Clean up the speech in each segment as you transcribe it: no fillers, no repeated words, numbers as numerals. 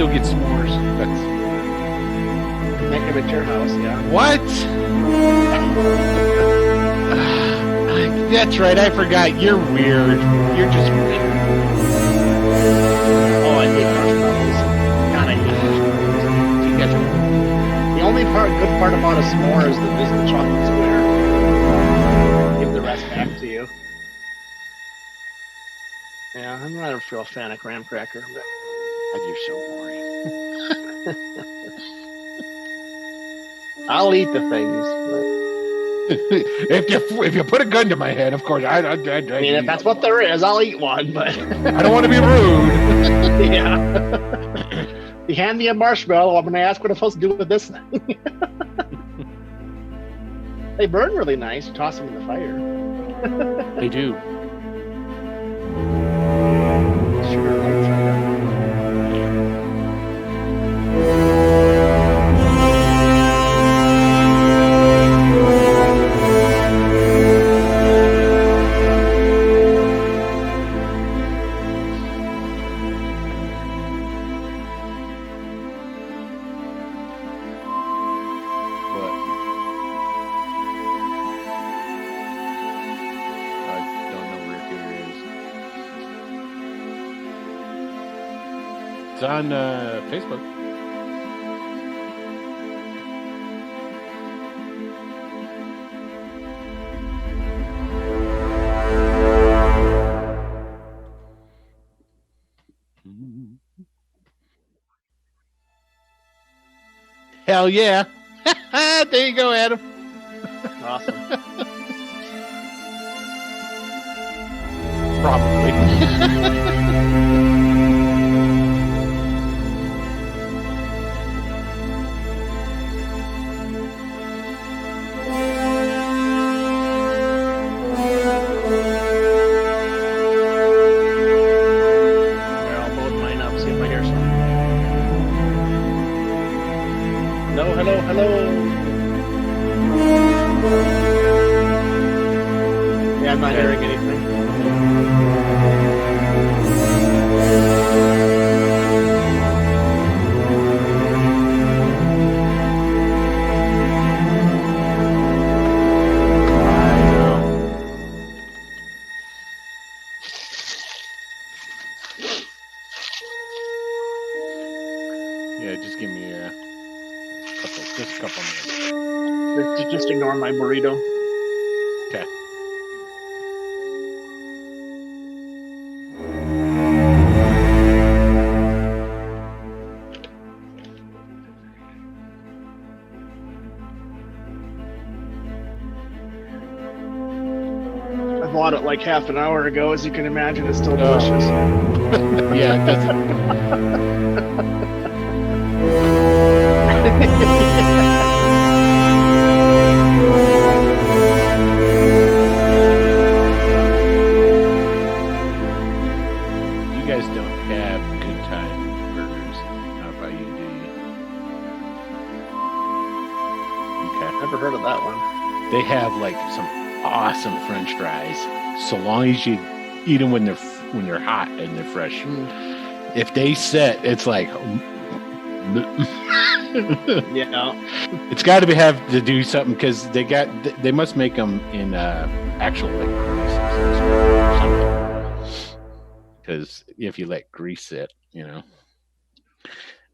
still get s'mores. Make them at your house, yeah. What? That's right. I forgot. You're weird. You're just weird. Oh, I hate marshmallows. God, I hate marshmallows. You guys are. The only good part about a s'more is the chocolate square. Give the rest back to you. Yeah, I'm not a real fan of graham cracker, but You're so boring. I'll eat the things. But... if you put a gun to my head, of course, I mean, if that's what there is, I'll eat one. But I don't want to be rude. Yeah. You hand me a marshmallow, I'm going to ask what I'm supposed to do with this thing. They burn really nice. You toss them in the fire. They do. Sugar lights are It's on Facebook. Hell yeah. There you go, Adam. awesome. Probably. Yeah, I'm not hearing anything. Yeah, just give me a couple minutes. Just ignore my burrito. Okay. I bought it like half an hour ago. As you can imagine, it's still delicious. Yeah, it doesn't. You guys don't have Good Time burgers. Not by you, do you? Okay. Never heard of that one. They have like some awesome French fries. So long as you eat them when they're hot and they're fresh. If they set, it's like. Yeah. It's got to have to do something because they must make them in actual like grease or something. Because if you let grease sit,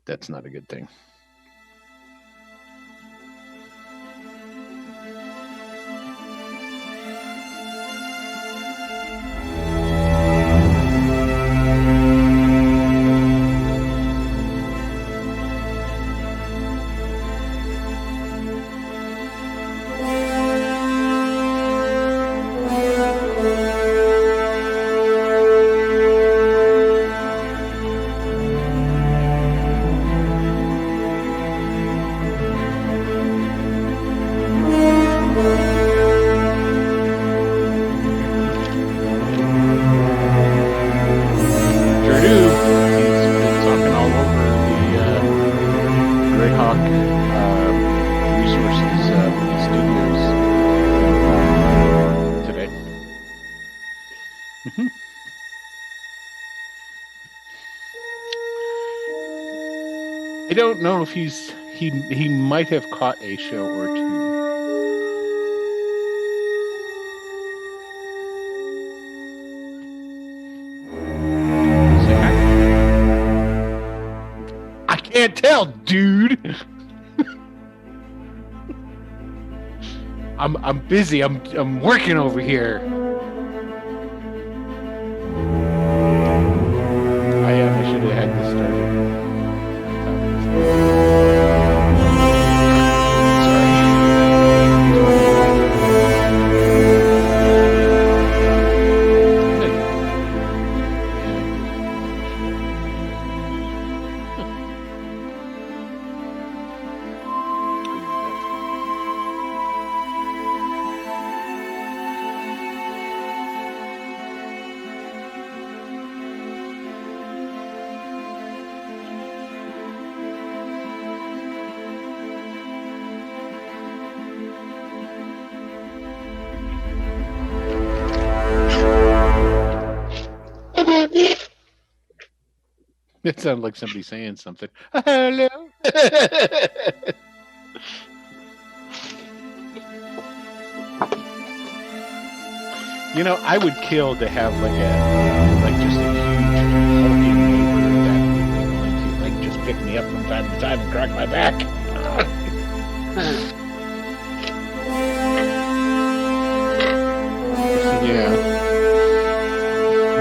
that's not a good thing. I don't know if he might have caught a show or two. Say hi. I can't tell, dude. I'm busy. I'm working over here. I should have had this started. It sounded like somebody saying something. Hello. You know, I would kill to have just a huge hulking neighbor that would be willing to just pick me up from time to time and crack my back. Yeah.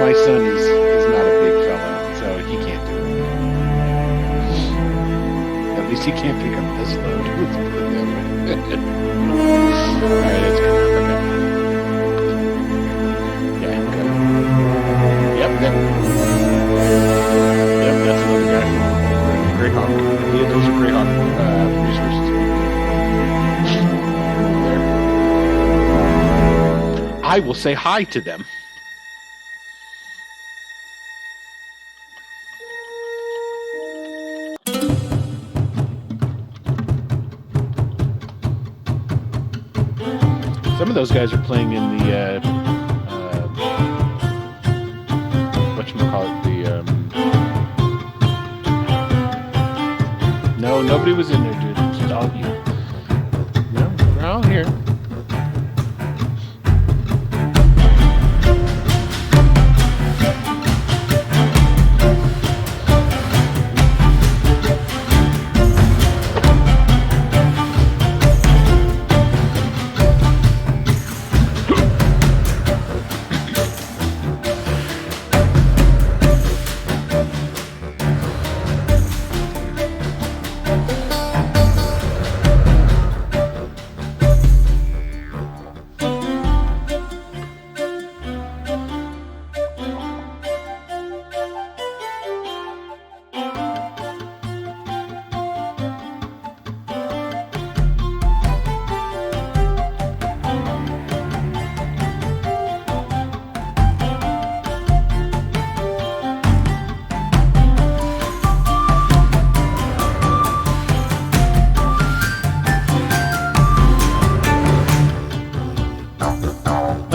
My son is not a big fella, so he can't do it. At least he can't pick up this load. Let's put it that way. Alright, it's good. Okay. Yeah, good. Yep, that's another guy from Greyhawk. Yeah, those are Greyhawk resources. There. I will say hi to them. Some of those guys are playing in the whatchamacallit, no, nobody was in there, dude. It's just all you. No, we're all here.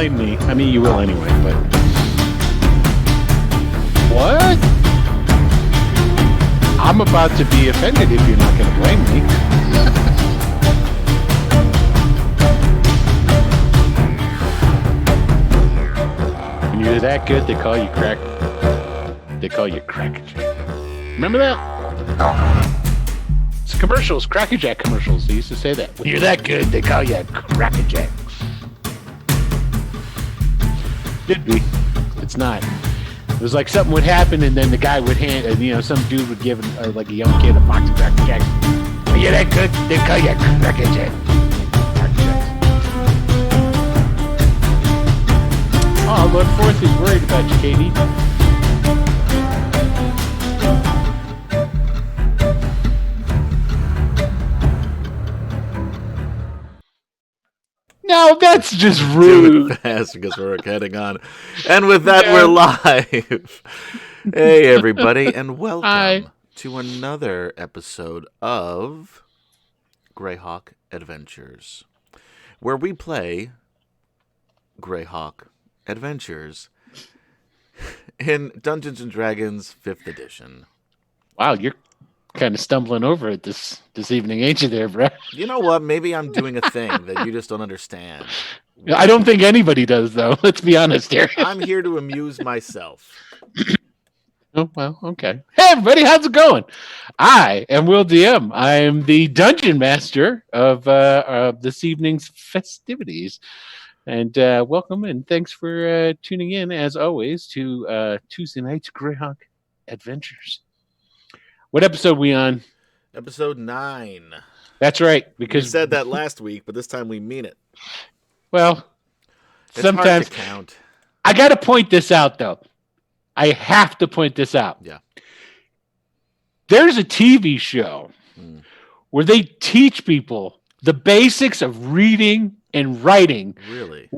Me. I mean, you will anyway, but... What? I'm about to be offended if you're not going to blame me. When you're that good, they call you crack... They call you Crackerjack. Remember that? It's commercials, Crackerjack commercials. They used to say that. When you're that good, they call you Crackerjack. Could be. It's not. It was like something would happen, and then the guy would hand, some dude would give like a young kid a box of Cracker Jacks. Are you that good? They call you Cracker Jack. Oh, Lord Forth is worried about you, Katie. No, that's just rude. Too fast because we're heading on. And with that, we're live. Hey, everybody, and welcome to another episode of Greyhawk Adventures, where we play Greyhawk Adventures in Dungeons & Dragons 5th edition. Wow, you're kind of stumbling over it this evening, ain't you there, Brett? You know what? Maybe I'm doing a thing that you just don't understand. I don't think anybody does, though. Let's be honest here. I'm here to amuse myself. Oh, well, okay. Hey, everybody, how's it going? I am Will DM. I am the dungeon master of this evening's festivities. And welcome and thanks for tuning in, as always, to Tuesday night's Greyhawk Adventures. What episode we on? Episode 9. That's right. Because we said that last week, but this time we mean it. Well, it's sometimes hard to count. I got to point this out, though. I have to point this out. Yeah. There's a TV show where they teach people the basics of reading and writing. Really?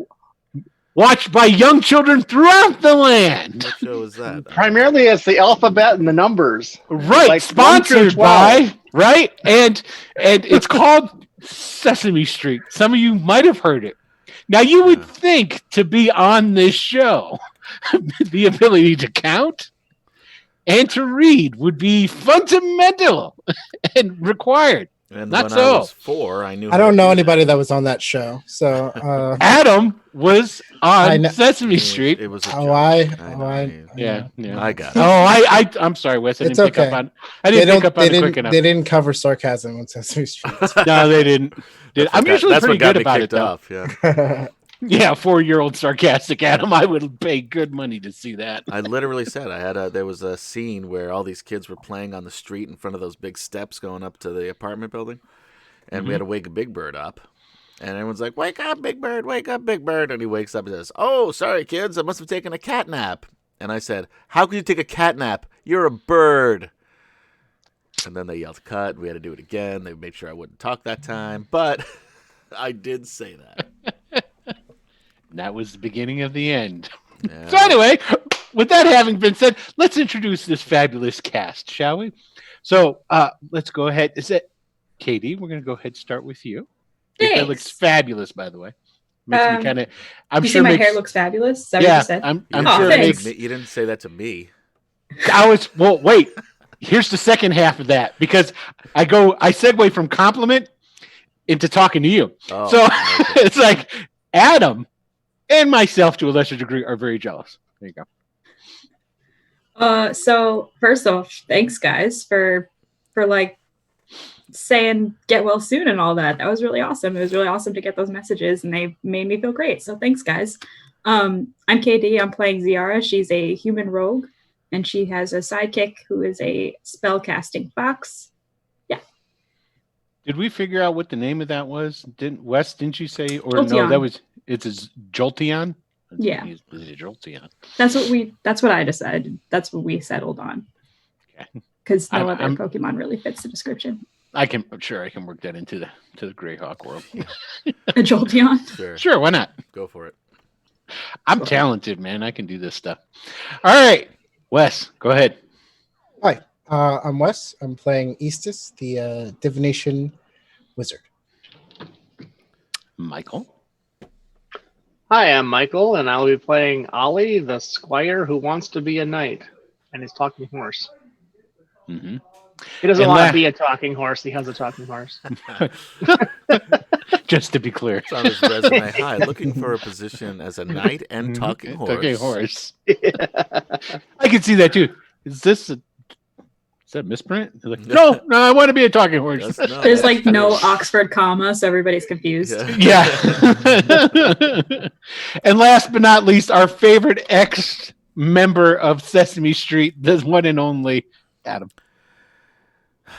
Watched by young children throughout the land. What show is that? Primarily it's the alphabet and the numbers. Right. Like Sponsored by, right? And it's called Sesame Street. Some of you might have heard it. Now, you would think to be on this show, the ability to count and to read would be fundamental and required. And Not when so. I was 4, I knew. I don't know anybody that was on that show. So Adam was on Sesame Street. It was a Oh, joke. Yeah. I got it. Oh, I'm sorry, Wes. I It's didn't pick okay. up on. I didn't pick up on it quick enough. They didn't cover sarcasm on Sesame Street. No, they didn't. I'm usually That's pretty what got good me about it, kicked though. off. Yeah. Yeah, 4-year-old sarcastic Adam. I would pay good money to see that. I literally said there was a scene where all these kids were playing on the street in front of those big steps going up to the apartment building, and we had to wake Big Bird up, and everyone's like, "Wake up, Big Bird! Wake up, Big Bird!" And he wakes up and says, "Oh, sorry, kids, I must have taken a cat nap." And I said, "How could you take a cat nap? You're a bird." And then they yelled cut. We had to do it again. They made sure I wouldn't talk that time, but I did say that. That was the beginning of the end. Yeah. So anyway, with that having been said, let's introduce this fabulous cast, shall we? So let's go ahead. Is it Katie? We're going to go ahead and start with you. Thanks. That looks fabulous, by the way. Makes me kind of. I'm you sure say my makes, hair looks fabulous. Is that yeah, what you said? I'm Oh, sure it thanks. makes. You didn't say that to me. Well, wait. Here's the second half of that because I segue from compliment into talking to you. Oh, So okay. it's like Adam and myself, to a lesser degree, are very jealous. There you go. So first off, thanks guys for like saying get well soon and all that. That was really awesome. It was really awesome to get those messages and they made me feel great. So thanks guys. I'm KD. I'm playing Ziara. She's a human rogue and she has a sidekick who is a spellcasting fox. Yeah. Did we figure out what the name of that was? Didn't you say? Or Jolteon. no, it's a Jolteon? Yeah. Is it Jolteon? That's what I decided. That's what we settled on. Because no other I'm- Pokemon really fits the description. I'm sure I can work that into the Greyhawk world. A Jolteon. Sure, why not? Go for it. I'm talented, man. I can do this stuff. All right, Wes, go ahead. Hi, I'm Wes. I'm playing Eastus, the Divination Wizard. Michael. Hi, I'm Michael, and I'll be playing Ollie, the squire who wants to be a knight, and his talking horse. Mm-hmm. He doesn't And want la- to be a talking horse. He has a talking horse. Just to be clear. It's on his resume. Hi, looking for a position as a knight and talking horse. Talking horse. I can see that too. Is that misprint? Like, no, I want to be a talking horse. There's like no Oxford comma, so everybody's confused. Yeah. Yeah. And last but not least, our favorite ex-member of Sesame Street, the one and only Adam.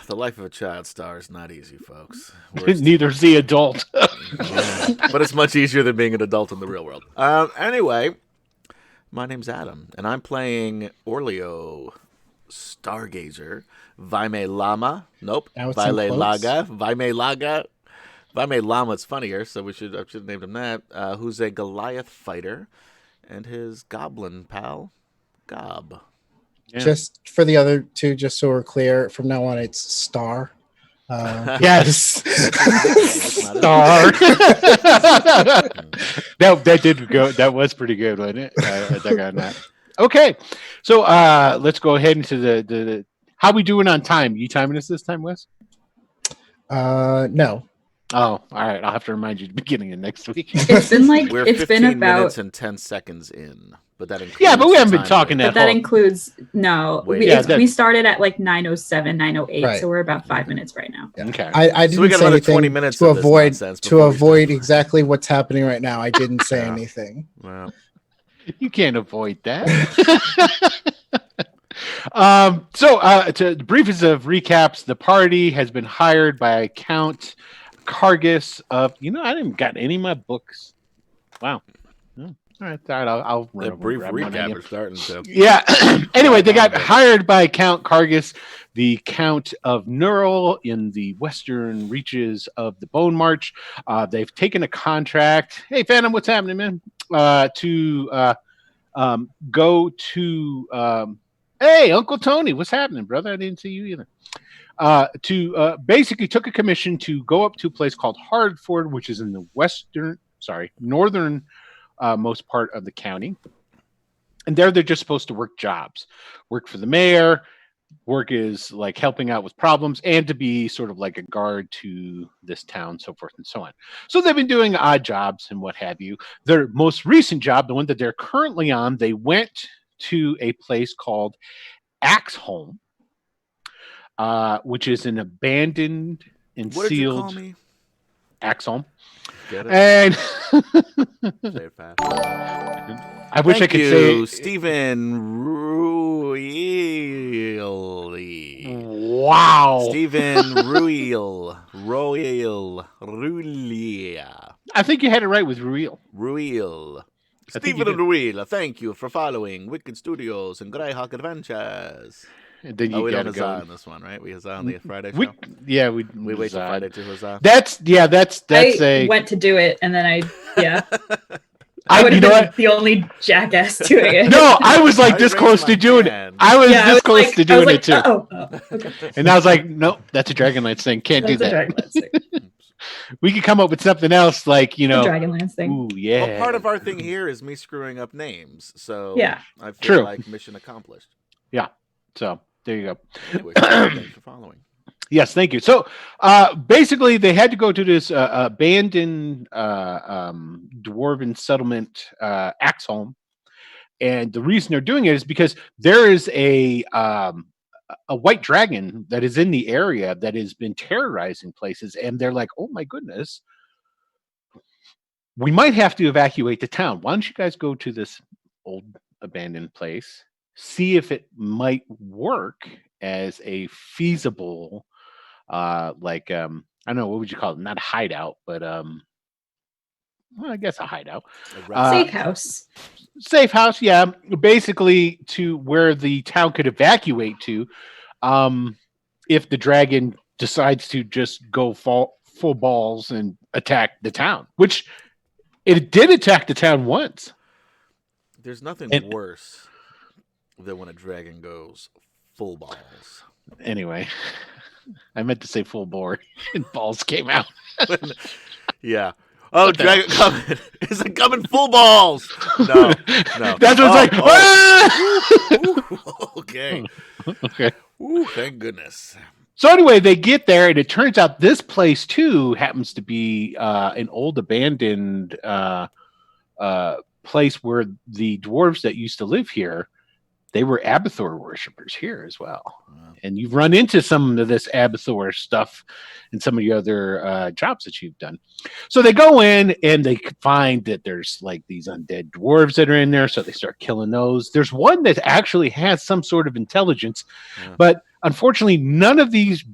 The life of a child star is not easy, folks. Neither's the adult. But it's much easier than being an adult in the real world. Anyway, my name's Adam, and I'm playing Orleo Stargazer, Vaime Lama. Nope. Now it's in Vaile quotes. Laga. Vaime Laga. Vaime Lama, it's funnier, so I should have named him that. Who's a Goliath fighter, and his goblin pal, Gob. Yeah. Just for the other two, just so we're clear, from now on it's Star. Yes. It's not Star. that did go. That was pretty good, wasn't it? I got that. Okay, so let's go ahead into the How we doing on time? You timing us this time, Wes? No. Oh, all right. I'll have to remind you at the beginning of next week. It's been like We're it's 15 been about minutes and 10 seconds in, but that includes Yeah, but we the haven't been time talking that- but that whole- includes no. Wait. We, Yeah, it's, that- we started at like 9:07, 9:08, Right. so we're about 5 minutes right now. Yeah. Okay. I So we didn't got say another anything 20 minutes to of this avoid nonsense before we start. exactly what's happening right now. I didn't say Yeah. anything. Well, You can't avoid that. To the briefest of recaps, the party has been hired by Count Cargus of. I didn't got any of my books. Wow. All right. I'll run that over brief and grab one, I recap guess. is starting to. Yeah. Anyway, they got hired by Count Cargus, the Count of Neural in the western reaches of the Bone March. They've taken a contract. Hey, Phantom, what's happening, man? To go to. Hey, Uncle Tony, what's happening, brother? I didn't see you either. To basically took a commission to go up to a place called Hardford, which is in the northern most part of the county. And they're just supposed to work jobs, work for the mayor. Work is like helping out with problems and to be sort of like a guard to this town, so forth and so on. So they've been doing odd jobs and what have you. Their most recent job, the one that they're currently on, they went to a place called Axholm, which is an abandoned and What did you call sealed me? Axholm. Get it? And Say it fast. I wish I could say Stephen Ruili. wow. Stephen Ruil. I think you had it right with Ruil. Ruil. I think you Stephen did. Ruil, thank you for following Wicked Studios and Greyhawk Adventures. And then you We don't gotta huzzah go. on this one, right? We huzzah on the Friday show. We We wait till Friday to huzzah. That's I went to do it, and then I would you have know been what? the only jackass doing it. No, I was like I this raised close my to doing it. hand. I was Yeah, this close like- to doing it too. Oh, okay. And I was like, nope, that's a Dragonlance thing. Can't do That's a that. Dragonlance thing. We could come up with something else, like The Dragonlance thing. Ooh, yeah. Well, part of our thing here is me screwing up names, so Yeah. I feel True. like mission accomplished. So there you go. Anyway, thanks for following. Yes, thank you. So basically, they had to go to this abandoned dwarven settlement, Axholm, and the reason they're doing it is because there is a white dragon that is in the area that has been terrorizing places, and they're like, "Oh my goodness, we might have to evacuate the town. Why don't you guys go to this old abandoned place, see if it might work as a feasible." I don't know, what would you call it? Not a hideout, but well, I guess a hideout. Safe house. Safe house, yeah. Basically to where the town could evacuate to, if the dragon decides to just go full balls and attack the town, which it did attack the town once. There's nothing worse than when a dragon goes full balls. Anyway, I meant to say full bore, and balls came out. Yeah. Oh, dragon coming! Is it coming full balls? No. That's what's like. Ooh, okay. Okay. Ooh, thank goodness. So anyway, they get there, and it turns out this place too happens to be an old abandoned place where the dwarves that used to live here, they were Abathor worshippers here as well. Wow. And you've run into some of this Abathor stuff in some of your other jobs that you've done. So they go in and they find that there's like these undead dwarves that are in there. So they start killing those. There's one that actually has some sort of intelligence, but unfortunately, none of these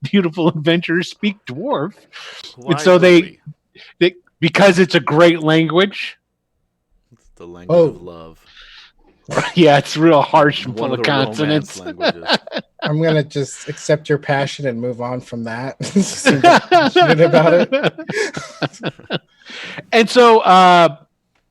beautiful adventurers speak dwarf. Why And so would they we? because it's a great language. It's the language of love. Yeah, it's real harsh and One full of of the romance consonants. languages. I'm gonna just accept your passion and move on from that. Seem passionate about it. And so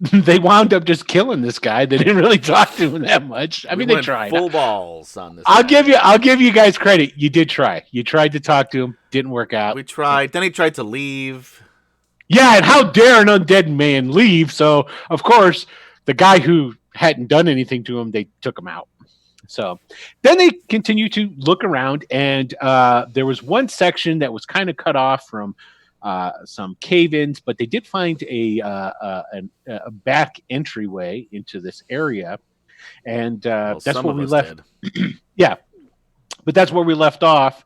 they wound up just killing this guy. They didn't really talk to him that much. I mean, they went tried. full balls on this. I'll guy. give you guys credit. You did try. You tried to talk to him. Didn't work out. We tried. Then he tried to leave. Yeah, and how dare an undead man leave? So of course, the guy who hadn't done anything to him, they took him out. So then they continue to look around, and there was one section that was kind of cut off from some cave-ins, but they did find a back entryway into this area, and that's where we left. Yeah, but that's where we left off.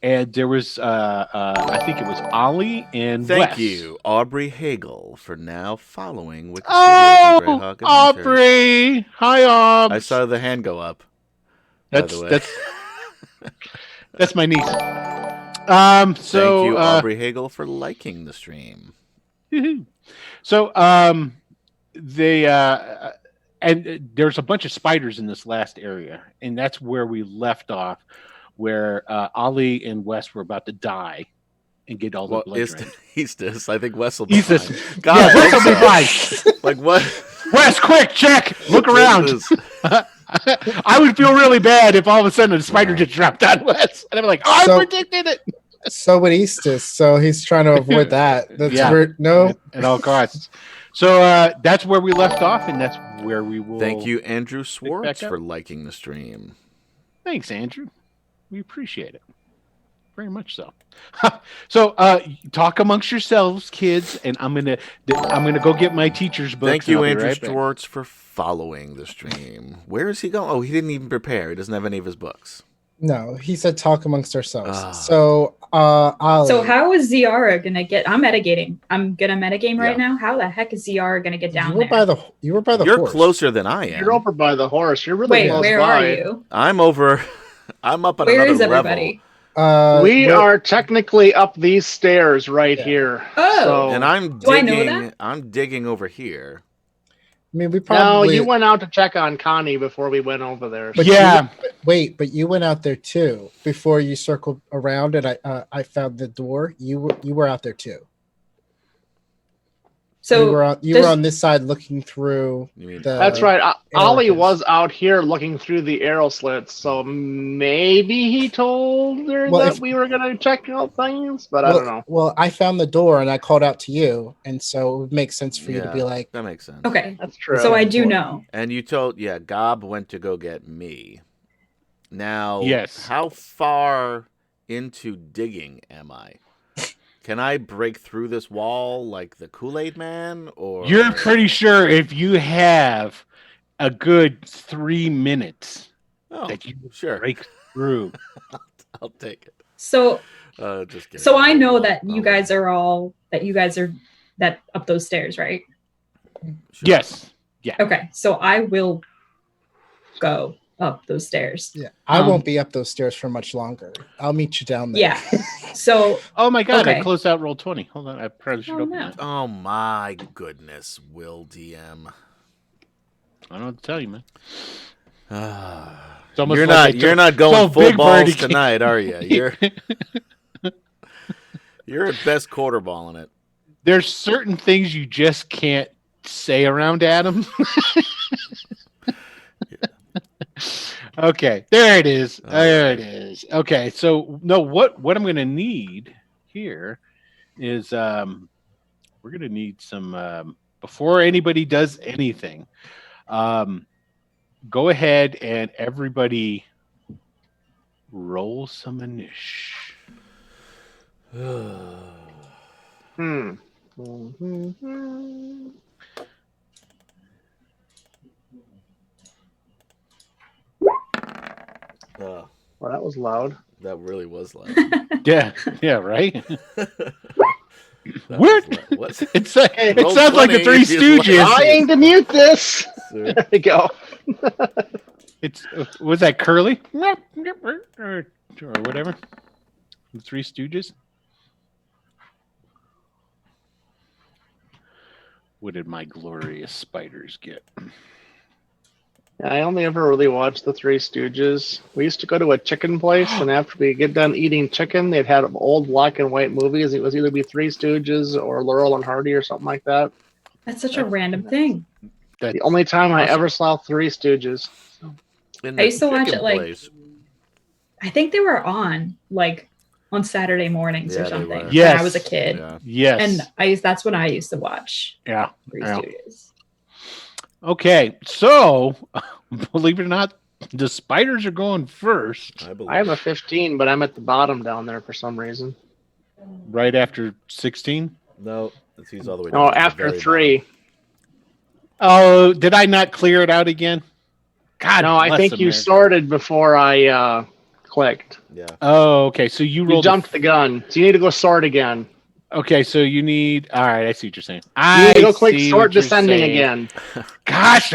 And there was, I think it was Ollie and Thank Wes. you, Aubrey Hagel, for now following with the Oh, Aubrey! Hi, Aub. I saw the hand go up. That's that's my niece. Thank you, Aubrey Hagel, for liking the stream. So, they and there's a bunch of spiders in this last area, and that's where we left off, where Ollie and Wes were about to die and get all the blood drained. Eastus, I think Wes will be fine. God, Yeah, Wes will be fine. Like what? Wes, quick, check, look around. I would feel really bad if all of a sudden a spider just dropped on Wes, and I'm like, oh, I predicted it. So would Eastus, so he's trying to avoid that. That's no, at all costs. So that's where we left off, and that's where we will. Thank you, Andrew Swartz, for liking the stream. Thanks, Andrew. We appreciate it very much. So, so talk amongst yourselves, kids, and I'm gonna go get my teacher's book. Thank you, Andrew Swartz, for following the stream. Where is he going? Oh, he didn't even prepare. He doesn't have any of his books. No, he said talk amongst ourselves. So, Ollie. So how is Ziara gonna get? I'm metagating. I'm gonna metagame right now. How the heck is Ziara gonna get down there? You were by the You're horse. closer than I am. You're over by the horse. You're really close where by. are you? I'm over. I'm up at Where another is everybody? level. We are technically up these stairs right here. Oh. So, And I'm Do I digging. know that? I'm digging over here. I mean, we probably. No, you went out to check on Connie before we went over there. But yeah. But you went out there too before you circled around, and I found the door. You were out there too. So you were on this side looking through. That's right. Ollie was out here looking through the arrow slits, so maybe he told her that we were going to check out things, but I don't know. Well, I found the door and I called out to you, and so it would make sense for you to be like, that makes sense. Okay, that's true. So I do know. And you told, Gob went to go get me. Now, yes. How far into digging am I? Can I break through this wall like the Kool-Aid Man? Or you're pretty sure if you have a good 3 minutes that you break through. I'll take it. So, just kidding. So I know that you guys are up those stairs, right? Sure. Yes. Yeah. Okay. So I will go up those stairs. Yeah. I won't be up those stairs for much longer. I'll meet you down there. Yeah. So. Oh my God! Okay. I closed out roll 20. Hold on, I probably should open it. Oh my goodness, Will DM. I don't know what to tell you, man. You're not going full balls tonight, are you? You're at best quarterballing it. There's certain things you just can't say around Adam. Okay, there it is. There it is. Okay, so no, what I'm going to need here is we're going to need some before anybody does anything. Go ahead and everybody roll some initiative. Well, that was loud. That really was loud. Yeah, right. What? It sounds like the Three Stooges. Trying to mute this. There we go. Was that Curly or whatever? The Three Stooges. What did my glorious spiders get? I only ever really watched the Three Stooges. We used to go to a chicken place, and after we get done eating chicken, they'd have old black and white movies. It was either be Three Stooges or Laurel and Hardy or something like that. That's such a random thing. The only time I ever saw Three Stooges. I used to watch it I think they were on Saturday mornings or something when I was a kid. Yeah. Yes. And that's when I used to watch Three Stooges. Okay, so believe it or not, The spiders are going first. I have a 15, but I'm at the bottom down there for some reason. Right after 16? No, he's all the way down. No, at the after very 3. bottom. Oh, did I not clear it out again? God, No, I bless think you America. sorted before I clicked. Yeah. Oh, okay. So you You rolled. jumped the gun. So you need to go sort again. Okay, so you need. All right, I see what you're saying. You need to go click see sort what you're descending saying. again. Gosh,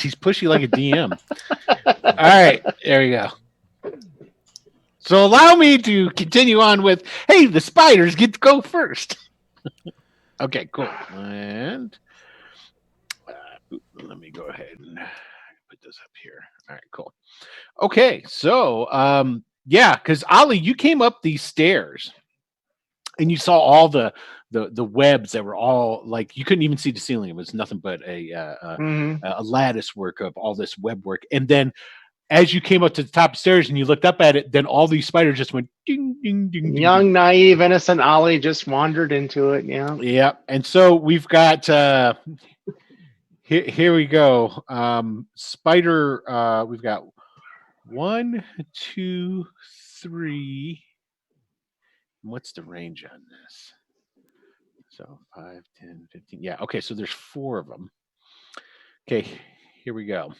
he's pushy like a DM. All right, there we go. So allow me to continue on with. Hey, the spiders get to go first. Okay, cool. And let me go ahead and put this up here. All right, cool. Okay, so yeah, because Ollie, you came up these stairs. And you saw all the webs that were all like you couldn't even see the ceiling. It was nothing but a lattice work of all this web work. And then as you came up to the top of the stairs and you looked up at it, then all these spiders just went ding, ding, ding, ding. Young, naive, innocent Ollie just wandered into it. Yeah. Yeah. And so we've got here we go. Spider. We've got 1, 2, 3. What's the range on this? So 5, 10, 15. Yeah. Okay. So there's 4 of them. Okay. Here we go.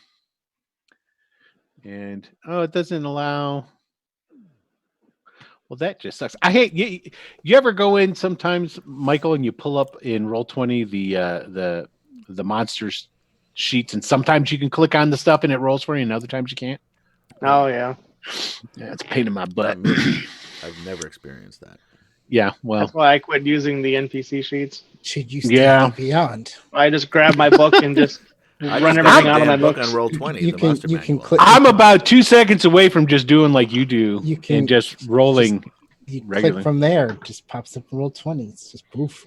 And it doesn't allow. Well, that just sucks. I hate you ever go in sometimes, Michael, and you pull up in Roll20 the monsters sheets, and sometimes you can click on the stuff and it rolls for you, and other times you can't. Oh yeah. Yeah, it's a pain in my butt. I've never experienced that. Yeah, well, That's why I quit using the NPC sheets. Should use Yeah. Beyond. I just grab my book and just I run just everything got out the of my damn book books. on Roll20. You the can- monster you can manual. click- I'm about 2 seconds away from just doing like you do You can and just rolling. You regularly. click from there, it just pops up in Roll20. It's just poof.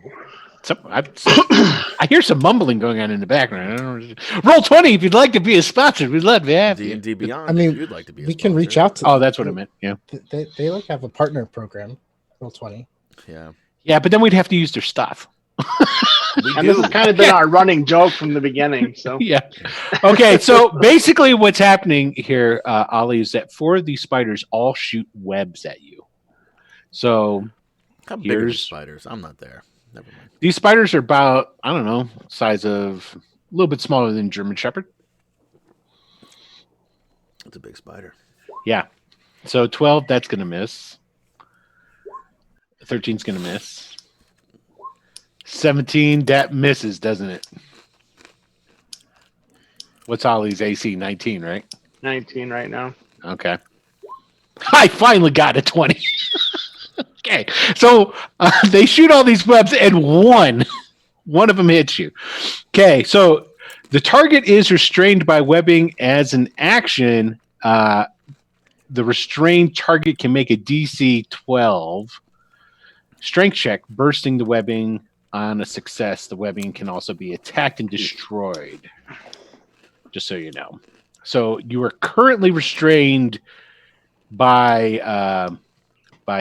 I hear some mumbling going on in the background. I don't know. Roll20 if you'd like to be a sponsor. We'd love to have you. D&D Beyond. I mean, if you'd like to be a We can reach sponsor. out to Oh, them. that's what I meant. Yeah. They like have a partner program, Roll20. Yeah. Yeah, but then we'd have to use their stuff. We And do. this has kind of been our running joke from the beginning. So Yeah. Okay, so basically what's happening here, Ollie, is that 4 of these spiders all shoot webs at you. So How big are these here's- spiders? I'm not there. Never mind. these spiders are about, I don't know, size of a little bit smaller than German Shepherd. It's a big spider. Yeah. So 12, that's going to miss. 13's going to miss. 17, that misses, doesn't it? What's Ollie's AC? 19, right? 19 right now. Okay. I finally got a 20. Okay. So they shoot all these webs and one of them hits you. Okay. So the target is restrained by webbing as an action. The restrained target can make a DC 12 strength check, bursting the webbing. On a success, the webbing can also be attacked and destroyed. Just so you know. So you are currently restrained by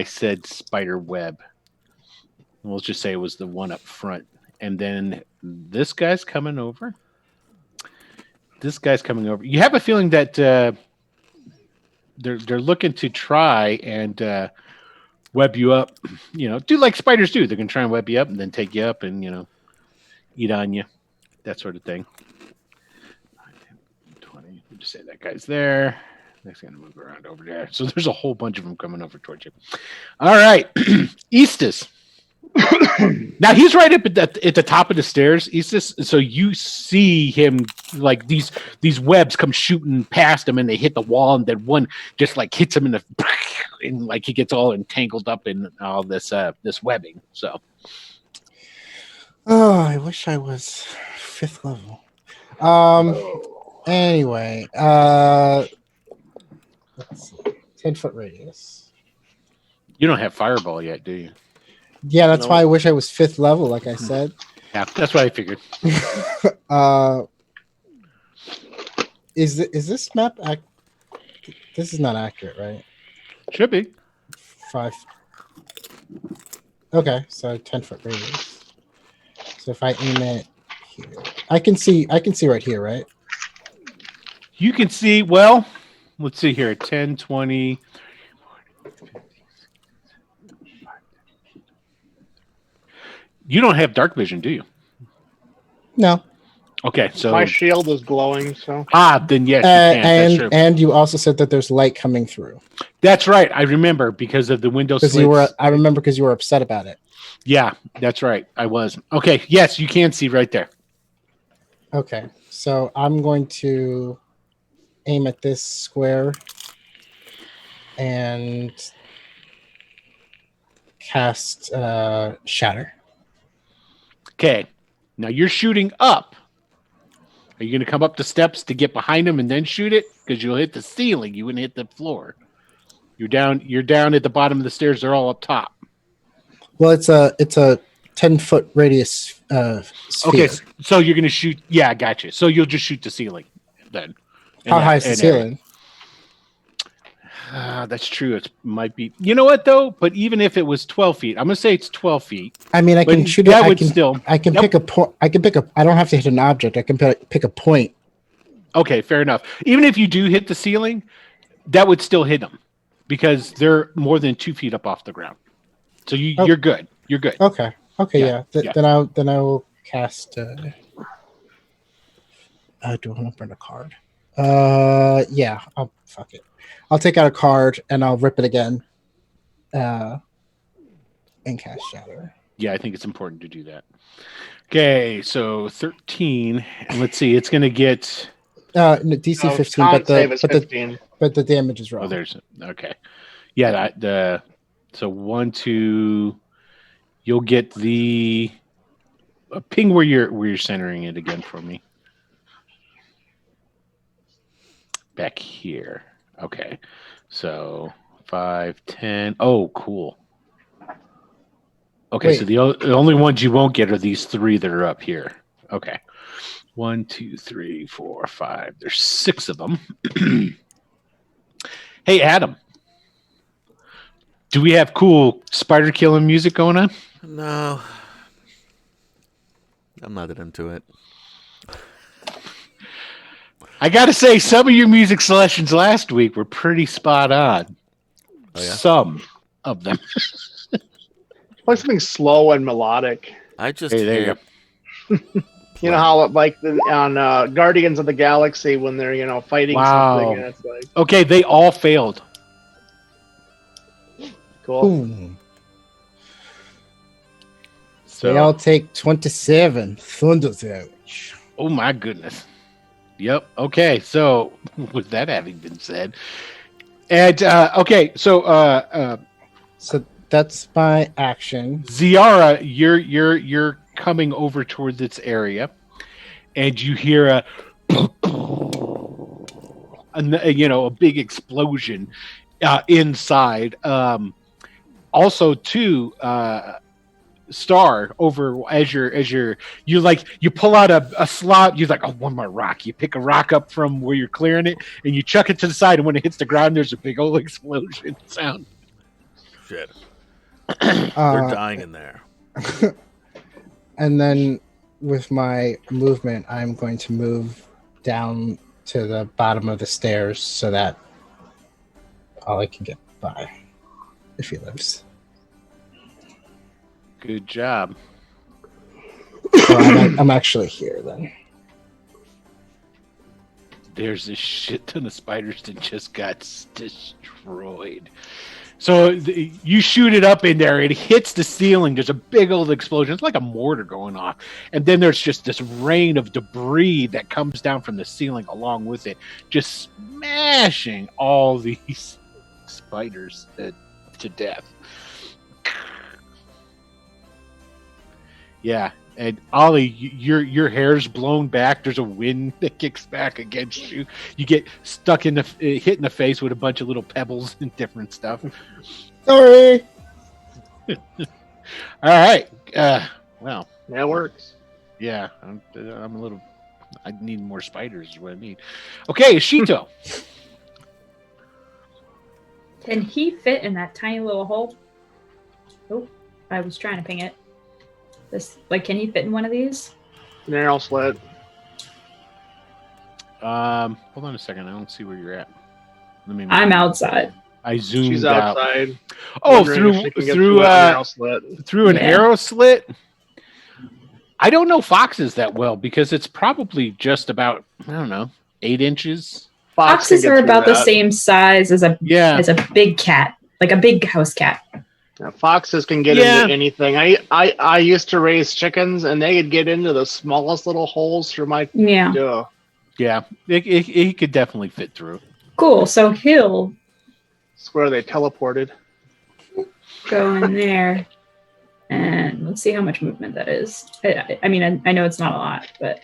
said spider web. We'll just say it was the one up front. And then this guy's coming over. You have a feeling that they're looking to try and web you up, do like spiders do. They're gonna try and web you up and then take you up and eat on you, that sort of thing. 20. We'll just say that guy's there. Next gonna move around over there. So there's a whole bunch of them coming over towards you. All right, Eastus. Now he's right up at the top of the stairs, Eastus. So you see him like these webs come shooting past him and they hit the wall and then one just like hits him in the and like he gets all entangled up in all this webbing. So I wish I was 5th level. Anyway, let's see. 10-foot radius. you don't have fireball yet, do you? Yeah, that's No. why I wish I was 5th level, like I said. Yeah, that's what I figured. Is this map this is not accurate, right? Should be. 5. Okay, so 10-foot radius. So if I aim it here, I can see right here, right? You can see, well, let's see here. 10, 20. You don't have dark vision, do you? No. Okay, so My shield is glowing, so then yes, you can. That's true. And you also said that there's light coming through. That's right. I remember because of the window slits. I remember because you were upset about it. Yeah, that's right. I was. Okay, yes, you can see right there. Okay, so I'm going to aim at this square and cast Shatter. Okay, now you're shooting up. Are you going to come up the steps to get behind him and then shoot it? Because you'll hit the ceiling. You wouldn't hit the floor. You're down at the bottom of the stairs. They're all up top. Well, it's a 10-foot radius sphere. Okay, so you're going to shoot. Yeah, I got you. So you'll just shoot the ceiling then. How high is the ceiling? That's true. It might be. You know what though? But even if it was 12 feet, I'm going to say it's 12 feet. I mean, I can shoot it. I can Yep. pick a point. I don't have to hit an object. I can pick a point. Okay, fair enough. Even if you do hit the ceiling, that would still hit them because they're more than 2 feet up off the ground. So you're good. You're good. Okay. Yeah. Then I will cast. Do I want to burn a card? Yeah. Fuck it. I'll take out a card and I'll rip it again. And cast Shatter. Yeah, I think it's important to do that. Okay, so 13, and let's see, it's going to get. No, DC 15, con save is 15. but the damage is wrong. Oh, there's okay. Yeah, so 1, 2. You'll get the ping where you're centering it again for me. Back here. Okay, so 5, 10. Oh, cool. Okay, Wait. so the only ones you won't get are these 3 that are up here. Okay, 1, 2, 3, 4, 5. There's 6 of them. Hey, Adam. Do we have cool spider killing music going on? No. I'm not into it. I got to say, some of your music selections last week were pretty spot on. Oh, yeah? Some of them. Play something slow and melodic. I just Hey, there you hate go. You know how like on Guardians of the Galaxy when they're fighting Wow. something and it's like Okay, they all failed. cool. Boom. So, They all take 27 thunder damage. oh my goodness. Yep. Okay. So, with that having been said, and okay, so So that's my action. Ziara, you're coming over towards its area, and you hear a big explosion inside. Also, too, Star over as you pull out a slot. You're like, oh, one more rock. You pick a rock up from where you're clearing it, and you chuck it to the side. And when it hits the ground, there's a big old explosion sound. shit. They're Uh, dying in there. and then with my movement, I'm going to move down to the bottom of the stairs so that Ollie can get by if he lives. Good job. So I'm actually here then. There's a shit ton of spiders that just got destroyed. So you shoot it up in there. It hits the ceiling. There's a big old explosion. It's like a mortar going off. And then there's just this rain of debris that comes down from the ceiling along with it, just smashing all these spiders to death. Yeah. And Ollie, your hair's blown back. There's a wind that kicks back against you. You get stuck hit in the face with a bunch of little pebbles and different stuff. Sorry. All right. Well, That works. yeah. I'm a little. I need more spiders. Is what I need. Okay, Ishito. Can he fit in that tiny little hole? Oh, I was trying to ping it. Can he fit in one of these? Narrow slit. Hold on a second. I don't see where you're at. I'm outside. I zoomed She's out. outside. Oh, wondering if she can get through an arrow slit. through an Yeah. arrow slit. I don't know foxes that well because it's probably just about 8 inches. Fox can Foxes get are through about the that. same size as a big cat, like a big house cat. Yeah, foxes can get Yeah. into anything. I used to raise chickens, and they could get into the smallest little holes through my Yeah. door. Yeah, it could definitely fit through. Cool. So he'll Swear they teleported. go in there, and let's see how much movement that is. I mean, I know it's not a lot, but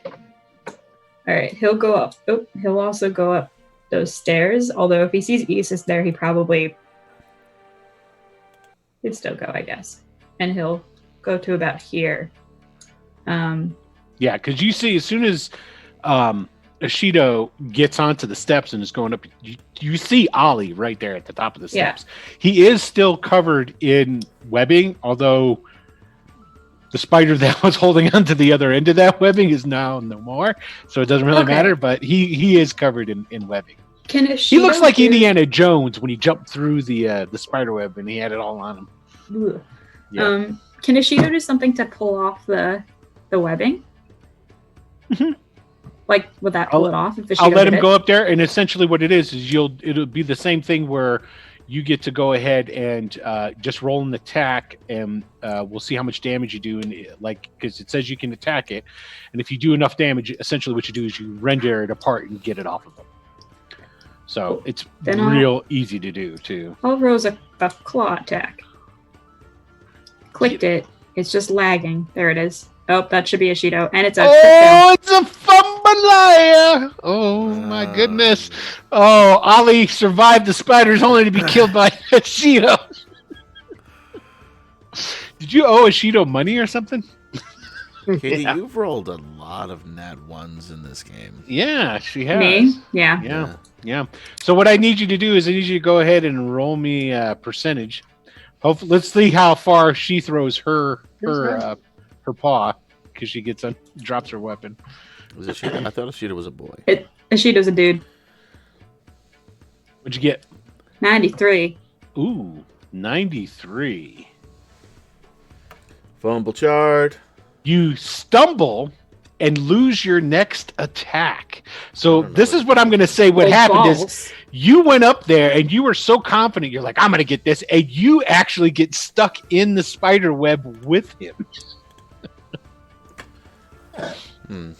all right. He'll go up. Oh, he'll also go up those stairs. Although if he sees Isis there, he'd still go, I guess. And he'll go to about here. Yeah, because you see, as soon as Ashido gets onto the steps and is going up, you see Ollie right there at the top of the steps. Yeah. He is still covered in webbing, although the spider that was holding onto the other end of that webbing is now no more, so it doesn't really matter. But he is covered in webbing. He looks like Indiana Jones when he jumped through the spider web and he had it all on him. Ugh. Yeah. Can Ashido do something to pull off the webbing? Mm-hmm. Like, would that pull it off? If I'll let him go up there, and essentially what it is it'll be the same thing where you get to go ahead and just roll an attack, and we'll see how much damage you do. And because it says you can attack it, and if you do enough damage, essentially what you do is you render it apart and get it off of them. So it's real easy to do too. I'll roll a claw attack. Clicked it. It's just lagging. There it is. Oh, that should be Ashido, and it's a it's a fumbleia! Oh my goodness! Oh, Ollie survived the spiders only to be killed by Ashido. Did you owe Ashido money or something? Katie, you've rolled a lot of nat ones in this game. Yeah, she has. Me? Yeah. So what I need you to do is I need you to go ahead and roll me a percentage. Hopefully, let's see how far she throws her paw because she drops her weapon. Was it Ashido? I thought Ashido was a boy. Ashido's a dude. What'd you get? 93. Ooh, 93. Fumble chart. You stumble and lose your next attack. So this is what I'm going to say. What happened is you went up there and you were so confident. You're like, I'm going to get this. And you actually get stuck in the spider web with him.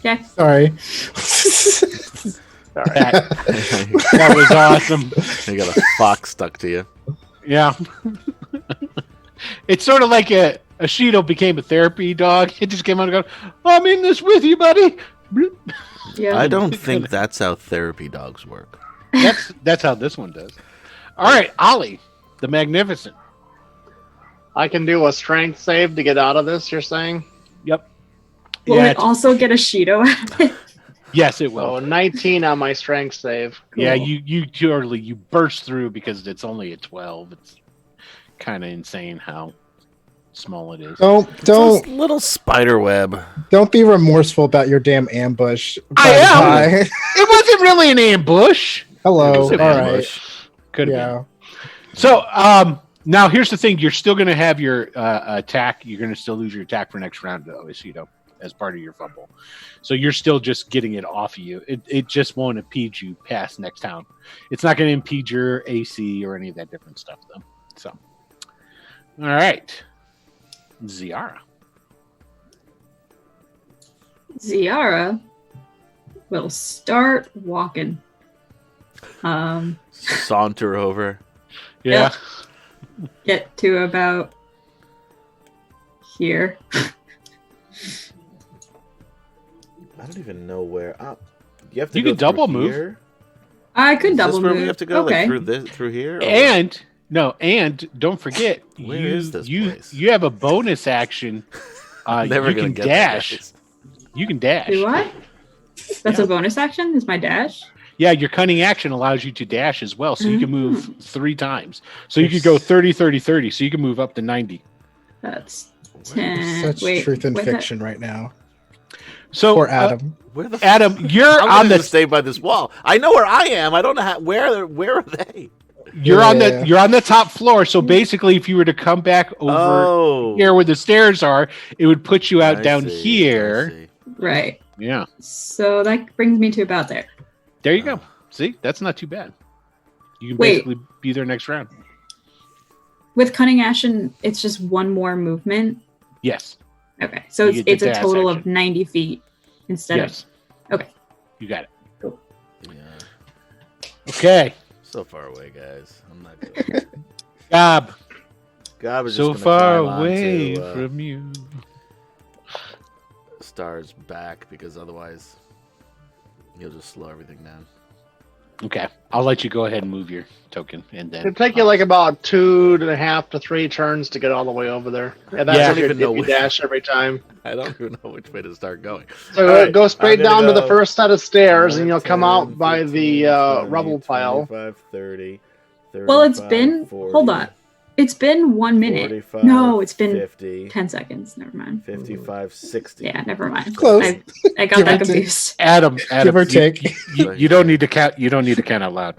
Yeah. Sorry. That was awesome. You got a fox stuck to you. Yeah. It's sort of like Ashido became a therapy dog. It just came out and go, I'm in this with you, buddy. Yeah. I don't think that's how therapy dogs work. That's how this one does. All right, Ollie, the Magnificent. I can do a strength save to get out of this, you're saying? Yep. Will it also get Ashido out of it? Yes, it will. Oh, 19 on my strength save. Cool. Yeah, you burst through because it's only a 12. It's kind of insane how small it is. Don't little spider web. Don't be remorseful about your damn ambush. I am. It wasn't really an ambush. Hello. All right. Could have been. So, now here's the thing: you're still going to have your attack. You're going to still lose your attack for next round, though, Ashido, as part of your fumble. So you're still just getting it off of you. It just won't impede you past next round. It's not going to impede your AC or any of that different stuff, though. So, all right. Ziara will start walking. Saunter over. Yeah. Get to about here. I don't even know where. You have to. You can double move. Here? I could double move. move. Where we have to go? Okay. Like through here. Or? And don't forget, Where is this place? You have a bonus action. Never you gonna can get dash. You can dash. Do what? That's a bonus action? Is my dash? Yeah, your cunning action allows you to dash as well, so you can move 3 times. So you could go 30, 30, 30, so you can move up to 90. That's 10. Such truth and fiction right now. So Poor Adam. Where the Adam, you're I'm on gonna the just stay by this wall. I know where I am. I don't know where are they? you're on the top floor. So basically, if you were to come back over here where the stairs are, it would put you out down here. Right. Yeah. So that brings me to about there. There you go. See, that's not too bad. You can Wait. basically be there next round. With Cunning Action, it's just one more movement. Yes. Okay, so You get it's the a dash total action. of 90 feet instead Yes. of. Okay. You got it. Yeah. Okay. So far away, guys. I'm not good. Gob is so just far climb away onto, from you. Star's back because otherwise he'll just slow everything down. Okay. I'll let you go ahead and move your token, and then It'd take you like about 2.5 to 3 turns to get all the way over there. And that's Yeah. if I don't even know you dash every time. I don't even know which way to start going. So All right, go straight I'm gonna down to the go first set of stairs, and you'll 10, come out by 15, the 20, rubble pile. 25, 30, Well, it's 35, been. 40, Hold on. It's been 1 minute. 45, No, it's been 50, 10 seconds. Never mind. 55, 60. Yeah, never mind. Close. I got Give that or take. confused. Adam, Give or take. you don't need to count. You don't need to count out loud.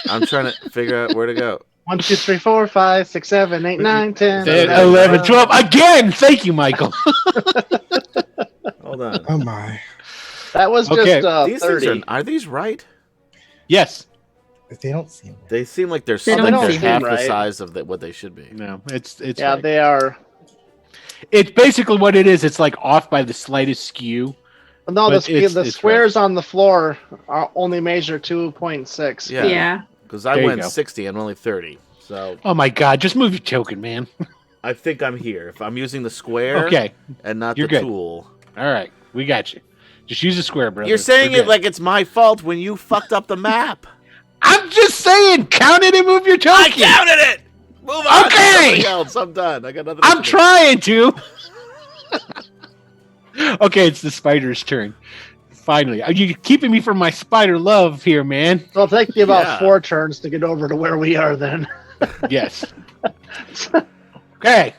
I'm trying to figure out where to go. 1, 2, 3, 4, 5, 6, 7, 8, 9, 10, 11, 12. Again, thank you, Michael. Hold on. Oh my. That was Okay. just These 30. things are these right? Yes. They don't seem right. They seem like they're They don't they're seem half the right. size of what they should be. No, it's Yeah, right. they are. It's basically what it is. It's like off by the slightest skew. No, But the it's squares on the floor are only measure 2.6. Yeah. Yeah. Because I There you went go. 60 and only 30. So Oh my God! Just move your token, man. I think I'm here. If I'm using the square Okay. and not You're the good. tool. All right, we got you. Just use a square, brother. You're saying We're it good. like it's my fault when you fucked up the map. I'm just saying. Count it and move your token. I counted it! Move on Okay. to something else. I'm done. I got nothing I'm else to trying to. Okay, it's the spider's turn. Finally, are you keeping me from my spider love here, man? So it'll take you about Yeah. 4 turns to get over to where we are then. Yes. Okay.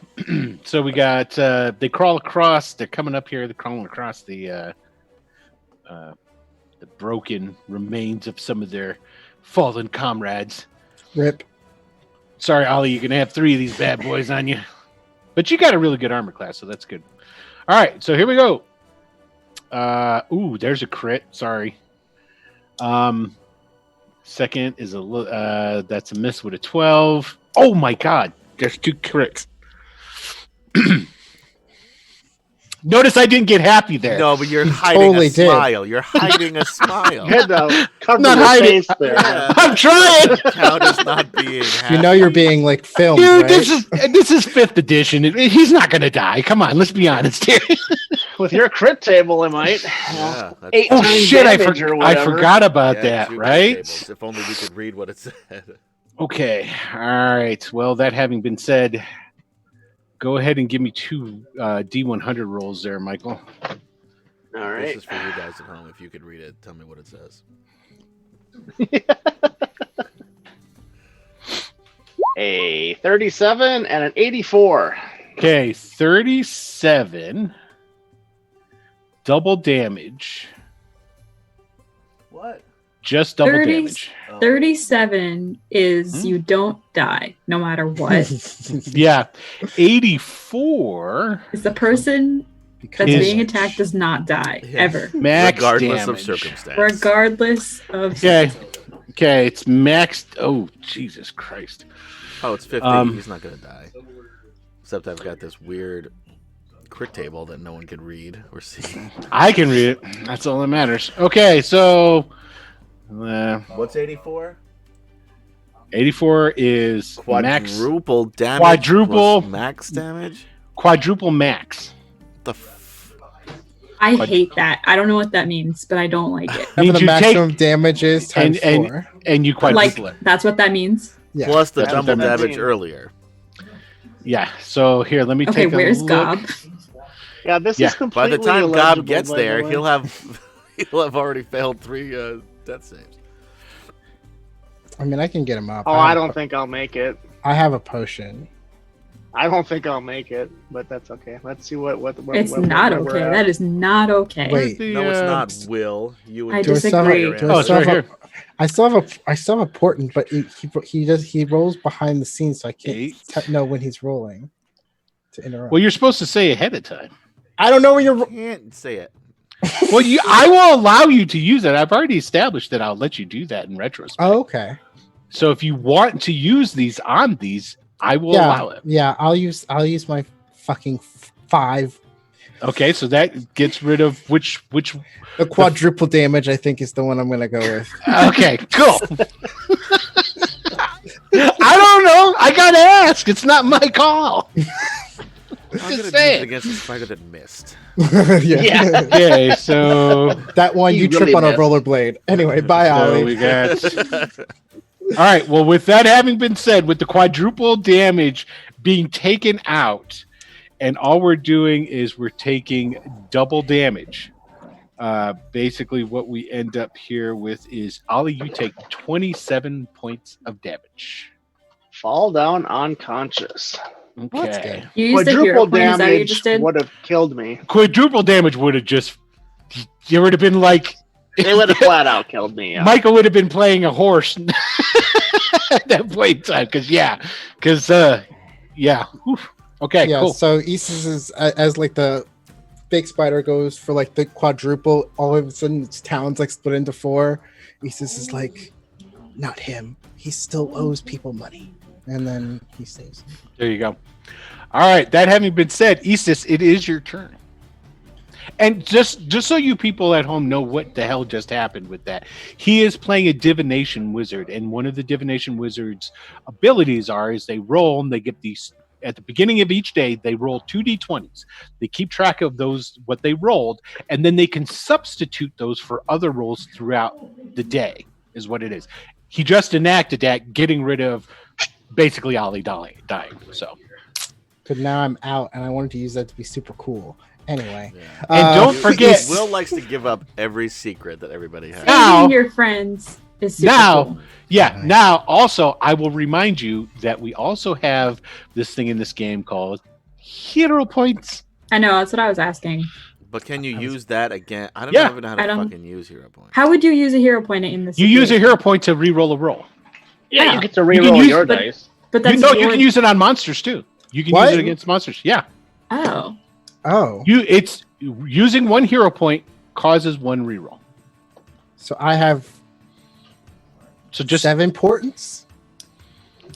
So we got they crawl across. They're coming up here. They're crawling across the broken remains of some of their fallen comrades. Rip. Sorry, Ollie, you're gonna have 3 of these bad boys on you, but you got a really good armor class, so that's good. All right, so here we go. Ooh, there's a crit. Sorry. Second is that's a miss with a 12. Oh my God, there's 2 crits. Notice I didn't get happy there. No, but you're hiding totally a did. smile. You're hiding a smile. You had to cover Not your hiding. face there. Yeah. I'm trying. Count as not being happy. You know you're being like filmed, Dude, right? this is 5th edition. He's not gonna die. Come on, let's be honest here. With your crit table, I might. Yeah, that's 8 Oh times shit! I damage or I whatever. forgot about Yeah, that. 2 Right? tables. If only we could read what it said. Okay. All right. Well, that having been said, go ahead and give me 2 D100 rolls there, Michael. All This right. is for you guys at home. If you could read it, tell me what it says. A 37 and an 84. Okay, 37. Double damage. What? Just double 30. damage. 37 is Hmm? you don't die no matter what. Yeah. 84. Is the person that's Is- being attacked does not die Yeah. ever, Max Regardless damage. of circumstance. regardless of. Okay. Okay, it's maxed. Oh, Jesus Christ. Oh, it's 50. Um, He's not going to die. Except I've got this weird crit table that no one can read or see. I can read it. That's all that matters. Okay, so What's 84? 84 is max. Quadruple damage. Quadruple- plus max damage? Quadruple max. The I hate that. I don't know what that means, but I don't like it. Remember the you take- maximum damage is times and- 4. And you quadruple Like it. that's what that means. Yeah. Plus the That's what double that damage means. earlier. Yeah. So here, let me Okay, take a where's look. Gob? Yeah, this Yeah. is By completely the time illegible, Gob gets by the there, way. he'll have already failed 3 death saves. I mean, I can get him up. Oh, I don't think I'll make it. I have a potion. I don't think I'll make it, but that's okay. Let's see what It's not where we're okay. at. That is not okay. Wait. No, it's not. Will you? I Do I still have- disagree. do I Oh, still it's right have a- I still have a portent, but he rolls behind the scenes, so I can't 8. know when he's rolling to interrupt. Well, you're supposed to say ahead of time. I don't know when you're. Can't say it. Well, I will allow you to use it. I've already established that I'll let you do that in retrospect. Oh, okay. So if you want to use these on these, I will Yeah, allow it. yeah. I'll use my fucking 5. Okay, so that gets rid of which. The quadruple damage, I think, is the one I'm gonna go with. Okay, cool. I don't know. I gotta ask. It's not my call. I'm gonna use say it it. against the spider that missed. yeah. Okay, so That one You you trip really on a missed. rollerblade. Anyway, bye, So Ollie. we got. All right. Well, with that having been said, with the quadruple damage being taken out, and all we're doing is we're taking double damage. Basically, what we end up here with is Ollie, you take 27 points of damage. Fall down unconscious. That's Okay. good. You used a hero Quadruple point. Is that what you just damage did? would have killed me. Quadruple damage would have just. You would have been like. It would have flat out killed me. Yeah. Michael would have been playing a horse at that point in time. Because, yeah. Oof. Okay, Yeah. cool. So Isis is as like the big spider goes for like the quadruple. All of a sudden, its talons like split into 4. Isis is like, not him. He still owes people money, and then he saves him. There you go. All right. That having been said, Isis, it is your turn. And just so you people at home know what the hell just happened with that, he is playing a Divination Wizard, and one of the Divination Wizard's abilities is they roll and they get these at the beginning of each day. They roll 2d20s. They keep track of those what they rolled, and then they can substitute those for other rolls throughout the day. Is what it is. He just enacted that, getting rid of basically Ollie dying. So. But now I'm out, and I wanted to use that to be super cool. Anyway, Yeah. And don't forget- Will likes to give up every secret that everybody has. Now- Saving your friends is super Now- cool. Yeah. Nice. Now, also, I will remind you that we also have this thing in this game called hero points. I know, that's what I was asking. But can you use that again? I don't Yeah. even know how I to don't- fucking use hero points. How would you use a hero point in this? You use a situation? hero point to re-roll a roll. Yeah, Yeah. you get to You can reroll use- your but- dice. But that's You your... can use it on monsters too. You can What? use it against monsters. Yeah. Oh. oh, It's using one hero point causes one reroll. so I have So just 7 portents.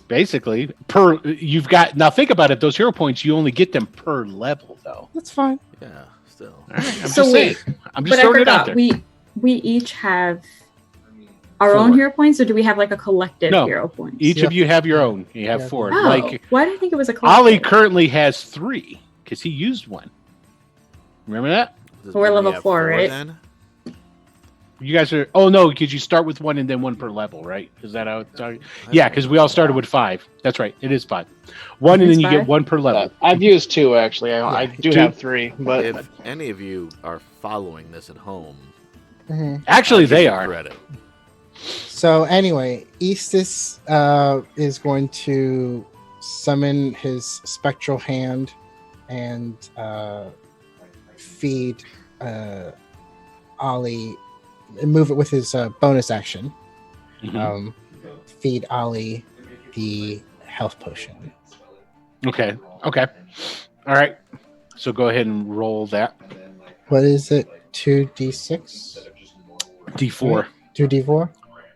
basically you've got now think about it, those hero points you only get them per level though. That's fine. Yeah, still. I'm So just wait, saying. I'm just But I throwing it out forgot, there. we each have our 4. own hero points, or do we have like a collective No. hero points? Each of you have your own. You have Yeah. 4. Oh, Like why did I think it was a collective? Ollie currently has 3 because he used one. Remember that? Does We're that mean level you have 4, right? Then? You guys are. Oh no, because you start with 1 and then 1 per level, right? Is that how it's? Yeah, because we all started with 5. That's right. It is 5. 1 and It's then you get 5? 1 per level. I've used 2 actually. I do 2? have 3, but If any of you are following this at home, Actually, I'll give they you are. credit. So anyway, Eastus is going to summon his spectral hand and feed Ollie, move it with his bonus action. Mhm. Feed Ollie the health potion. Okay. Okay. All right. So go ahead and roll that. What is it? 2d6? D4. 2d4?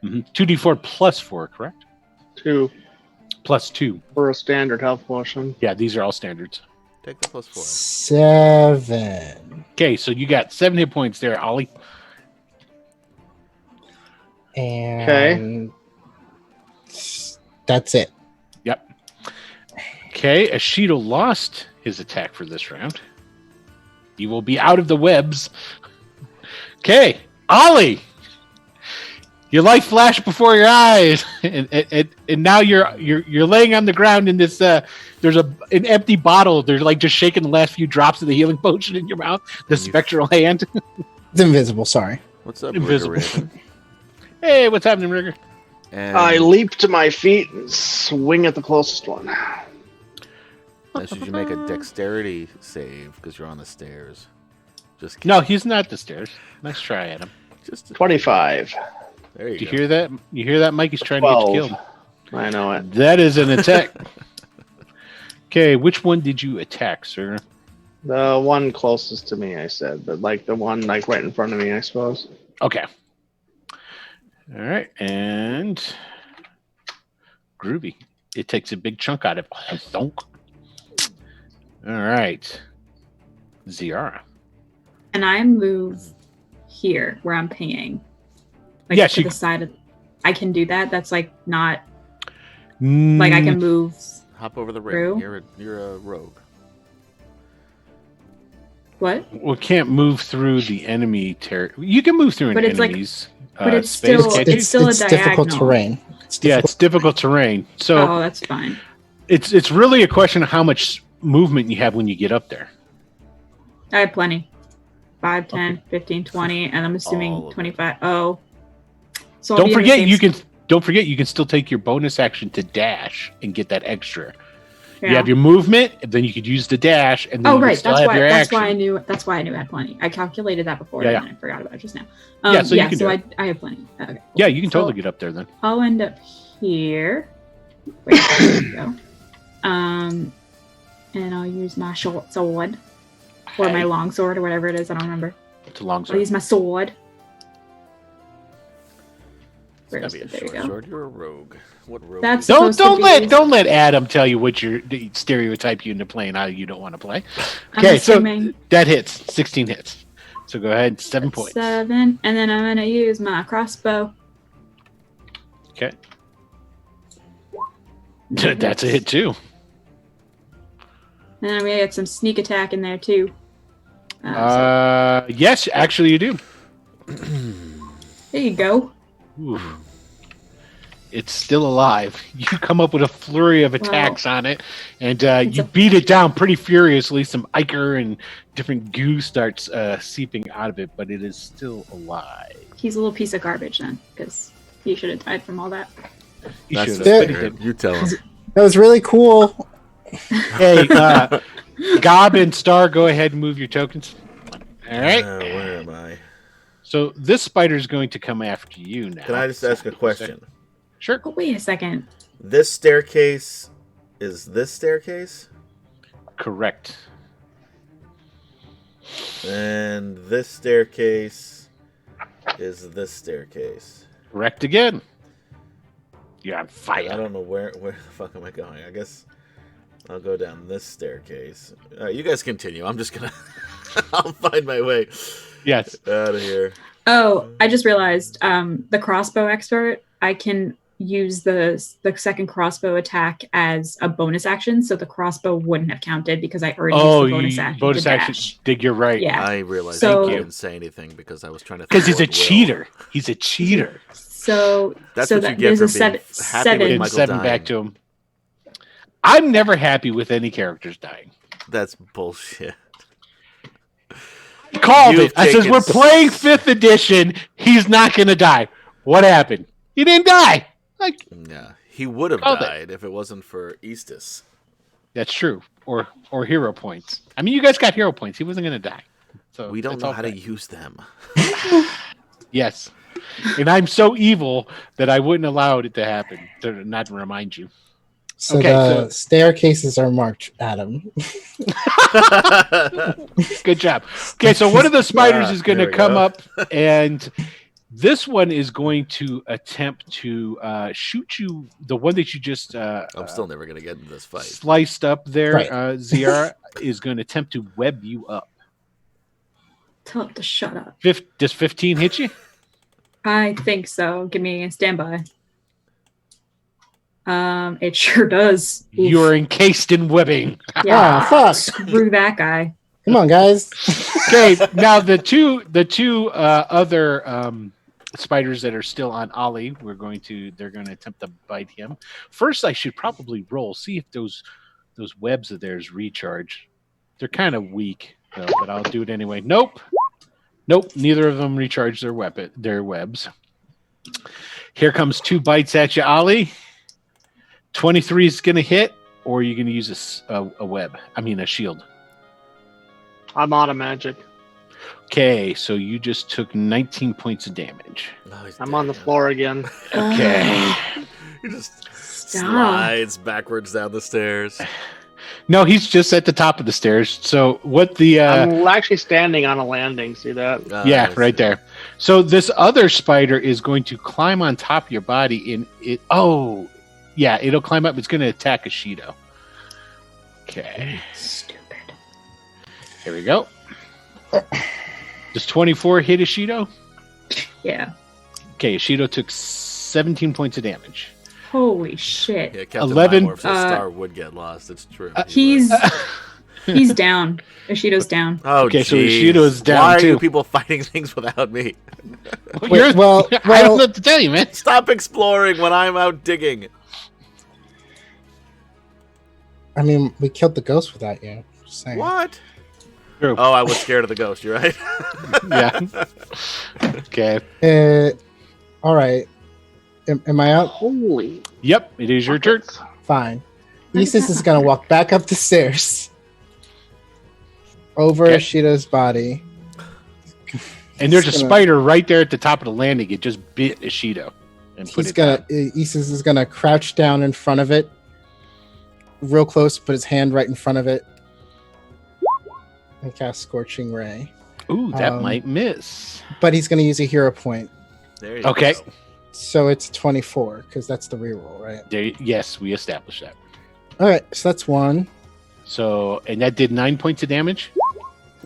2d4 plus 4, correct? 2 Plus 2. for a standard health potion. Yeah, these are all standards. Take the +4. 7. Okay, so you got 7 hit points there, Ollie. And that's it. Yep. Okay, Ashido lost his attack for this round. He will be out of the webs. Okay, Ollie, your life flashed before your eyes, and now you're laying on the ground in this. There's an empty bottle. They're like just shaking the last few drops of the healing potion in your mouth. The spectral hand. It's invisible, sorry. What's up, Invisible. Rigger? Hey, what's happening, Rigger? And I leap to my feet and swing at the closest one. Unless you should make a dexterity save because you're on the stairs. Just No, he's not the stairs. Nice try, Adam. just 25. there you Do go. you hear that? You hear that, Mike? He's trying to get you 12. killed. I know it. That is an attack. Okay, which one did you attack, sir? The one closest to me, I said, but like the one like right in front of me, I suppose. Okay. All right, and groovy. It takes a big chunk out of it. Thunk. All right, Ziara. And I move here where I'm pinging. Like Yes, to you- the side of. I can do that. That's like not like I can move. Hop over the Through? rail. You're a rogue. What? Well, can't move through the enemy territory. You can move through an But it's like- enemy's but it's space. still- can't you? it's still a it's difficult diagonal. terrain. Yeah, it's difficult terrain. So Oh, that's fine. it's really a question of how much movement you have when you get up there. I have plenty. 5, 10, 15, 20, and I'm All assuming of it. 25. Oh. So I'll Don't be in the forget same you can still take your bonus action to dash and get that extra. Yeah. You have your movement, and then you could use the dash, and then Oh you right, can still that's have why. your That's action. why I knew. That's why I knew I had plenty. I calculated that before, Yeah, and I forgot about it just now. Yeah, so you can so do I have plenty. Okay, cool. Yeah, you can So totally get up there then. I'll end up here. Wait, there we go. And I'll use my short sword or my Hey, long sword or whatever it is. I don't remember. it's a long I'll sword. use my sword. It's gotta Where's be a it? There you short go. sword. You're a rogue. What rogue? That's- is- Don't supposed to be- don't let Adam tell you what your stereotype you into playing how you don't want to play. I'm Okay, so assuming that hits 16 hits. So go ahead, 7 points. 7, and then I'm gonna use my crossbow. Okay, that's a hit too. And then I'm gonna get some sneak attack in there too. So Yes, actually you do. there you go. Ooh. It's still alive. You come up with a flurry of attacks on it, and you beat it down pretty furiously. Some ichor and different goo starts seeping out of it, but it is still alive. He's a little piece of garbage then, because he should have died from all that. You That's should the have. it. spirit. You tell him. That was really cool. Hey, Gob and Star, go ahead and move your tokens. All right. Where am I? So this spider is going to come after you now. Can I just ask a question? Sure. Oh, wait a second. This staircase is this staircase, Correct. and this staircase is this staircase. Correct again. You're on I fire. don't know where the fuck am I going. I guess I'll go down this staircase. You guys continue. I'm just gonna. I'll find my way Yes. out of here. Oh, I just realized the crossbow expert, I can use the second crossbow attack as a bonus action, so the crossbow wouldn't have counted because I already Oh, used the bonus you action. bonus to action. dash. Dig, you're right. Yeah. I realized So- I didn't say anything because I was trying to. Because he's a thwart Will. cheater. He's a cheater. So That's so what you that, get there's for a being seven. happy with And Michael 7 dying. back to him. I'm never happy with any characters dying. That's bullshit. Called You've it. I says taken we're playing 5th edition. He's not going to die. What happened? He didn't die. Like Yeah, he would have Called it. died if it wasn't for Eastus. that's true. Or hero points. I mean, you guys got hero points. He wasn't going to die. So We don't it's know all how to good. use them. Yes. And I'm so evil that I wouldn't allow it to happen. To not remind you. So Okay, the staircases are marked, Adam. Good job. Okay, so one of the spiders is going there to we come go. up, and this one is going to attempt to shoot you. The one that you just I'm still never gonna get into this fight. sliced up there, Right. Ziara, is going to attempt to web you up. Tell him to shut up. Does 15 hit you? I think so. Give me a standby. It sure does. Oof. You're encased in webbing. Yeah. Ah, fuck. Screw that guy. Come on, guys. Okay, now the two other spiders that are still on Ollie, they're going to attempt to bite him. First, I should probably roll, see if those webs of theirs recharge. They're kind of weak, though, but I'll do it anyway. Nope, neither of them recharge their webs. Here comes 2 bites at you, Ollie. 23 is going to hit, or are you going to use a web? I mean, a shield. I'm out of magic. Okay, so you just took 19 points of damage. Oh, he's I'm dead on the again. floor again. Okay. He just Stop. slides backwards down the stairs. No, he's just at the top of the stairs. So what the... I'm actually standing on a landing. See that? yeah, I right see. there. So this other spider is going to climb on top of your body in it. Oh, yeah, it'll climb up. It's going to attack Ashido. Okay, Stupid. here we go. Does 24 hit Ashido? Yeah. Okay, Ashido took 17 points of damage. Holy shit. Yeah, Captain 11 Mimorph's star would get lost. It's true. He's he's down. Ishido's down. Oh, Okay, so geez. Ishido's down, Why are too. you people fighting things without me? You're- well, I don't know what to tell you, man. Stop exploring when I'm out digging. I mean, we killed the ghost without you. Just saying. What? True. Oh, I was scared of the ghost. You're right. Yeah. Okay. All right. Am I out? Holy. Yep, it is your turn. Fine. Isis is gonna walk back up the stairs, over Okay. Ashido's body. And there's a He's gonna- spider right there at the top of the landing. It just bit Ashido. And put He's it gonna. down. Isis is gonna crouch down in front of it, real close. Put his hand right in front of it, and cast Scorching Ray. Ooh, that um, might miss. But he's gonna use a hero point, There you Okay. go. so it's 24 because that's the reroll, right? There, yes, we established that. All right, so that's 1. So, and that did 9 points of damage.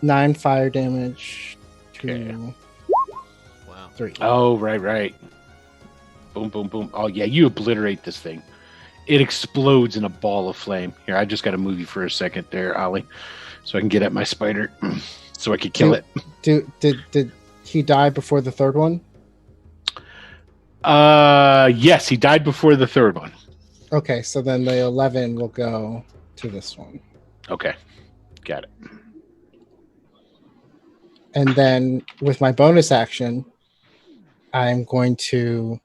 9 fire damage. 2, Okay. Wow. 3. Oh, right. Boom, boom, boom. Oh, yeah, you obliterate this thing. It explodes in a ball of flame. Here, I just got to move you for a second there, Ollie, so I can get at my spider, so I could kill it. Did he die before the third one? Yes, he died before the third one. Okay, so then the 11 will go to this one. Okay, got it. And then with my bonus action, I'm going to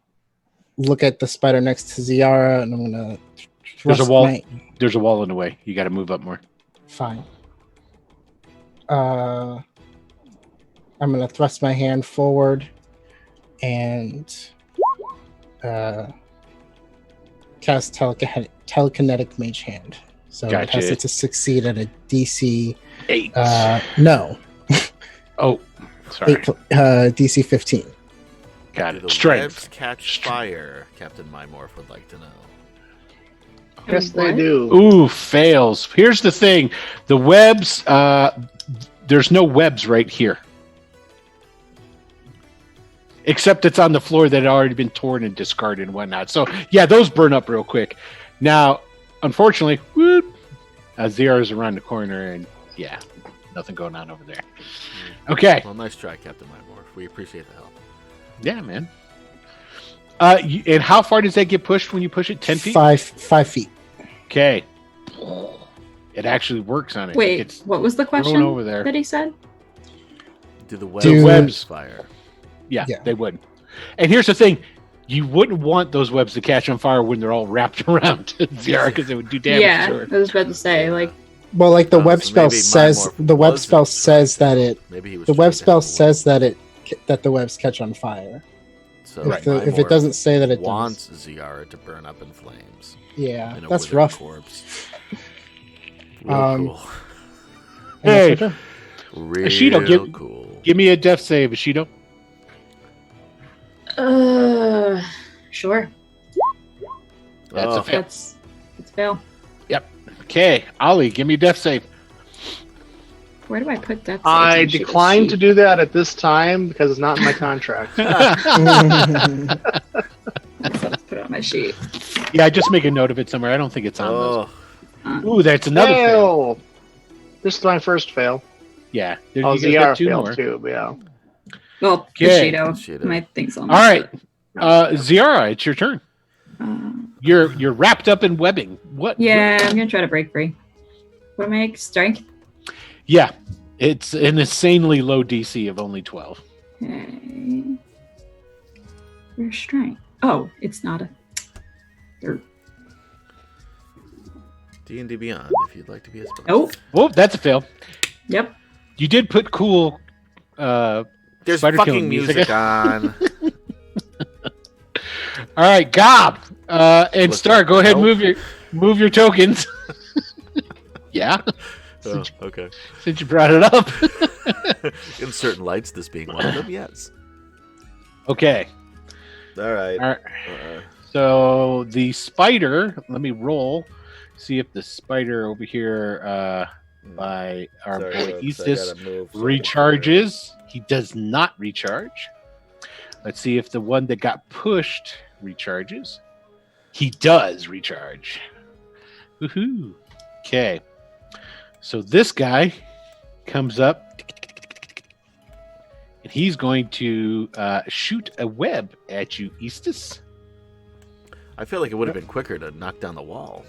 look at the spider next to Ziara, and I'm going to There's a wall. There's a wall in the way. You got to move up more. Fine. I'm going to thrust my hand forward and cast telekinetic mage hand. So it Gotcha. has to succeed at a DC. 8. No, Oh, sorry. DC 15. Got Do it. the Strength. webs catch fire? Captain Mimorph would like to know. Yes, they What? do. Ooh, fails. Here's the thing. The webs, there's no webs right here. Except it's on the floor that had already been torn and discarded and whatnot. So, yeah, those burn up real quick. Now, unfortunately, whoop, Zira's around the corner, and yeah, nothing going on over there. Okay. Well, nice try, Captain Mimorph. We appreciate the help. Yeah, man. And how far does that get pushed when you push it? 10 feet? 5 feet. Okay. It actually works on it. Wait, It's what was the thrown question over there. that he said? Do the webs, Do- webs- fire? Yeah, Yeah. they would. And here's the thing. You wouldn't want those webs to catch on fire when they're all wrapped around Zira because it would do damage Yeah, to I her. was about to say, like, Well, like the Oh, web so spell maybe says, Mimorph the web wasn't spell trying says to- that it. Maybe he was. The trying web to spell help the says that the webs catch on fire. So If, if Mimorph it doesn't say that it wants does, Ziara to burn up in flames. yeah, In a that's withered rough. Corpse. Real Um, cool. And that's Hey. your turn. Real Ashido, cool. Give me a death save, Ashido. sure. That's Oh, a fail. That's fail. Okay, Ollie, give me a death save. Where do I put that? I decline to do that at this time because it's not in my contract. Let's put it on my sheet. Yeah, just make a note of it somewhere. I don't think it's on Oh, those. Ooh, that's another fail. Fail. This is my first fail. Yeah. There, Oh, you guys ZR got 2 failed more. too, but yeah. Well, Okay. Ishido. My thing's on. All right. Ziara, it's your turn. Uh, You're wrapped up in webbing. What? yeah, I'm gonna try to break free. What am I? Strength. Yeah. It's an insanely low DC of only 12. Okay. Where's strength? Oh, it's not a. do D&D Beyond, if you'd like to be a sponsor. Nope. Whoop, that's a fail. Yep. You did put cool. There's spider fucking killing music on. All right, Gob and Star. Go ahead, Nope. move your tokens. Yeah. Oh, okay. Since you brought it up. In certain lights, this being one of them, yes. Okay. All right. All right. So the spider. Let me roll. See if the spider over here by our Sorry, boy folks, I Eastus gotta move recharges. He does not recharge. Let's see if the one that got pushed recharges. He does recharge. Woohoo. Okay. So this guy comes up and he's going to shoot a web at you, Eastus. I feel like it would have been quicker to knock down the wall.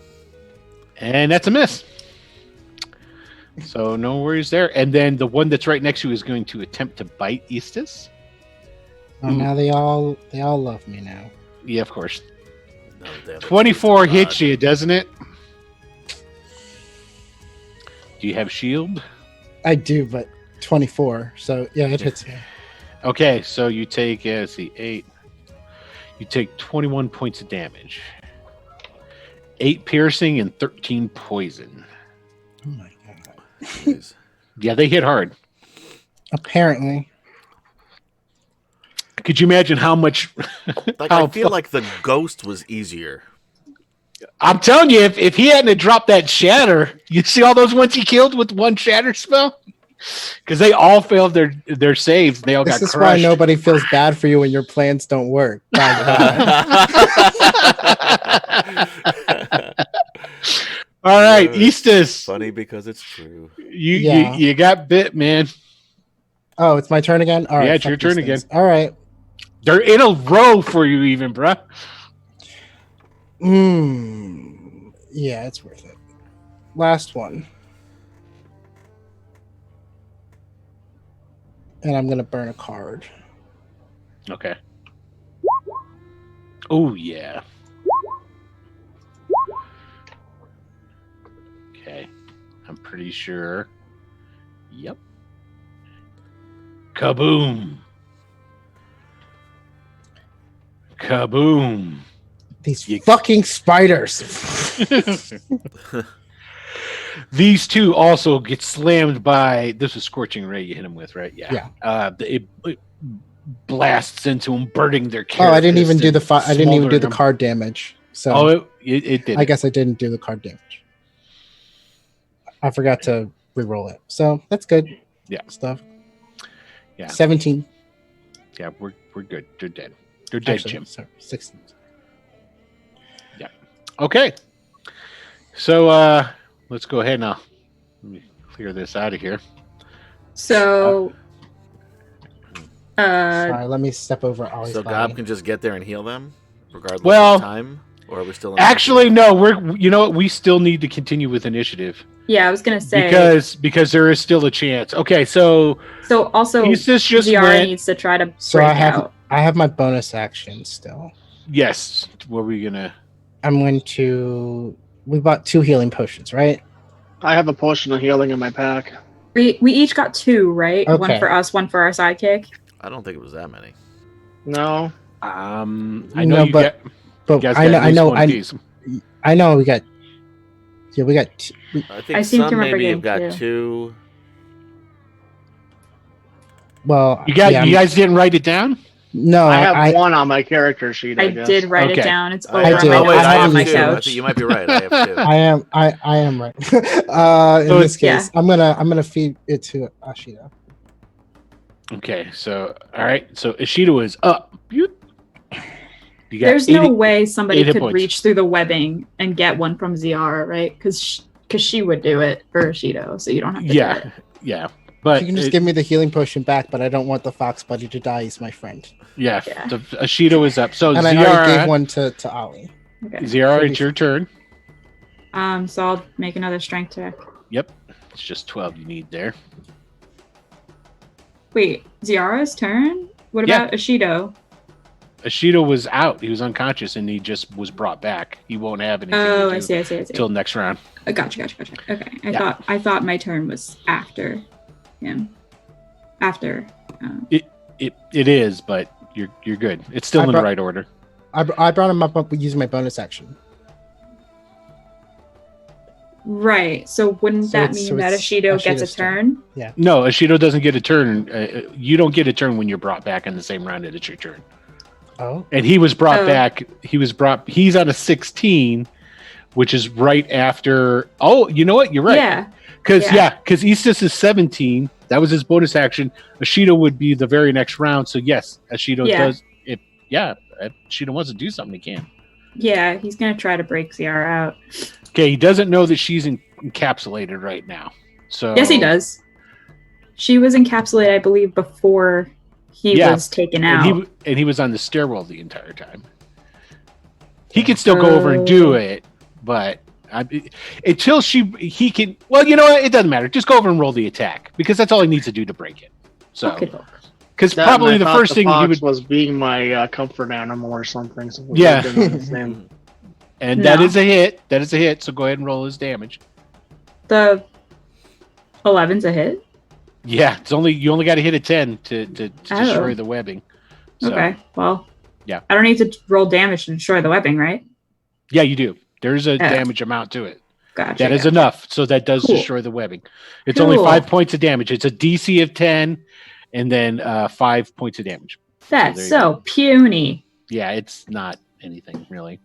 And that's a miss. So no worries there. And then the one that's right next to you is going to attempt to bite Eastus. Oh, now they all love me now. Yeah, of course. No, they have 24 the hits rod. you, doesn't it? Do you have shield? I do, but 24. So yeah, it hits me. Okay, so you take, let's see, 8. You take 21 points of damage. 8 piercing and 13 poison. Oh my god. Jeez. Yeah, they hit hard. Apparently. Could you imagine how much... Like, how I feel like the ghost was easier. I'm telling you, if he hadn't have dropped that shatter, you see all those ones he killed with one shatter spell? Because they all failed their saves. They all This got is crushed. why nobody feels bad for you when your plans don't work. By God. All right, Yeah. Eastus. Funny because it's true. Yeah. You got bit, man. Oh, it's my turn again? All right. Yeah, it's fuck your these turn things. again. All right. They're in a row for you, even, bruh. Yeah, it's worth it. Last one. And I'm going to burn a card. Okay. Oh, yeah. Okay. I'm pretty sure. Yep. Kaboom. Kaboom. These You- fucking spiders. These two also get slammed by this is Scorching Ray you hit them with, right? Yeah. It blasts into them, burning their Oh, I didn't even carapace do the and I didn't even do smoldering the them. card damage. So Oh, it did. I guess I didn't do the card damage. I forgot to re-roll it. So that's good. Yeah. Stuff. Yeah. 17. Yeah, we're good. They're dead. They're dead, Actually, Jim. sorry, 16. Okay. So let's go ahead now. Let me clear this out of here. So, Sorry, let me step over Ollie's So body. Gob can just get there and heal them, regardless Well, of time? Or are we still in Actually, no, you know what? We still need to continue with initiative yeah, I was gonna say because there is still a chance. Okay, so also Eastus just Ziara went. needs to try to So break I have out. I have my bonus action still. Yes. What were we gonna? I'm going to. We bought 2 healing potions, right? I have a potion of healing in my pack. We each got 2, right? One Okay. for us, one for our sidekick. I don't think it was that many. No, I know No, you but- got. But You guys I got know, at I least know, one I, piece. I know. We got. Yeah, we got. I think I seem to some remember maybe have getting got 2. 2. Well, You got. yeah, you guys didn't write it down. No, I have I one on my character sheet. I, I guess. did write Okay. it down. It's over I on did. my, Oh, wait, I I on have my 2. I couch. think you might be right. I have 2. I am right. In So this case, I'm gonna feed it to Ashita. Okay. So all right. So Ishida is up. You got There's 80 no way somebody 8 hit could points. reach through the webbing and get one from Ziara, right? Because she would do it for Shido, so you don't have to do Yeah. it. Yeah. But You can just it- give me the healing potion back, but I don't want the fox buddy to die. He's my friend, yeah. Yeah. The Ishida is up. So and I already gave Ziara. one to Ollie. Okay. Ziara, it's your turn. So I'll make another strength check. Yep. It's just 12 you need there. Wait, Ziara's turn? What Yeah. about Ashido? Ashido was out. He was unconscious, and he just was brought back. He won't have anything Oh, to I do see. till next round. Gotcha. Okay. Yeah. I thought my turn was after him. After. It is, but you're good. It's still in the right order. I brought him up using my bonus action. Right. So wouldn't that mean that Ashido gets a turn? Yeah. No, Ashido doesn't get a turn. You don't get a turn when you're brought back in the same round that it's your turn. Oh. And he was brought back. He's on a 16, which is right after. Oh, you know what? You're right. Yeah. Because Istis is 17. That was his bonus action. Ashido would be the very next round. So yes, Ashido does. If Ashido wants to do something, he can. Yeah, he's gonna try to break Ziara out. Okay, he doesn't know that she's encapsulated right now. So yes, he does. She was encapsulated, I believe, before he was taken out. And he was on the stairwell the entire time. He can still go over and do it, but until he can. Well, you know what? It doesn't matter. Just go over and roll the attack because that's all he needs to do to break it. So, because probably the first thing he would was being my comfort animal or something. So and that is a hit. That is a hit. So go ahead and roll his damage. The 11's a hit. Yeah, you only got to hit a 10 to destroy the webbing. So, okay, well, yeah, I don't need to roll damage to destroy the webbing, right? Yeah, you do. There's a damage amount to it. Gotcha. That is enough. So that does destroy the webbing. It's only 5 points of damage. It's a DC of 10, and then 5 points of damage. That's so puny. Yeah, it's not anything really.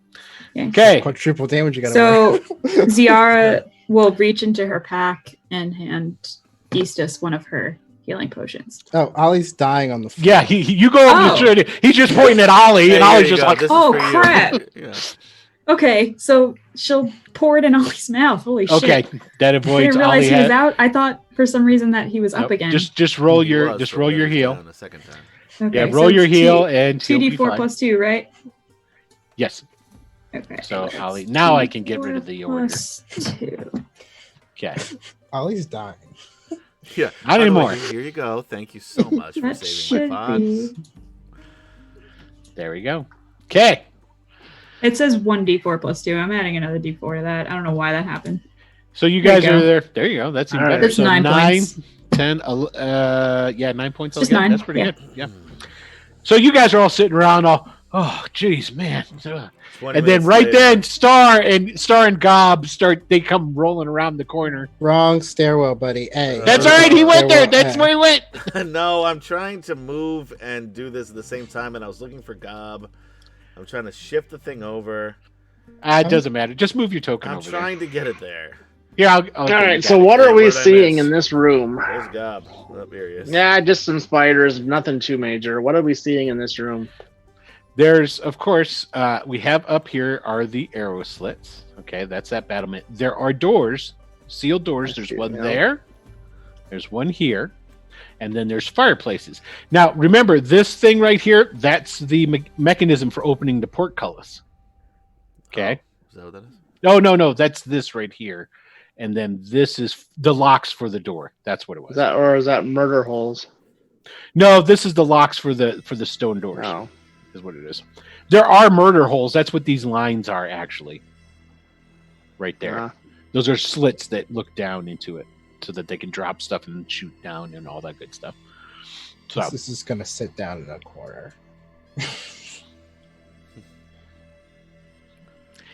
Yeah. Okay. Quadruple damage you got. So Ziara will reach into her pack and hand Eastus one of her healing potions. Oh, Ollie's dying on the floor. Yeah, you go over to he's just pointing at Ollie, and Ollie's just like, oh crap. Yeah. Okay, so she'll pour it in Ollie's mouth. Holy shit. Okay, that avoids I didn't realize Ollie he was out. I thought for some reason that he was up again. Just roll your heal. The second time. Okay, yeah, roll your heal and 2d4 plus 2, right? Yes. Okay. So Ollie, now I can get rid of the order. Plus 2. Okay. Ollie's dying. Yeah. Not anymore. Here you go. Thank you so much for saving my pods. There we go. Okay. It says 1d4 plus 2. I'm adding another d4 to that. I don't know why that happened. So you guys are there. There you go. That's even better. That's so 9 points. 10, 9 points. Just 9. That's pretty good. Yeah. So you guys are all sitting around all, oh, geez, man. And then right then, Star and Gob they come rolling around the corner. Wrong stairwell, buddy. Hey. That's all right. He went there. That's where he went. No, I'm trying to move and do this at the same time, and I was looking for Gob. I'm trying to shift the thing over. It doesn't matter. Just move your token over I'm trying to get it there. Yeah. All right. So what are we seeing in this room? There's Gob. Oh, here he is. Yeah, just some spiders. Nothing too major. What are we seeing in this room? There's, of course, we have up here are the arrow slits. Okay, that's that battlement. There are doors, sealed doors. There's one there. There's one here. And then there's fireplaces. Now, remember, this thing right here, that's the mechanism for opening the portcullis. Okay? Oh, is that what that is? No. That's this right here. And then this is the locks for the door. That's what it was. Is that murder holes? No, this is the locks for the stone doors. Oh. Is what it is. There are murder holes. That's what these lines are, actually. Right there. Those are slits that look down into it so that they can drop stuff and shoot down and all that good stuff. So this is going to sit down in a corner.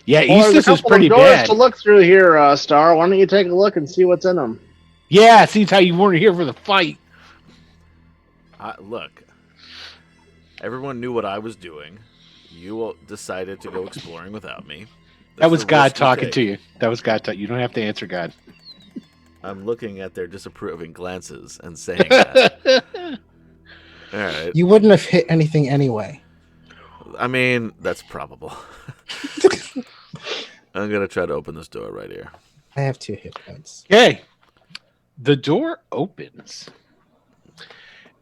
Yeah, Eastus is pretty bad. To look through here, Star. Why don't you take a look and see what's in them? Yeah, seems how you weren't here for the fight. Look. Everyone knew what I was doing. You decided to go exploring without me. That was God talking to you. That was God talking. You don't have to answer God. I'm looking at their disapproving glances and saying that. All right. You wouldn't have hit anything anyway. I mean, that's probable. I'm going to try to open this door right here. I have 2 hit points. Okay. The door opens.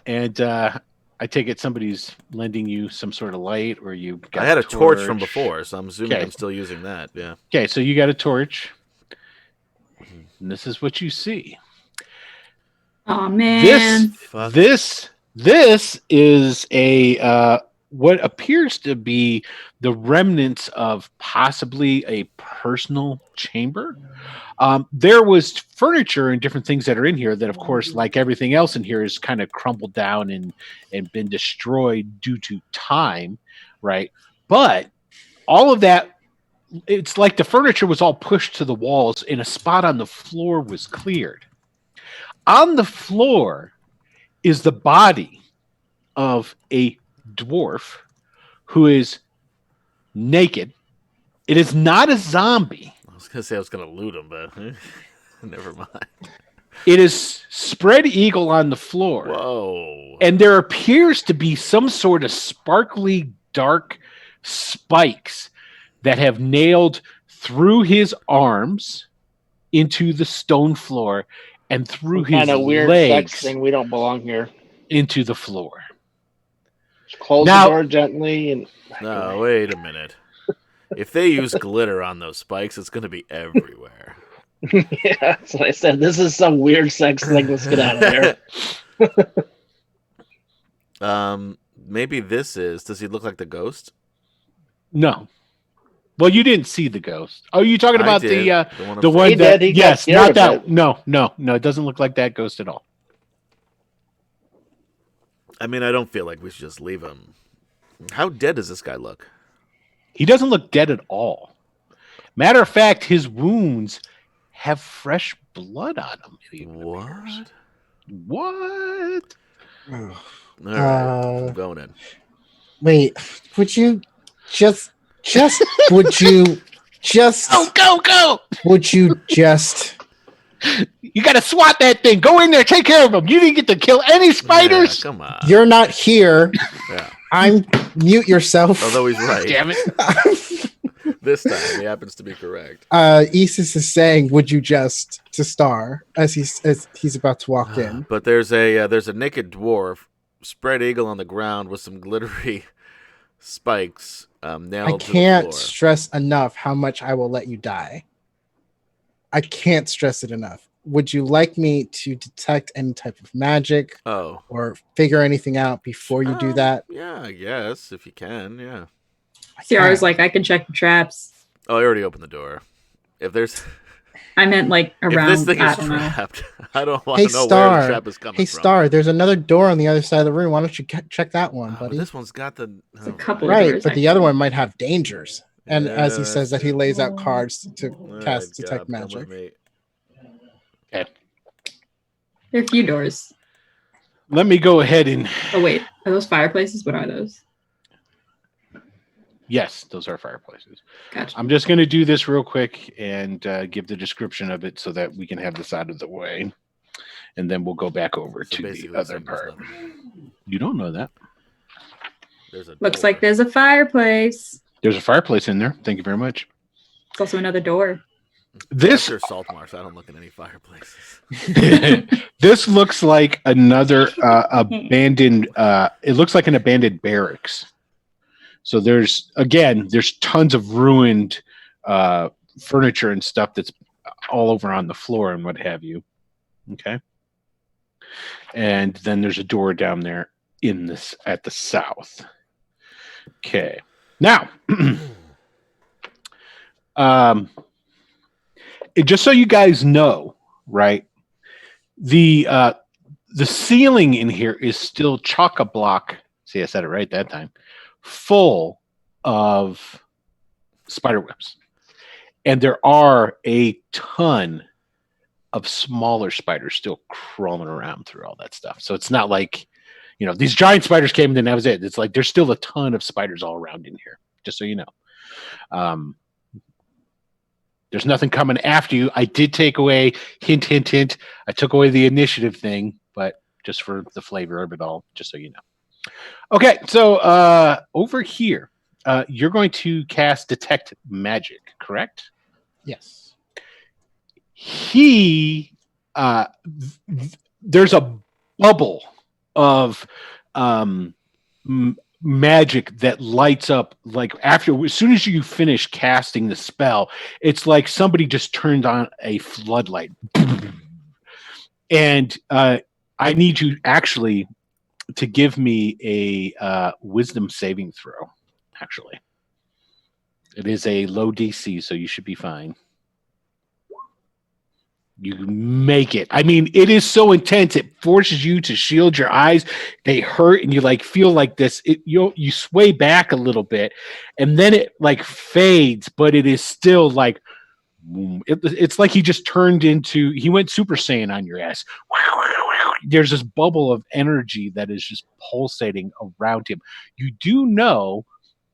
And I take it somebody's lending you some sort of light, or you got I had a torch from before, so I'm assuming I'm still using that. Yeah. Okay, so you got a torch. And this is what you see. Oh man. This is a what appears to be the remnants of possibly a personal chamber. There was furniture and different things that are in here that, of course, like everything else in here, is kind of crumbled down and been destroyed due to time, right? But all of that, it's like the furniture was all pushed to the walls and a spot on the floor was cleared. On the floor is the body of a dwarf who is naked. It is not a zombie. I was going to say I was going to loot him, but never mind. It is spread eagle on the floor. Whoa. And there appears to be some sort of sparkly dark spikes that have nailed through his arms into the stone floor and through his kind of weird legs sex thing. We don't belong here. into the floor. Just close Now- the door gently and. No, wait a minute. If they use glitter on those spikes, it's going to be everywhere. Yeah, that's what I said. This is some weird sex thing. Let's get out of there. Maybe this is. Does he look like the ghost? No. Well, you didn't see the ghost. Oh, you talking I about did. the one He that? did. He got Yes, scared not of that. it. No. It doesn't look like that ghost at all. I mean, I don't feel like we should just leave him. How dead does this guy look? He doesn't look dead at all. Matter of fact, his wounds have fresh blood on them. it even appears. What? What? All right, I'm going in. Wait, would you just would you just Go! would you just You got to swat that thing. Go in there, take care of them. You didn't get to kill any spiders. Yeah, come on. you're not here. Yeah. I'm mute yourself. Although he's right. Damn it! This time he happens to be correct. Isis is saying, "Would you just?" to Star as he's about to walk in. But there's a naked dwarf, spread eagle on the ground with some glittery spikes nailed I to the can't floor. stress enough how much I will let you die. I can't stress it enough. Would you like me to detect any type of magic Oh. or figure anything out before you do that? Yeah, I guess, if you can, yeah. Ciara's like, I can check the traps. Oh, I already opened the door. If there's I meant like around. if this thing I is don't know. trapped, I don't want Hey to know where Star, the trap is coming hey from. Star, there's another door on the other side of the room. Why don't you check that one, But buddy? this one's got the a couple Right, doors, but the other one might have dangers. And Yeah, as he says that, he lays out Oh. cards to All cast right, detect Gab, come with magic. me. There are a few doors. Let me go ahead and Oh wait, are those fireplaces? What are those? yes, those are fireplaces. Gotcha. I'm just going to do this real quick and give the description of it so that we can have this out of the way, and then we'll go back over So to basically the the other same as part. nothing. You don't know that. There's a Looks door. like there's a fireplace. There's a fireplace in there. Thank you very much. It's also another door. This There's salt marsh. I don't look at any fireplaces. this looks like another abandoned. It looks like an abandoned barracks. So there's tons of ruined furniture and stuff that's all over on the floor and what have you. Okay, and then there's a door down there at the south. Okay, now. Just so you guys know, right? The ceiling in here is still chock-a-block. See, I said it right that time. Full of spider webs, and there are a ton of smaller spiders still crawling around through all that stuff. So it's not like, these giant spiders came and then that was it. It's like there's still a ton of spiders all around in here. Just so you know. There's nothing coming after you. I did take away, hint, hint, hint. I took away the initiative thing, but just for the flavor of it all, just so you know. Okay, so over here, you're going to cast Detect Magic, correct? Yes. There's a bubble of magic that lights up like as soon as you finish casting the spell. It's like somebody just turned on a floodlight, and I need you actually to give me a wisdom saving throw. Actually, it is a low DC, so you should be fine. You make it. I mean, it is so intense. It forces you to shield your eyes. They hurt, and you like feel like this. You sway back a little bit, and then it like fades, but it is still like it's like he just turned into. He went Super Saiyan on your ass. There's this bubble of energy that is just pulsating around him. You do know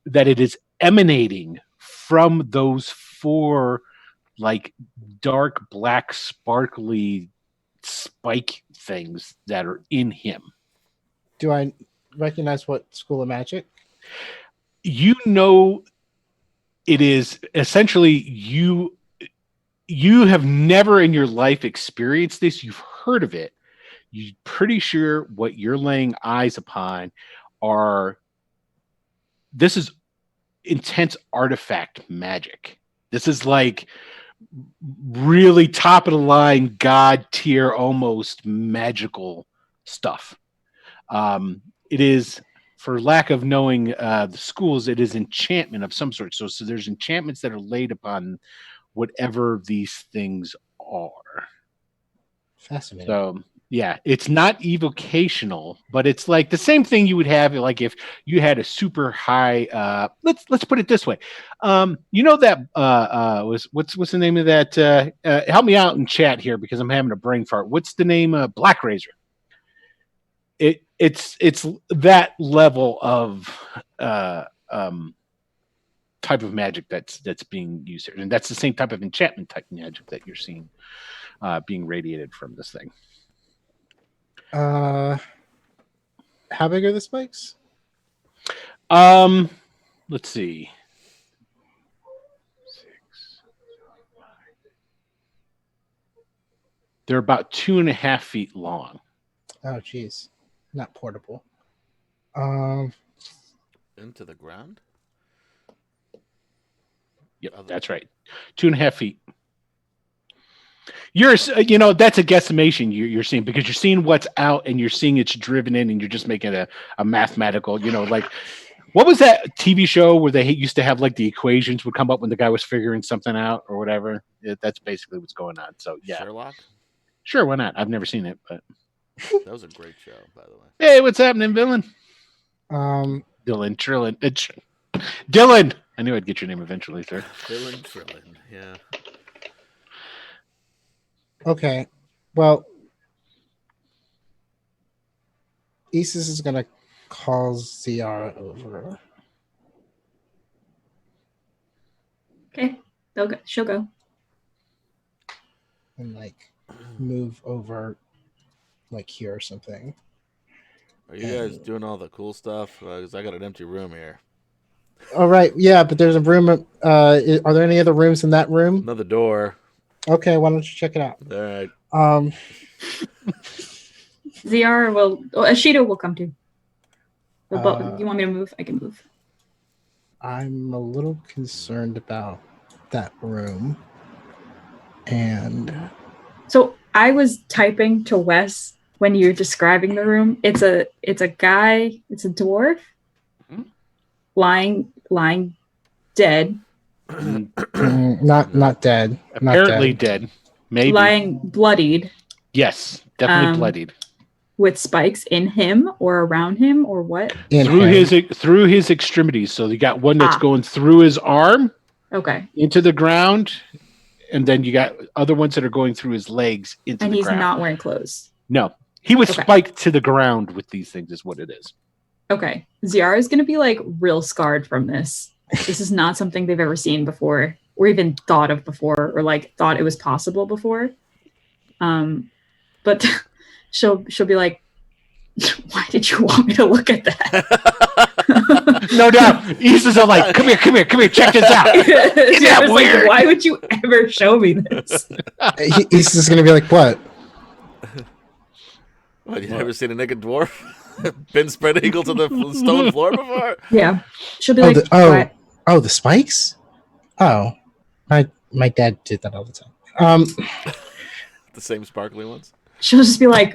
that it is emanating from those 4 like dark black sparkly spike things that are in him. Do I recognize what School of Magic? You know, it is essentially you have never in your life experienced this. You've heard of it. You're pretty sure what you're laying eyes upon this is intense artifact magic. This is like really top of the line, god tier, almost magical stuff. It is, for lack of knowing the schools, it is enchantment of some sort. So there's enchantments that are laid upon whatever these things are. Fascinating. So yeah, it's not evocational, but it's like the same thing you would have like if you had a super high. Let's put it this way. You know that what's the name of that? Help me out in chat here because I'm having a brain fart. What's the name? Black Razor. It's that level of type of magic that's being used here, and that's the same type of enchantment type magic that you're seeing being radiated from this thing. How big are the spikes? Let's see. 6, 5. They're about 2.5 feet long. Oh, geez, not portable. Into the ground? Yep, that's right. 2.5 feet. That's a guesstimation you're seeing because you're seeing what's out and you're seeing it's driven in and you're just making a mathematical, like what was that TV show where they used to have like the equations would come up when the guy was figuring something out or whatever. That's basically what's going on. So yeah. Sherlock? Sure, why not? I've never seen it, but that was a great show, by the way. Hey, what's happening, villain? Dylan Trillin. Dylan! I knew I'd get your name eventually, sir. Dylan Trillin, yeah. Okay, well, Isis is gonna call Ziara over. Okay, she'll go. And like move over like here or something. Are you guys doing all the cool stuff? Because I got an empty room here. All right, yeah, but there's a room. Are there any other rooms in that room? Another door. Okay, why don't you check it out? All right. Ziara will. Ashita will come too. You want me to move? I can move. I'm a little concerned about that room. And so I was typing to Wes when you're describing the room. It's a guy. It's a dwarf lying dead. not dead. Apparently dead. Maybe lying bloodied. Yes, definitely bloodied. With spikes in him or around him or what? Through his extremities. So you got one that's going through his arm. Okay. Into the ground, and then you got other ones that are going through his legs into the ground. And he's not wearing clothes. No, he was spiked to the ground with these things. Is what it is. Okay. Ziara is going to be like real scarred from this. This is not something they've ever seen before, or even thought of before, or like thought it was possible before. But she'll be like, "Why did you want me to look at that?" No doubt. Issa's like, come here, check this out. Isn't that weird? Like, why would you ever show me this? Issa's gonna be like, what? What, you never seen a naked dwarf been spread eagle to the stone floor before? Yeah. She'll be like, the spikes? Oh. My dad did that all the time. The same sparkly ones? She'll just be like,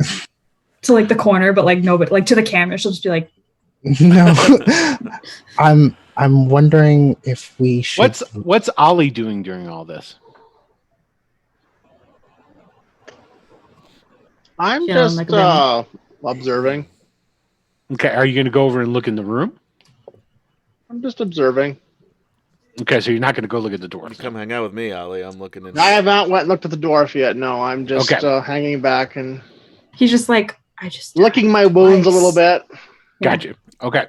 to like the corner, but like nobody, like to the camera. She'll just be like, No, I'm wondering if we should. What's Ollie doing during all this? I'm Yeah, just like a observing. Okay, are you going to go over and look in the room? I'm just observing. Okay, so you're not going to go look at the door. You come hang out with me, Ollie. I'm looking in. I have not went and looked at the dwarf yet. No, I'm just Okay. hanging back and he's just like, I just licking my wounds a little bit. Yeah. Got you. Okay.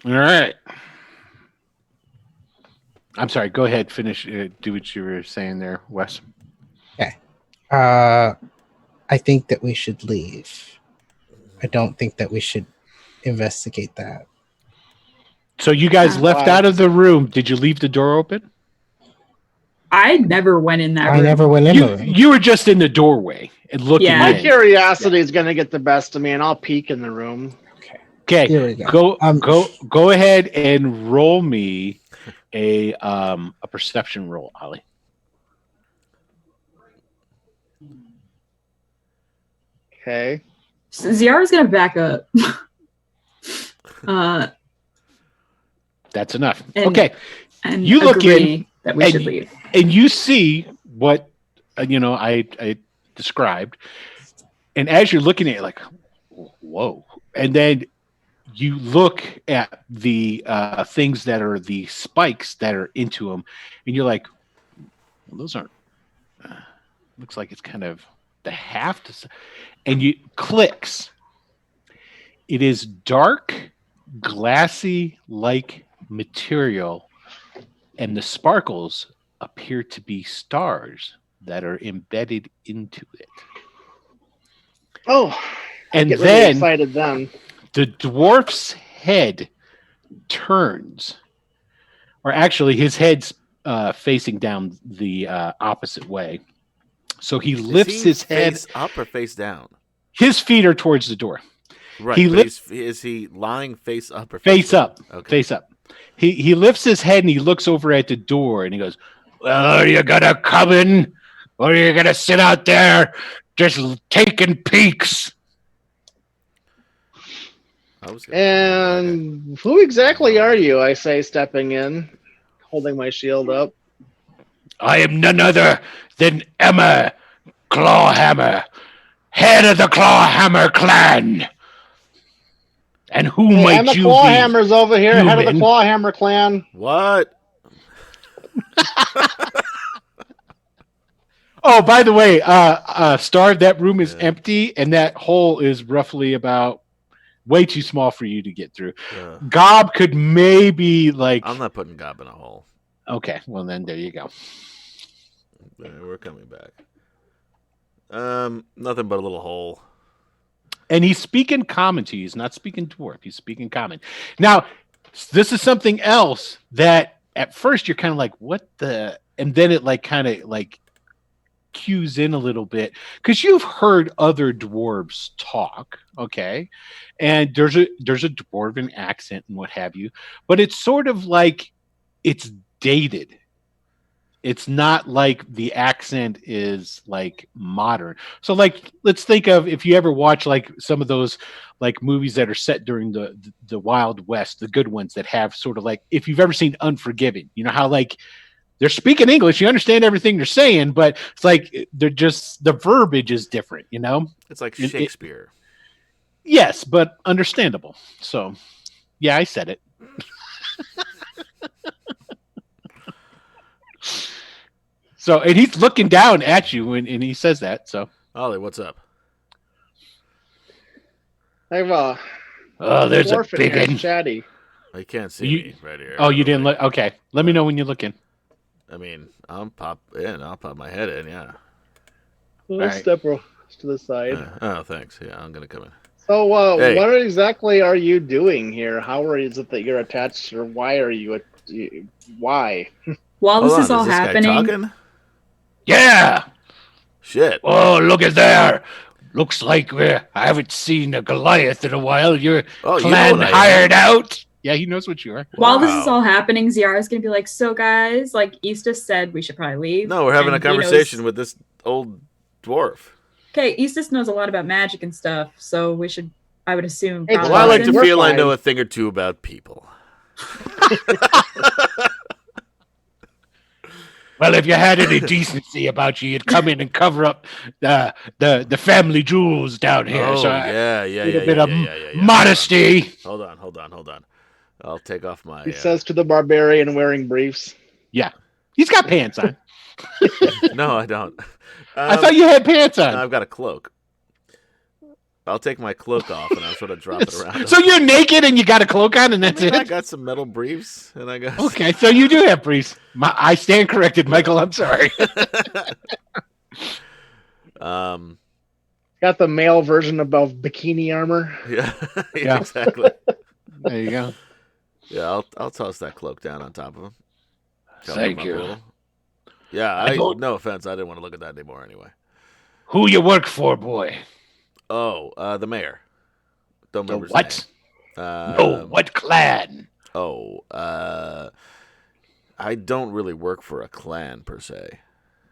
All right. I'm sorry. Go ahead. Finish. Do what you were saying there, Wes. I think that we should leave. I don't think that we should investigate that. So you guys left Wow. out of the room. Did you leave the door open? I never went in that I room. never went in the room. You were just in the doorway and looking Yeah. My in. curiosity is going to get the best of me, and I'll peek in the room. Okay. Here we go. Go ahead and roll me a perception roll, Ollie. Okay. Ziara's gonna back up. That's enough. And- Okay. and You look agree that we and- should leave. And you see what I described, and as you're looking at it, like, whoa! And then you look at the things that are the spikes that are into them, and you're like, well, those aren't. Looks like it's kind of the haft, and you clicks. It is dark, glassy-like material, and the sparkles appear to be stars that are embedded into it. Oh, And get really then excited then. the dwarf's head turns, or actually his head's facing down the opposite way. So he lifts his head. face up or face down. His feet are towards the door. Right. He but lifts is he lying face up or face down? up. Okay. Face up. He lifts his head and he looks over at the door and he goes, "Well, are you gonna come in, or are you gonna sit out there just taking peeks?" I was gonna- And who exactly are you? I say, stepping in, holding my shield up. I am none other than Emma Clawhammer, head of the Clawhammer clan. And who Hey, might Emma you Clawhammer's over here, head of the human? Clawhammer clan. What? be? Oh, by the way, Star, that room is Yeah. empty, and that hole is roughly about way too small for you to get through. Gob could maybe like. I'm not putting Gob in a hole. Okay, well then there you go. We're coming back. Nothing but a little hole. And he's speaking common to you. He's not speaking dwarf. He's speaking common. Now, this is something else that at first you're kind of like, what the? And then it like kind of like cues in a little bit because you've heard other dwarves talk, okay? And there's a dwarven accent and what have you, but it's sort of like it's dated. It's not like the accent is like modern. So like, let's think of if you ever watch like some of those like movies that are set during the Wild West, the good ones that have sort of like, if you've ever seen Unforgiven, you know how like they're speaking English, you understand everything they're saying, but it's like they're just, the verbiage is different, you know? It's like It- Shakespeare. Yes, but understandable. So yeah, I said it. So, and he's looking down at you and he says that. So, Ollie, what's up? I have a oh, there's a dwarf in big here, one. chatty. You can't see You- me right here. Oh, you didn't look. Okay, let me know when you're looking. I mean, I'll pop in. I'll pop my head in. Yeah. Let's right. step to the side. Oh, thanks. Yeah, I'm gonna come in. So, Hey. what exactly are you doing here? How is it that you're attached, or why are you? Why? While this Hold is on, all this guy happening, talking? Yeah. Shit. Oh, look at there. Looks like I haven't seen a Goliath in a while. You're Oh, you know clan what I am. hired out. Yeah, he knows what you are. while this is Wow. all happening, Ziara's gonna be like, "So guys, like Eastus said, we should probably leave." No, we're having a And he knows- conversation with this old dwarf. Okay, Eastus knows a lot about magic and stuff, so I would assume. It's probably Well, I like to We're feel I fine. know a thing or two about people. Well, if you had any decency about you, you'd come in and cover up the family jewels down here. Oh, so yeah. a little bit of modesty. Hold on. I'll take off my... He says to the barbarian wearing briefs. Yeah, he's got pants on. No, I don't. I thought you had pants on. I've got a cloak. I'll take my cloak off and I'll sort of drop it around. So you're naked and you got a cloak on and that's it? I got some metal briefs and I got... Okay, so you do have briefs. I stand corrected, Michael. I'm sorry. Got the male version of bikini armor. Yeah, Yeah. exactly. There you go. Yeah, I'll toss that cloak down on top of him. Cover Thank him up you. a little. Yeah, no offense, I didn't want to look at that anymore anyway. Who you work for, boy? Oh, the mayor. Don't The remember his what? name. No, what clan? I don't really work for a clan per se.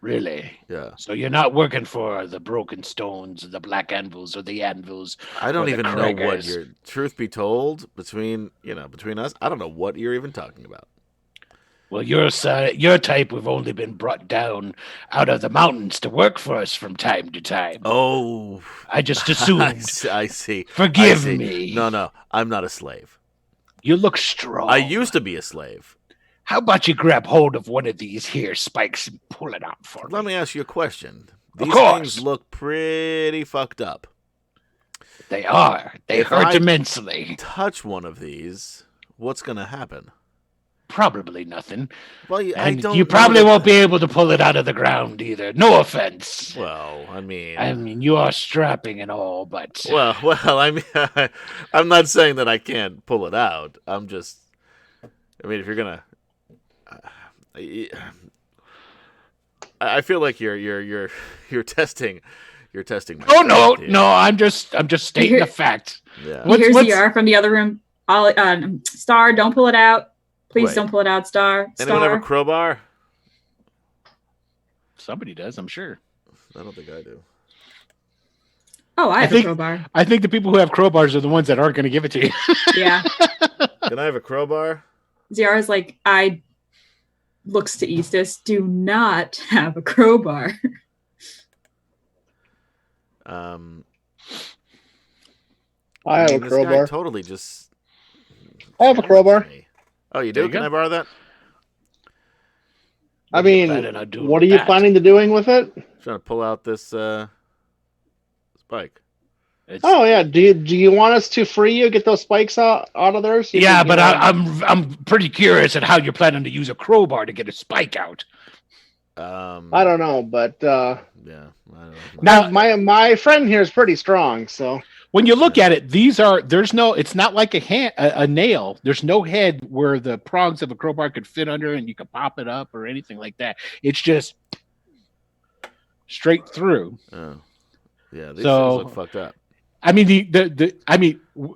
Really? Yeah. So you're not working for the Broken Stones, the Black Anvils, or the Anvils? I don't or the even know what Craggers? you're... Truth be told, between us, I don't know what you're even talking about. Well, your type we've only been brought down out of the mountains to work for us from time to time. Oh, I just assumed. I see. Forgive I see. me. No, I'm not a slave. You look strong. I used to be a slave. How about you grab hold of one of these here spikes and pull it out for Let me? me ask you a question. Of These course. things look pretty fucked up. They are. They If hurt I- immensely. Touch one of these, what's going to happen? Probably nothing. Well, I And don't. you know probably that- won't be able to pull it out of the ground either. No offense. Well, I mean, you are strapping and all, but well, I mean, I'm not saying that I can't pull it out. I'm just. I mean, if you're gonna. I feel like you're testing. You're testing. My oh no, faith here. no, I'm just stating a fact. Yeah. You hear What's- ZR from the other room. Star, don't pull it out. Please Wait. don't pull it out, Star. Anyone have a Star. crowbar? Somebody does, I'm sure. I don't think I do. Oh, I have think- a crowbar. I think the people who have crowbars are the ones that aren't going to give it to you. Yeah. Can I have a crowbar? ZR is like, looks to Eastus, do not have a crowbar. I have a this guy crowbar. totally just. I have a crowbar. Oh, you There do? you Can go. I borrow that? I mean, what are you planning to doing with it? Trying to pull out this spike. Oh yeah, do you want us to free you, get those spikes out of there? So you Yeah, can, but you know- I'm pretty curious at how you're planning to use a crowbar to get a spike out. I don't know, but Yeah. I don't know. Now- my friend here is pretty strong, so When you look at it, it's not like a nail. There's no head where the prongs of a crowbar could fit under and you could pop it up or anything like that. It's just straight through. Oh. Yeah, these So- things look fucked up. I mean,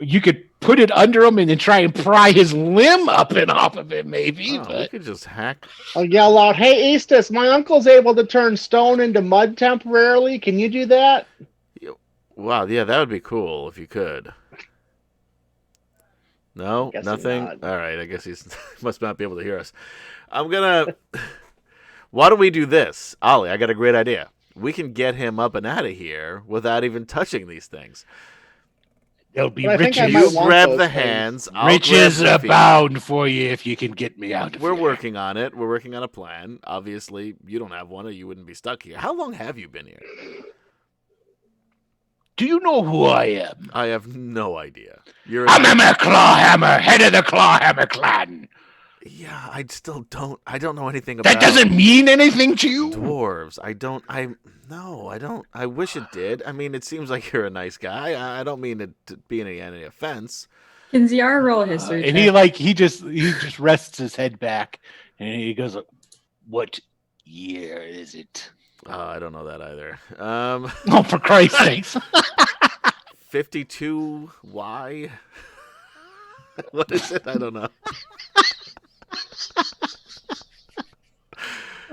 you could put it under him and then try and pry his limb up and off of it, maybe. Oh, we but could just hack. I'll yell out, "Hey, Eastus, my uncle's able to turn stone into mud temporarily. Can you do that?" Wow, yeah, that would be cool if you could. No, Guessing nothing. not. All right, I guess he must not be able to hear us. I'm gonna. Why don't we do this, Ollie? I got a great idea. We can get him up and out of here without even touching these things. there'll be But I think I riches, might You want grab those the things. hands. I'll riches grab the feet. abound for you if you can get me out of We're here. working on it. We're working on a plan. Obviously, you don't have one, or you wouldn't be stuck here. How long have you been here? Do you know who I am? I have no idea. You're. I'm Emma Clawhammer, head of the Clawhammer clan. Yeah, I still don't. I don't know anything about. That doesn't mean anything to you? dwarves. I don't. I wish it did. I mean, it seems like you're a nice guy. I don't mean it to be any offense. Can ZR roll a history And check? he just rests his head back and he goes, "What year is it?" I don't know that either. Oh, for Christ's sakes! 52 Y. What is it? I don't know.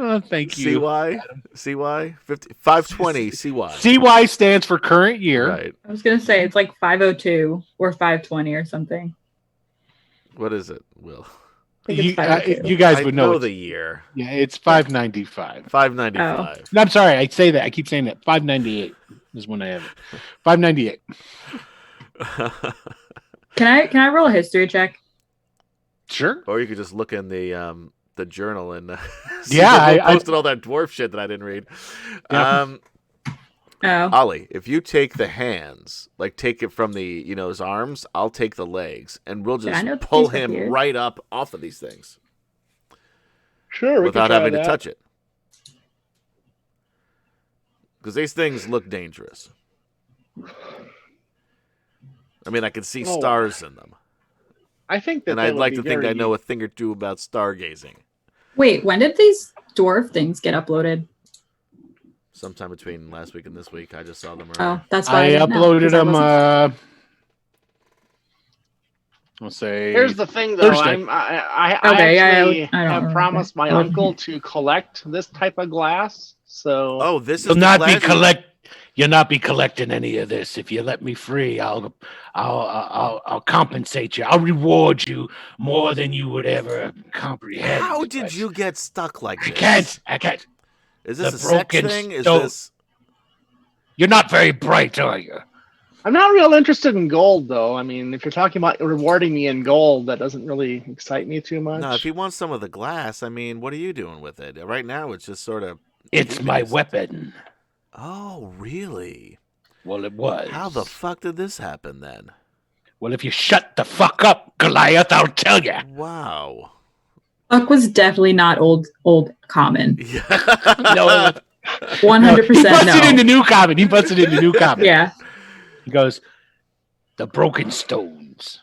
Oh, thank you. CY? CY? 520 CY. CY stands for current year. Right. I was gonna say it's like 502 or 520 or something. What is it, Will? I think it's 502. You guys I would know know. the year. Yeah, it's 595. 595. No, I'm sorry. I say that. I keep saying that. 598 is when I have it. 598. Can I roll a history check? Sure. Or you could just look in the journal and see Yeah, who I posted all that dwarf shit that I didn't read. Yeah. Oh, Ollie, if you take the hands, like take it from the his arms, I'll take the legs, and we'll Yeah, I know just pull these are him here. right up off of these things Sure, we without can try having that. to touch it. Because these things look dangerous. I mean, I can see Oh. stars in them. I think that And they I'd would like be to think very I know a thing or two about stargazing. wait, when did these dwarf things get uploaded? Sometime between last week and this week, I just saw them Oh, earlier. that's why I I didn't know, uploaded 'cause I them. wasn't- I'll say. Here's the thing, though. Thursday. I Okay, yeah, actually I don't have remember. promised my I wasn't uncle to collect this type of glass. So Oh, this is You'll the not be glass? You'll not be collecting any of this. If you let me free, I'll compensate you. I'll reward you more than you would ever comprehend. How did but you get stuck like I this? can't. Is this the a sex broken thing? Is stone- this? You're not very bright, are you? I'm not real interested in gold, though. I mean, if you're talking about rewarding me in gold, that doesn't really excite me too much. No, if he wants some of the glass, I mean, what are you doing with it? Right now, it's just sort of. It's my keeping us- weapon. Oh, really? Well, it was. How the fuck did this happen then? Well, if you shut the fuck up, Goliath, I'll tell you. Wow. Buck was definitely not old common. No, 100% he busted no. into new common. He busted into new common. Yeah. He goes, the broken stones.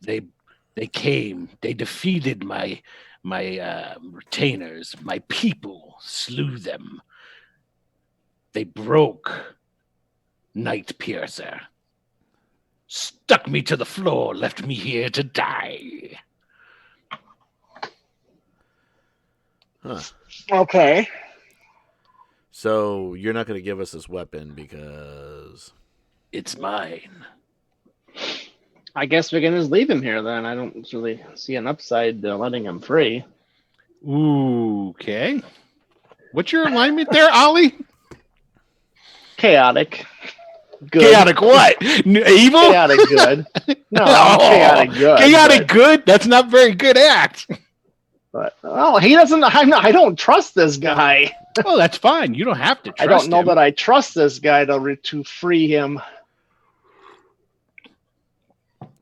They came. They defeated my retainers. My people slew them. They broke Night Piercer. Stuck me to the floor. Left me here to die. Huh. Okay. So you're not going to give us this weapon because It's mine. I guess we can just leave him here then. I don't really see an upside to letting him free. Okay. What's your alignment there, Ollie? Chaotic. Good. Chaotic what? Evil? Chaotic good. No, I'm chaotic good. Chaotic good? That's not very good act. But he doesn't. I don't trust this guy. Well, that's fine. You don't have to trust I don't know him. that I trust this guy to free him.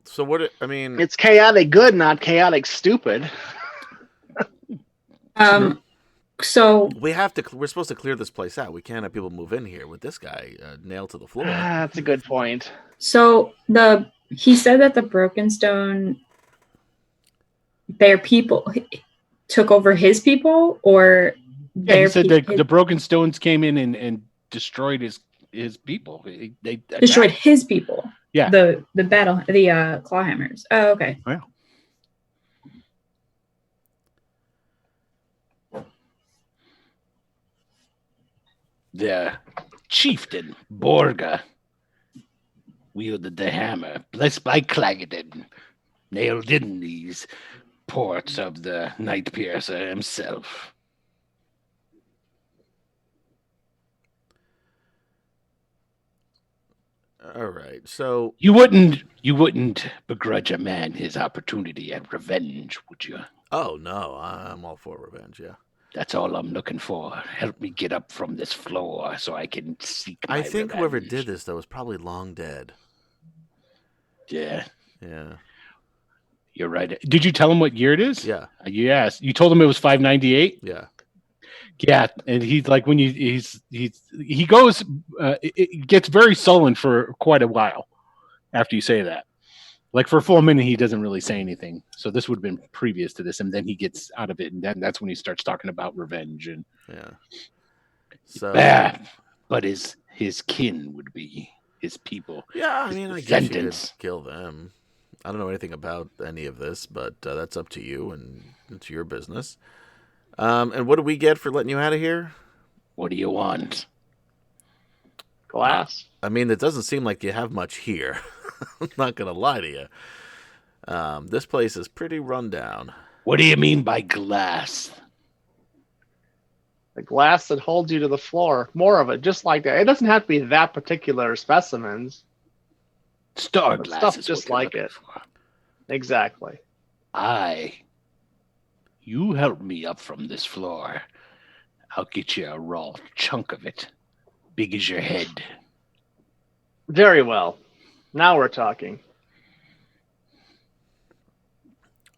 so what? I mean, It's chaotic good, not chaotic stupid. So we have to. We're supposed to clear this place out. We can't have people move in here with this guy nailed to the floor. That's a good point. he said that the Broken Stone, their people took over his people, or Yeah, he their said pe- the broken stones came in and destroyed his people. They destroyed his people. Yeah. The clawhammers. Oh, okay. Wow. The chieftain Borga wielded the hammer, blessed by Clagadin, nailed in these ports of the Night Piercer himself. All right. So You wouldn't begrudge a man his opportunity at revenge, would you? oh no, I'm all for revenge. Yeah. That's all I'm looking for. Help me get up from this floor so I can seek my I think whoever revenge. did this though is probably long dead. Yeah, Yeah. you're right. Did you tell him what year it is? Yeah. Yes. You told him it was 598? Yeah. Yeah, and he's like when he goes, it gets very sullen for quite a while after you say that. Like for a full minute, he doesn't really say anything. So this would have been previous to this, and then he gets out of it, and then that's when he starts talking about revenge and Yeah. So but his kin would be his people. yeah, I mean, I guess you could Descendants. kill them. I don't know anything about any of this, but that's up to you and it's your business. And what do we get for letting you out of here? What do you want? Glass. I mean, it doesn't seem like you have much here. I'm not going to lie to you. This place is pretty run down. What do you mean by glass? The glass that holds you to the floor. More of it, just like that. It doesn't have to be that particular specimens. Star But glass stuff is just what like you're it. looking for. Exactly. You help me up from this floor. I'll get you a raw chunk of it. Big as your head. Very well. Now we're talking.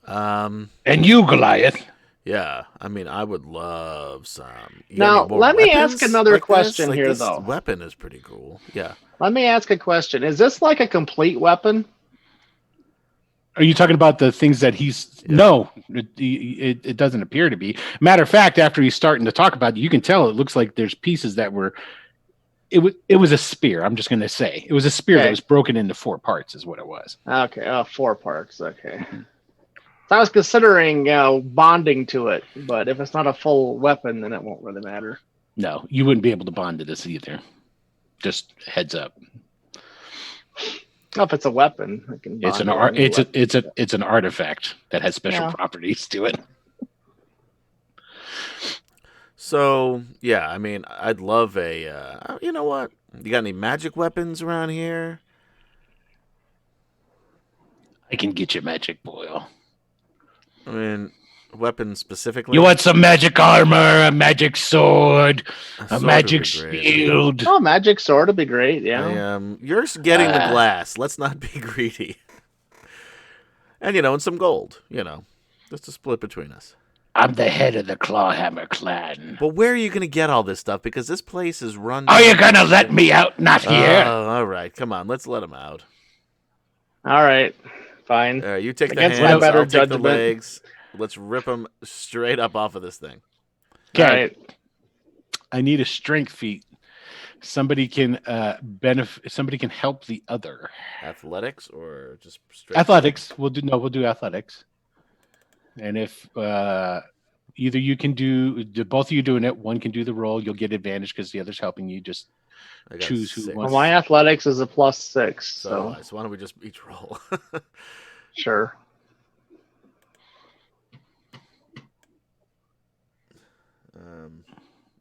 Um, And you, Goliath. yeah, I mean, I would love some. You got Now, any more let me weapons ask another like this? question Like, here, this though. Weapon is pretty cool. Yeah. Let me ask a question. Is this like a complete weapon? Are you talking about the things that he's... Yeah. No, it doesn't appear to be. Matter of fact, after he's starting to talk about it, you can tell it looks like there's pieces that were... It was a spear, I'm just going to say. It was a spear that Okay. was broken into 4 parts is what it was. Okay, 4 parts. Okay. So I was considering bonding to it, but if it's not a full weapon, then it won't really matter. No, you wouldn't be able to bond to this either. Just heads up. Well, if it's a weapon, I can. It's bond an to art. any It's weapon. it's an artifact that has special Yeah. properties to it. So, yeah, I mean, I'd love a... you know what? You got any magic weapons around here? I can get you magic boil. I mean, weapons specifically? You want some magic armor, a magic sword, a Sword would magic be great. shield? Oh, magic sword would be great. Yeah. You're getting the Ah. glass. Let's not be greedy. And, and some gold, just to split between us. I'm the head of the Clawhammer clan. But where are you going to get all this stuff? Because this place is run Are you down. gonna let me out? Not here. All right. Come on. Let's let him out. All right. Fine. You take the Against hands, my better I'll take the judgment. legs. Let's rip them straight up off of this thing. Okay. All right. I need a strength feat. Somebody can benefit. Somebody can help the other. Athletics or just straight? Athletics. We'll do athletics. And if either you can do both of you doing it, one can do the roll. You'll get advantage because the other's helping you. Just I got choose who 6. wants. Well, my athletics is a +6, So so why don't we just each roll? sure.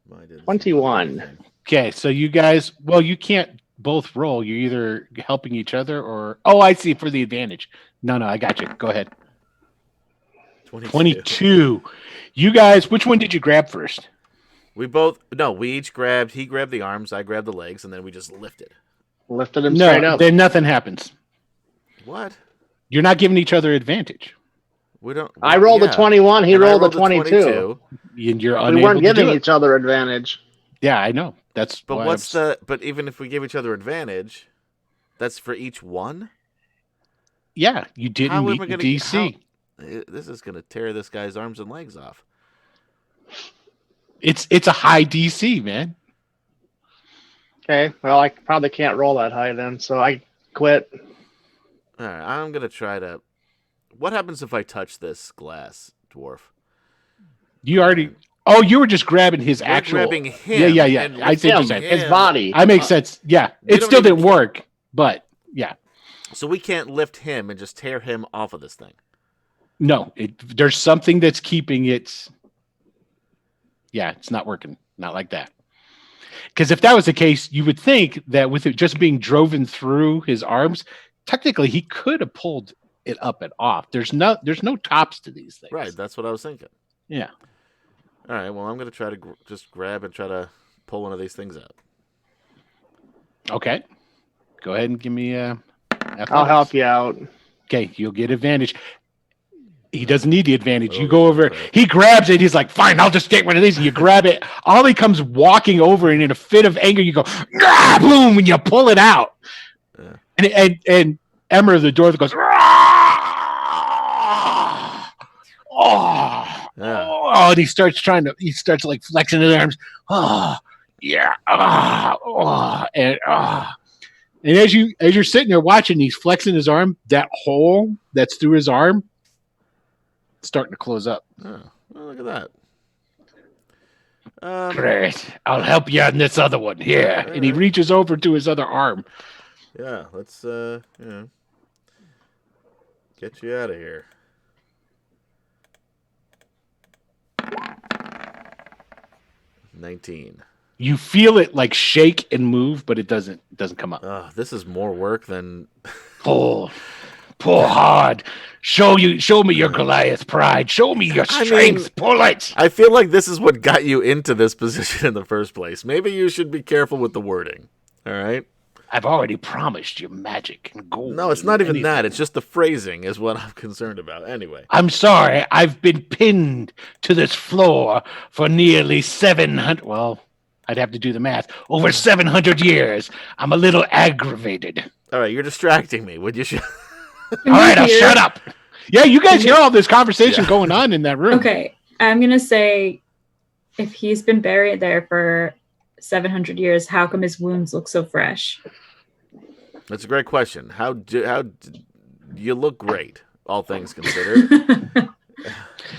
Mine didn't 21. Okay, so you guys, well, you can't both roll. You're either helping each other or... Oh, I see, for the advantage. No, I got you. Go ahead. 22. You guys, which one did you grab first? We each grabbed, he grabbed the arms, I grabbed the legs, and then we just lifted. Lifted him straight No, up. then nothing happens. What? You're not giving each other advantage. We don't. I rolled yeah. a 21. He And I rolled a the 22. And you're We unable weren't to do giving it. each other advantage. Yeah, I know. That's But why what's the? But even if we give each other advantage, that's for each one. Yeah, you didn't How am meet I the gonna- DC. This is gonna tear this guy's arms and legs off. It's a high DC, man. Okay. Well, I probably can't roll that high then, so I quit. All right, I'm gonna try to. What happens if I touch this glass, dwarf? You already. Oh, you were just grabbing his We're actual. grabbing him. Yeah. and I see what you're Him, saying. his body. I make sense. Yeah, we it don't still even- didn't work, but yeah, So we can't lift him and just tear him off of this thing. no. There's something that's keeping it. Yeah, it's not working. Not like that. Because if that was the case, you would think that with it just being driven through his arms, technically he could have pulled it up and off. There's no tops to these things. Right, that's what I was thinking. Yeah. All right, well, I'm gonna try to just grab and try to pull one of these things out. Okay. Go ahead and give me I'll athletics. help you out. Okay, you'll get advantage. He doesn't need the advantage. Oh, You go over, crap. he grabs it. He's like, fine, I'll just take one of these. And you grab it. Ollie comes walking over, and in a fit of anger, you go, "Ah!" Boom, and you pull it out. Yeah. And Emmer, the dwarf, goes, "Ah!" Oh, Yeah. oh, and he starts like flexing his arms. Oh, yeah. And as you're sitting there watching, he's flexing his arm. That hole that's through his arm, starting to close up. Oh, well, look at that. Great. I'll help you on this other one here. And he reaches over to his other arm. Yeah, let's get you out of here. $19. You feel it like shake and move, but it doesn't come up. This is more work than Pull hard. Show me your Goliath pride. Show me your strength. Pull it. I feel like this is what got you into this position in the first place. Maybe you should be careful with the wording. All right? I've already promised you magic and gold. No, it's not even that. It's just the phrasing is what I'm concerned about. Anyway. I'm sorry. I've been pinned to this floor for nearly 700... Well, I'd have to do the math. Over 700 years. I'm a little aggravated. All right, you're distracting me. Would you... All right, I'll shut up. Yeah, you guys hear all this conversation going on in that room. Okay, I'm going to say if he's been buried there for 700 years, how come his wounds look so fresh? That's a great question. You look great, all things considered.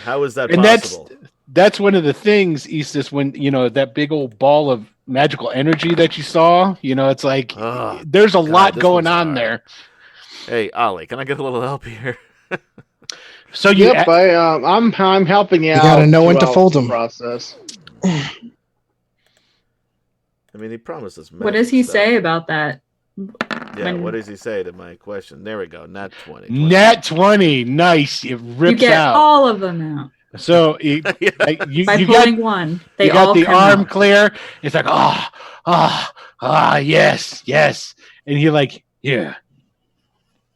How is that possible? That's one of the things, Eastus, when, that big old ball of magical energy that you saw, it's like there's a lot going on there. Hey, Ollie, can I get a little help here? So I'm helping you out. You gotta know when to fold them. Process. I mean, he promised us. What does he say about that? Yeah, what does he say to my question? There we go. Nat 20. Nat 20. Nice. It rips out. You get all of them out. So you by pulling one, they got all the come arm out. clear. It's like, yes. And he like, here,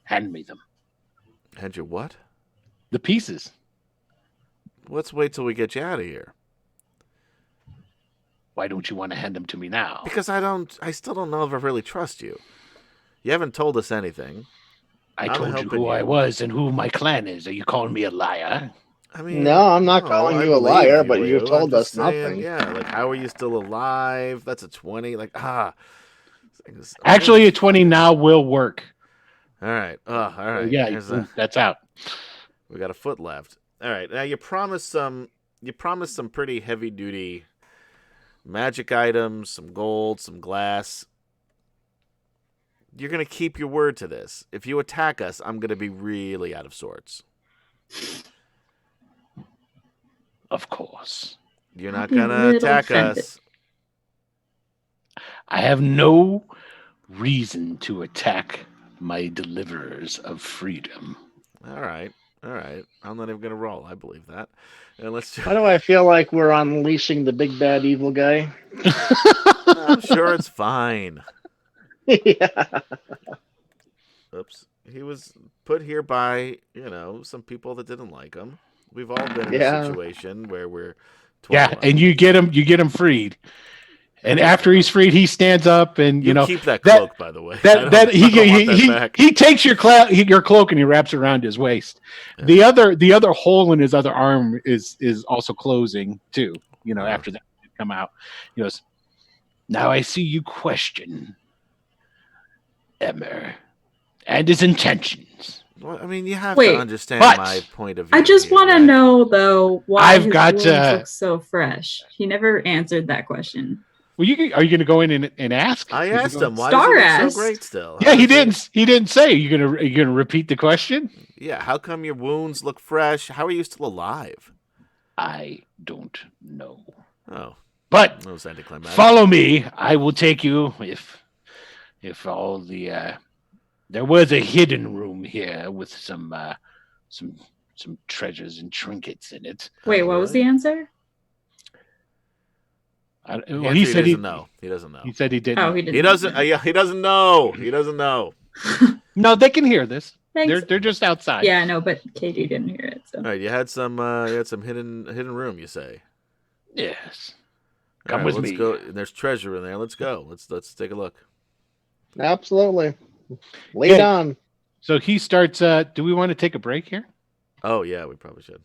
hand me them. Hand you what? The pieces. Let's wait till we get you out of here. Why don't you want to hand them to me now? Because I still don't know if I really trust you. You haven't told us anything. I told you who I was and who my clan is. Are you calling me a liar? I mean, no, I'm not calling you a liar, but you've told us nothing. Yeah, like how are you still alive? That's a 20. Actually, a 20 now will work. All right. All right. Yeah, that's out. We got a foot left. All right. Now you promised some pretty heavy duty magic items, some gold, some glass. You're going to keep your word to this. If you attack us, I'm going to be really out of sorts. Of course. You're not going to attack us. I have no reason to attack my deliverers of freedom. All right. I'm not even going to roll. I believe that. And let's. Why do I feel like we're unleashing the big bad evil guy? I'm sure it's fine. Yeah. Oops. He was put here by, some people that didn't like him. We've all been in a situation where we're 21. And you get him freed. And after he's freed, he stands up and keep that cloak, by the way. He takes your cloak and he wraps it around his waist. Yeah. The other hole in his other arm is also closing too. After that come out, he goes, "Now I see you question Emmer and his intentions." Well, I mean, you have to understand my point of view. I just want to know though why his wounds look so fresh. He never answered that question. Well, are you going to go in and ask? I asked him. Why Star does it look so great still? Yeah, he didn't. He didn't say. Are you going to repeat the question? Yeah. How come your wounds look fresh? How are you still alive? I don't know. Oh, but follow me. I will take you. If all the there was a hidden room here with some treasures and trinkets in it. Wait, what was the answer? He said he doesn't know. He doesn't know. He said he didn't. Oh, he didn't. He doesn't. He doesn't know. He doesn't know. No, they can hear this. Thanks. They're just outside. Yeah, I know, but Katie didn't hear it. So. All right, you had some hidden room. You say. Yes. Come with me. Go. There's treasure in there. Let's go. Let's take a look. Absolutely. Lay down. So he starts. Do we want to take a break here? Oh yeah, we probably should.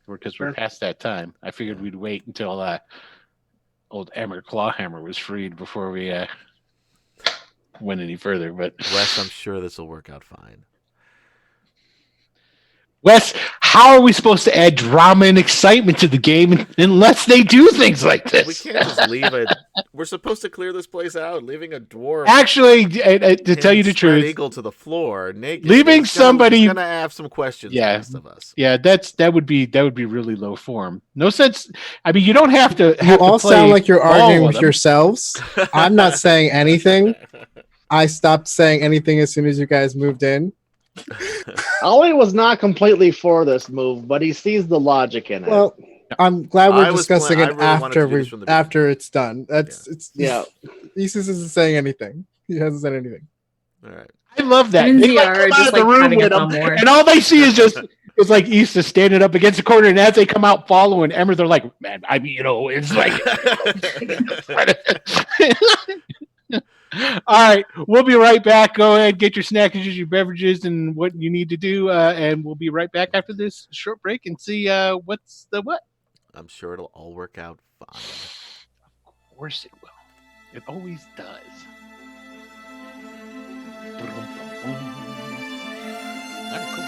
Because we're past that time. I figured we'd wait until old Emmer Clawhammer was freed before we went any further. But Wes, I'm sure this will work out fine. Wes, how are we supposed to add drama and excitement to the game unless they do things like this? We can't just leave it. We're supposed to clear this place out, leaving a dwarf. Actually, to tell you the truth, eagle to the floor, naked. Leaving somebody gonna have some questions. Yeah, the rest of us. Yeah, that would be really low form. No sense. I mean, you don't have to. You all sound like you're arguing with yourselves. I'm not saying anything. I stopped saying anything as soon as you guys moved in. Ollie was not completely for this move, but he sees the logic in it. Well, I'm glad we're discussing it really after it's done. Yeah. Isis isn't saying anything. He hasn't said anything. All right. I love that. And They ZR come just out of the like room having with a them, bum war. and all they see is just it's like Issa standing up against the corner, and as they come out following Emmer, they're like, man, I mean, it's like. All right, we'll be right back. Go ahead, get your snacks, your beverages, and what you need to do, and we'll be right back after this short break and see what's the what. I'm sure it'll all work out fine. Of course it will. It always does. All right, cool.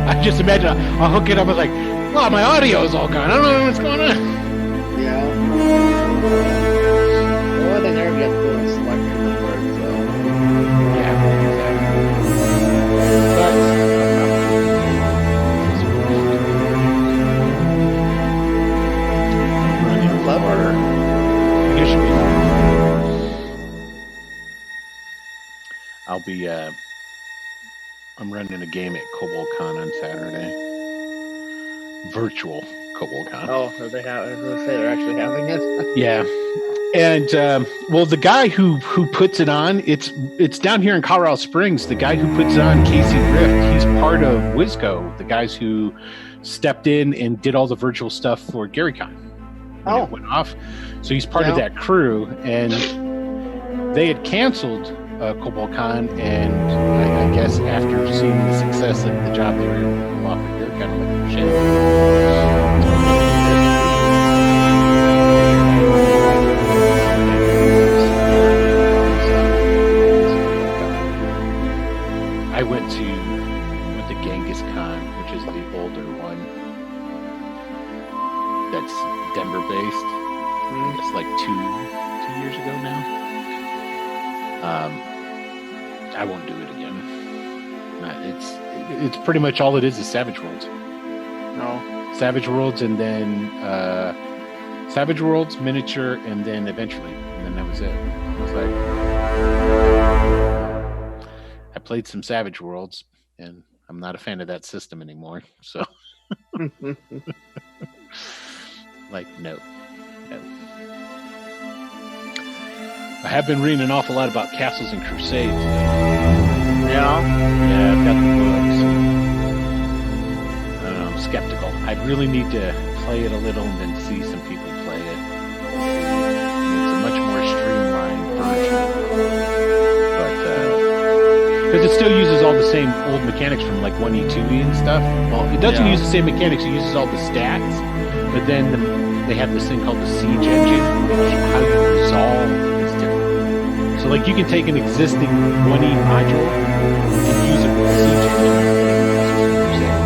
I just imagine I'll hook it up. I was like, "Wow, my audio is all gone. I don't know what's going on." Yeah. Well, then there gets the selector number, so. Yeah, Running clever. I guess I'll be. I'm running a game at CobolCon on Saturday. Virtual CobolCon. Oh, they have. I was gonna say they're actually having it. Yeah, and well, the guy who puts it on, it's down here in Colorado Springs. The guy who puts it on, Casey Rift, he's part of WizCo, the guys who stepped in and did all the virtual stuff for GaryCon. When it went off, so he's part of that crew, and they had canceled CobolCon, and I guess after seeing the success of the job they were able to pull off, they're kind of like shit. It's like two years ago now. I won't do it again. It's pretty much all it is Savage Worlds. No. Savage Worlds, and then Savage Worlds, miniature, and then eventually, and then that was it. It was like I played some Savage Worlds, and I'm not a fan of that system anymore. So, like, no. I have been reading an awful lot about Castles and Crusades. Yeah. Yeah, I've got the books. I don't know, I'm skeptical. I really need to play it a little and then see some people play it. It's a much more streamlined version. But, because it still uses all the same old mechanics from like 1E, 2E and stuff. Well, it doesn't use the same mechanics, it uses all the stats. But then they have this thing called the Siege Engine, which how you resolve is different. So, like, you can take an existing 1E module and use it with the Siege Engine.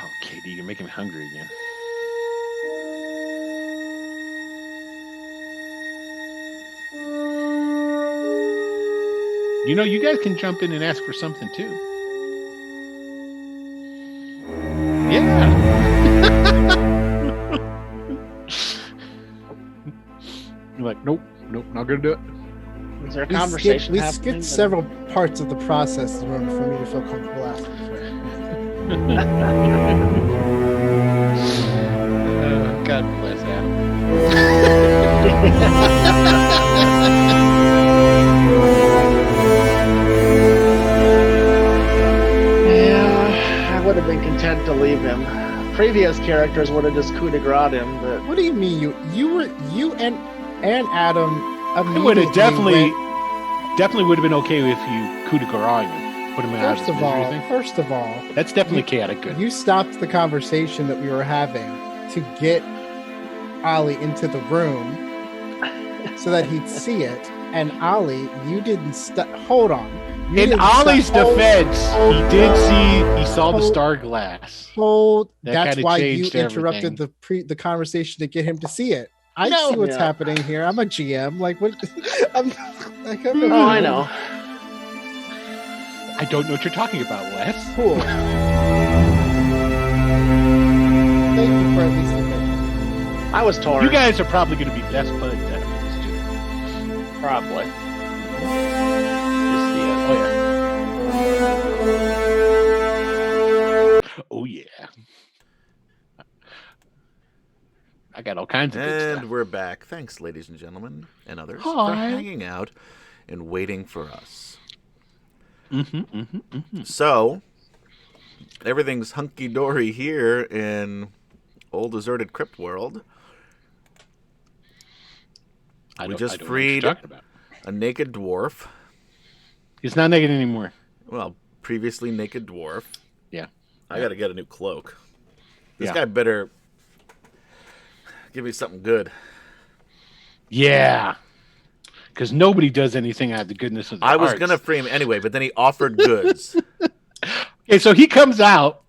Oh, Katie, you're making me hungry again. You know, you guys can jump in and ask for something too. Yeah. You're like, nope, not gonna do it. Is there a conversation We happening? skipped several parts of the process in order for me to feel comfortable asking for it. God bless Adam. Yeah, I would have been content to leave him. Previous characters would have just coup de grace him, but What do you mean you and Adam I would have immediately definitely would have been okay if you coup de grace him, put him out of the misery thing. First of all, That's definitely chaotic good. you stopped the conversation that we were having to get Ollie into the room so that he'd see it. And Ollie, you didn't hold on. You In didn't Ollie's stop- defense, hold he did on. he saw the Hold- star glass. Hold. That That's kinda why you changed interrupted the conversation to get him to see it. I No. see what's Yeah. happening here. I'm a GM. Like what? I'm oh, I know. I don't know what you're talking about, Wes. Cool. Thank you for at least admitting. I was torn. You guys are probably going to be best buds out of this too. Probably. Oh yeah. I got all kinds of good And stuff. we're back. Thanks, ladies and gentlemen, and others, for Hi. hanging out and waiting for us. Mm-hmm. So, everything's hunky-dory here in old deserted crypt world. We just I don't know what freed you're talking about. a naked dwarf. He's not naked anymore. Well, previously naked dwarf. Yeah. I gotta get a new cloak. This Yeah. guy better give me something good. Yeah. Because nobody does anything out of the goodness of the I was hearts. gonna free him anyway, but then he offered goods. Okay, so he comes out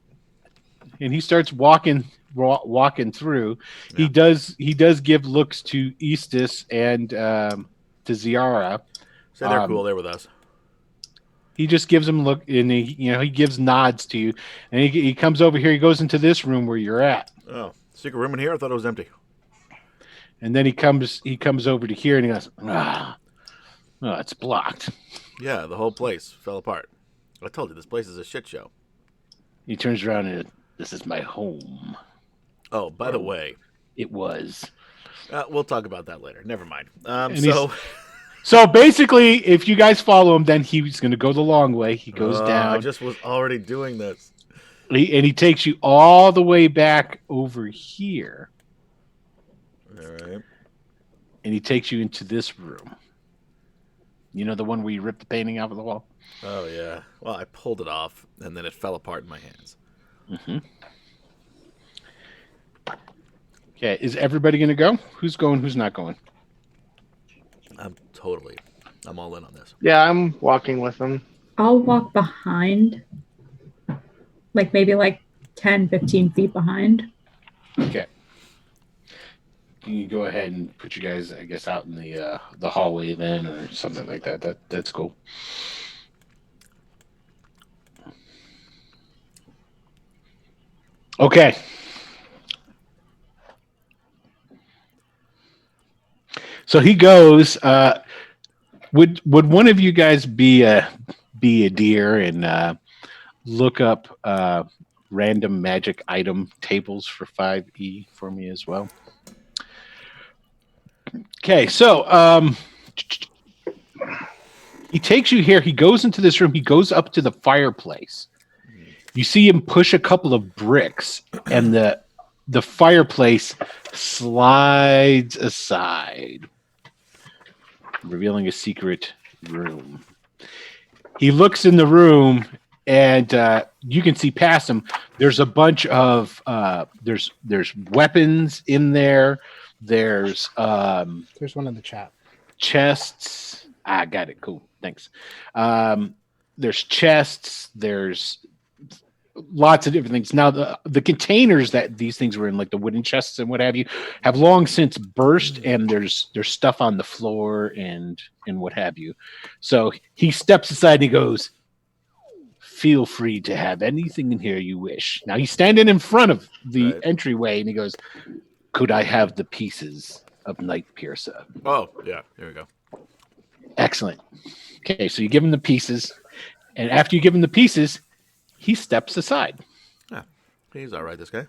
and he starts walking through. Yeah. He does give looks to Eastus and to Ziara. Say they're cool. They're with us. He just gives him look, and he gives nods to you, and he comes over here. He goes into this room where you're at, Oh, secret room in here? I thought it was empty. and then he comes over to here, and he goes, oh, it's blocked. Yeah, the whole place fell apart. I told you, this place is a shit show. He turns around and this is my home. Oh, by the way, It was. we'll talk about that later. Never mind. And So, So basically, if you guys follow him, then he's going to go the long way. He goes down. I just was already doing this. And he takes you all the way back over here, All right. and he takes you into this room. You know, the one where you ripped the painting off of the wall? Oh, yeah. Well, I pulled it off, and then it fell apart in my hands. Mm-hmm. Okay, is everybody going to go? Who's going, who's not going? I'm totally. I'm all in on this. Yeah, I'm walking with him. I'll walk behind. Like maybe like 10, 15 feet behind. Okay. Can you go ahead and put you guys, I guess, out in the hallway then, or something like that? That's cool. Okay. So he goes. Would one of you guys be a deer and look up random magic item tables for 5e for me as well? Okay, so he takes you here. He goes into this room. He goes up to the fireplace. You see him push a couple of bricks, and the fireplace slides aside, revealing a secret room. He looks in the room, and you can see past him. There's a bunch of there's weapons in there. There's one in the chat. Chests. I got it. Cool. Thanks. There's chests. There's lots of different things. Now, the containers that these things were in, like the wooden chests and what have you, have long since burst, and there's stuff on the floor and what have you. So he steps aside and he goes, "Feel free to have anything in here you wish." Now he's standing in front of the entryway, and he goes, "Could I have the pieces of Night Piercer?" Oh, yeah. Here we go. Excellent. Okay, so you give him the pieces, and after you give him the pieces, he steps aside. Yeah, he's all right, this guy.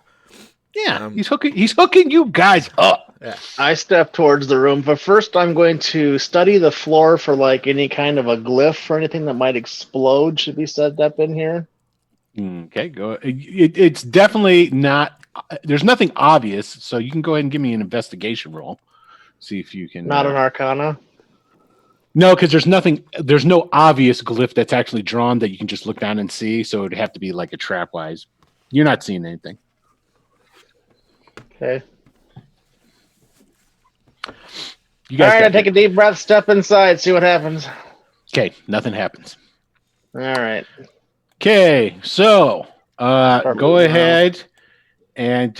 Yeah, he's hooking you guys up. Yeah. I step towards the room, but first I'm going to study the floor for like any kind of a glyph or anything that might explode should be set up in here. Okay, go. It's definitely not. There's nothing obvious, so you can go ahead and give me an investigation roll. See if you can. Not an Arcana. No, because there's nothing. There's no obvious glyph that's actually drawn that you can just look down and see. So it'd have to be like a trapwise. You're not seeing anything. Okay. You guys. All right, I take a deep breath, step inside, see what happens. Okay, nothing happens. All right. Okay, so go ahead and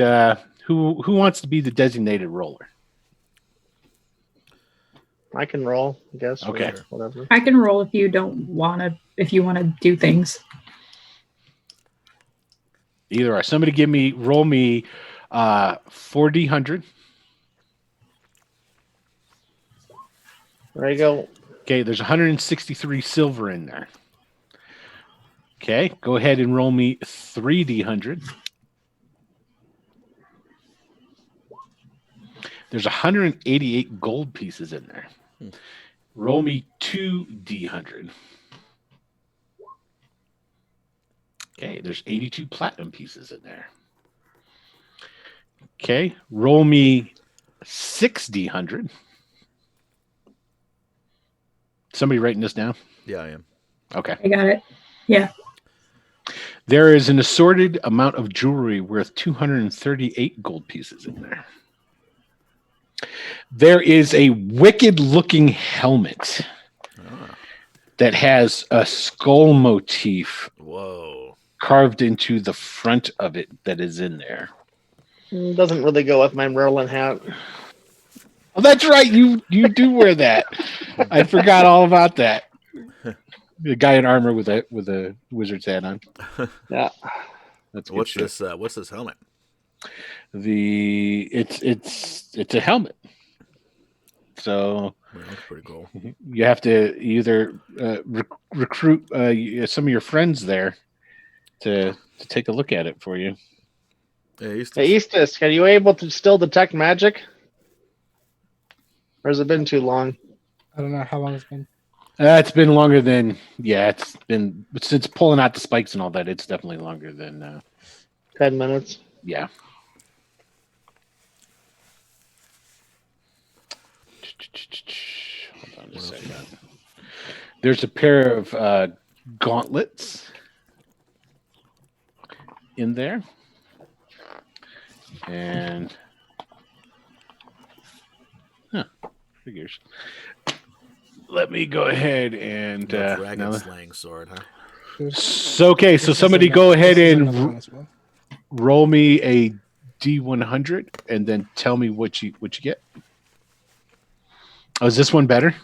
who wants to be the designated roller? I can roll, I guess. Okay. Whatever. I can roll if you don't want to, if you want to do things. Either or. Somebody roll me 4d100. There you go. Okay, there's 163 silver in there. Okay, go ahead and roll me 3d100. There's 188 gold pieces in there. Roll me 2d100. Okay, there's 82 platinum pieces in there. Okay, roll me 6d100. Somebody writing this down? Yeah, I am. Okay. I got it. Yeah. There is an assorted amount of jewelry worth 238 gold pieces in there. There is a wicked-looking helmet that has a skull motif carved into the front of it that is in there. Doesn't really go with my Merlin hat. Oh, that's right. You do wear that. I forgot all about that. The guy in armor with a wizard's hat on. Yeah. That's good what's shit. this? What's this helmet? It's a helmet. So That's pretty cool. you have to either recruit some of your friends there to take a look at it for you. Hey, Eastus, are you able to still detect magic? Or has it been too long? I don't know how long it's been. It's been longer than it's been since pulling out the spikes and all that. It's definitely longer than 10 minutes. Yeah. Hold on a second. There's a pair of gauntlets in there. And figures. let me go ahead and No dragon now- slaying sword, huh? So okay, so This is somebody ano- go ahead this is and another one as well. roll me a D100 and then tell me what you get. Oh, is this one better?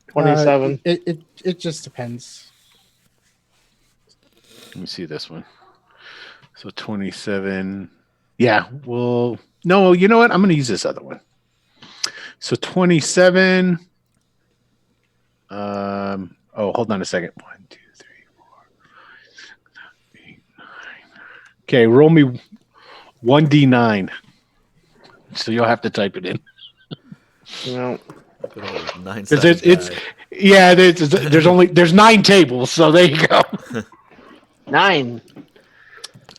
27. It just depends. Let me see this one. So 27. Yeah, well, no, you know what? I'm going to use this other one. So 27. Oh, hold on a second. 1, 2, 3, 4, 5, 6, 7, 8, 9. Okay, roll me 1d9. So you'll have to type it in. No. Good old 'Cause it's guy. yeah, there's 9 tables, so there you go. 9.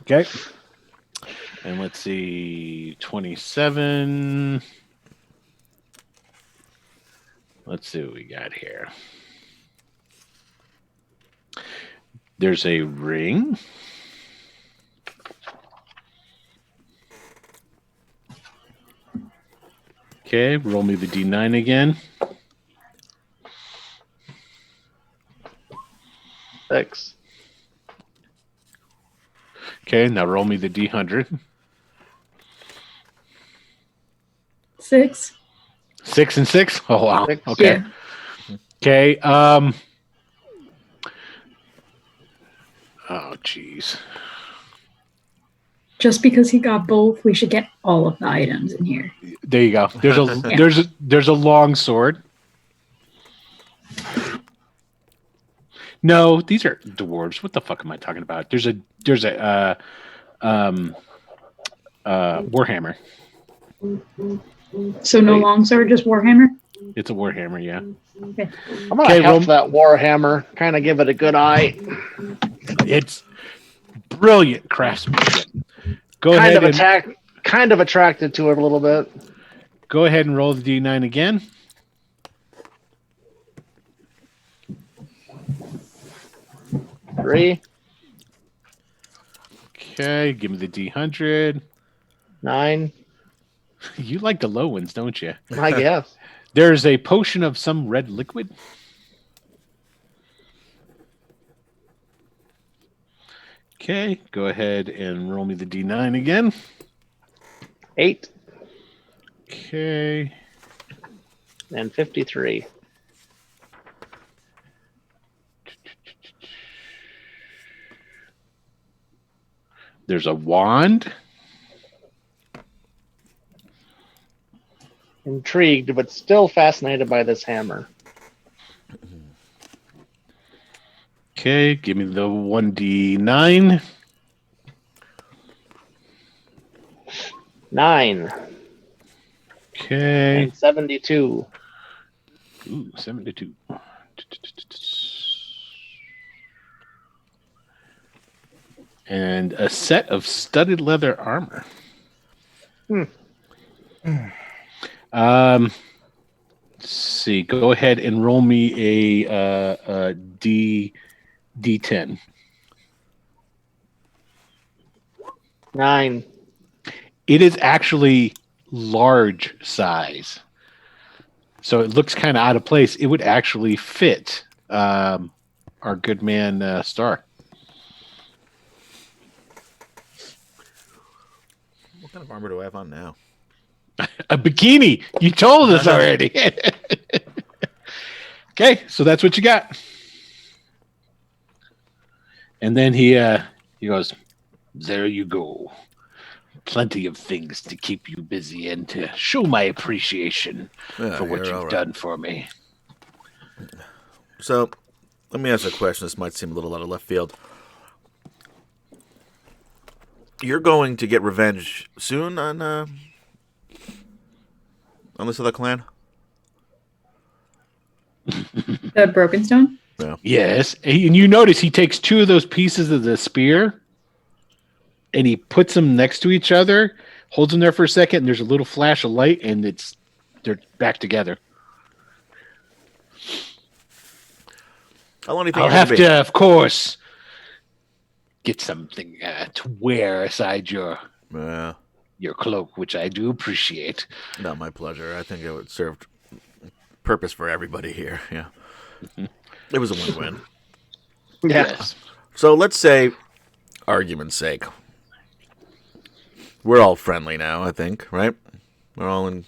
Okay. And let's see, 27. Let's see what we got here. There's a ring. Okay, roll me the D9 again. 6. Okay, now roll me the D100. 6. 6 and 6? Oh, wow. 6. Okay. Yeah. Okay. Oh, jeez. Just because he got both, we should get all of the items in here. There you go. There's a there's a long sword. No, these are dwarves. What the fuck am I talking about? There's a warhammer. So no Wait. longsword, just warhammer. It's a warhammer, yeah. Okay. I'm going Okay, to heft that Warhammer. Kind of give it a good eye. It's brilliant craftsmanship. Go ahead and Kind of attracted to it a little bit. go ahead and roll the D9 again. Three, Okay, give me the D100. 9. You like the low ones, don't you? I guess. There's a potion of some red liquid. Okay, go ahead and roll me the D9 again. 8 Okay. and 53. There's a wand. Intrigued, but still fascinated by this hammer. Okay, give me the 1D9. 9 Okay. and 72. Ooh, 72. And a set of studded leather armor. Let's see. Go ahead and roll me a D10. 9. It is actually large size, so it looks kind of out of place. It would actually fit our good man Star. What kind of armor do I have on now? A bikini. You told us already. Okay, so that's what you got. And then he goes, "There you go. Plenty of things to keep you busy and to show my appreciation Yeah, for what you're you've all right. done for me." So, let me ask a question. This might seem a little out of left field. You're going to get revenge soon on this other clan? The broken stone. Yes, and you notice he takes 2 of those pieces of the spear and he puts them next to each other, holds them there for a second, and there's a little flash of light, and they're back together. How long do you think I'll you're have gonna be? to, of course, get something to wear aside your cloak, which I do appreciate. Not my pleasure. I think it would serve purpose for everybody here. Yeah. It was a win-win. Yes. So let's say, argument's sake, we're all friendly now, I think, right? We're all in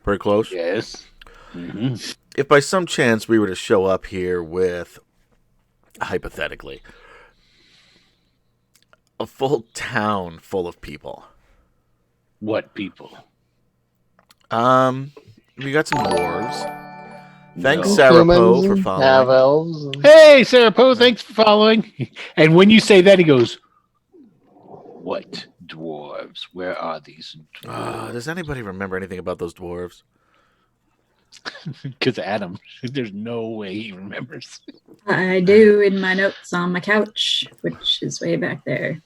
pretty close. Yes. Mm-hmm. If by some chance we were to show up here with, hypothetically, a full town full of people. What people? We got some dwarves. Thanks, No. Sarah Poe, Humans, for following. Have elves. Hey, Sarah Poe, thanks for following. And when you say that, he goes, "What dwarves? Where are these dwarves?" Does anybody remember anything about those dwarves? Because Adam, there's no way he remembers. I do in my notes on my couch, which is way back there.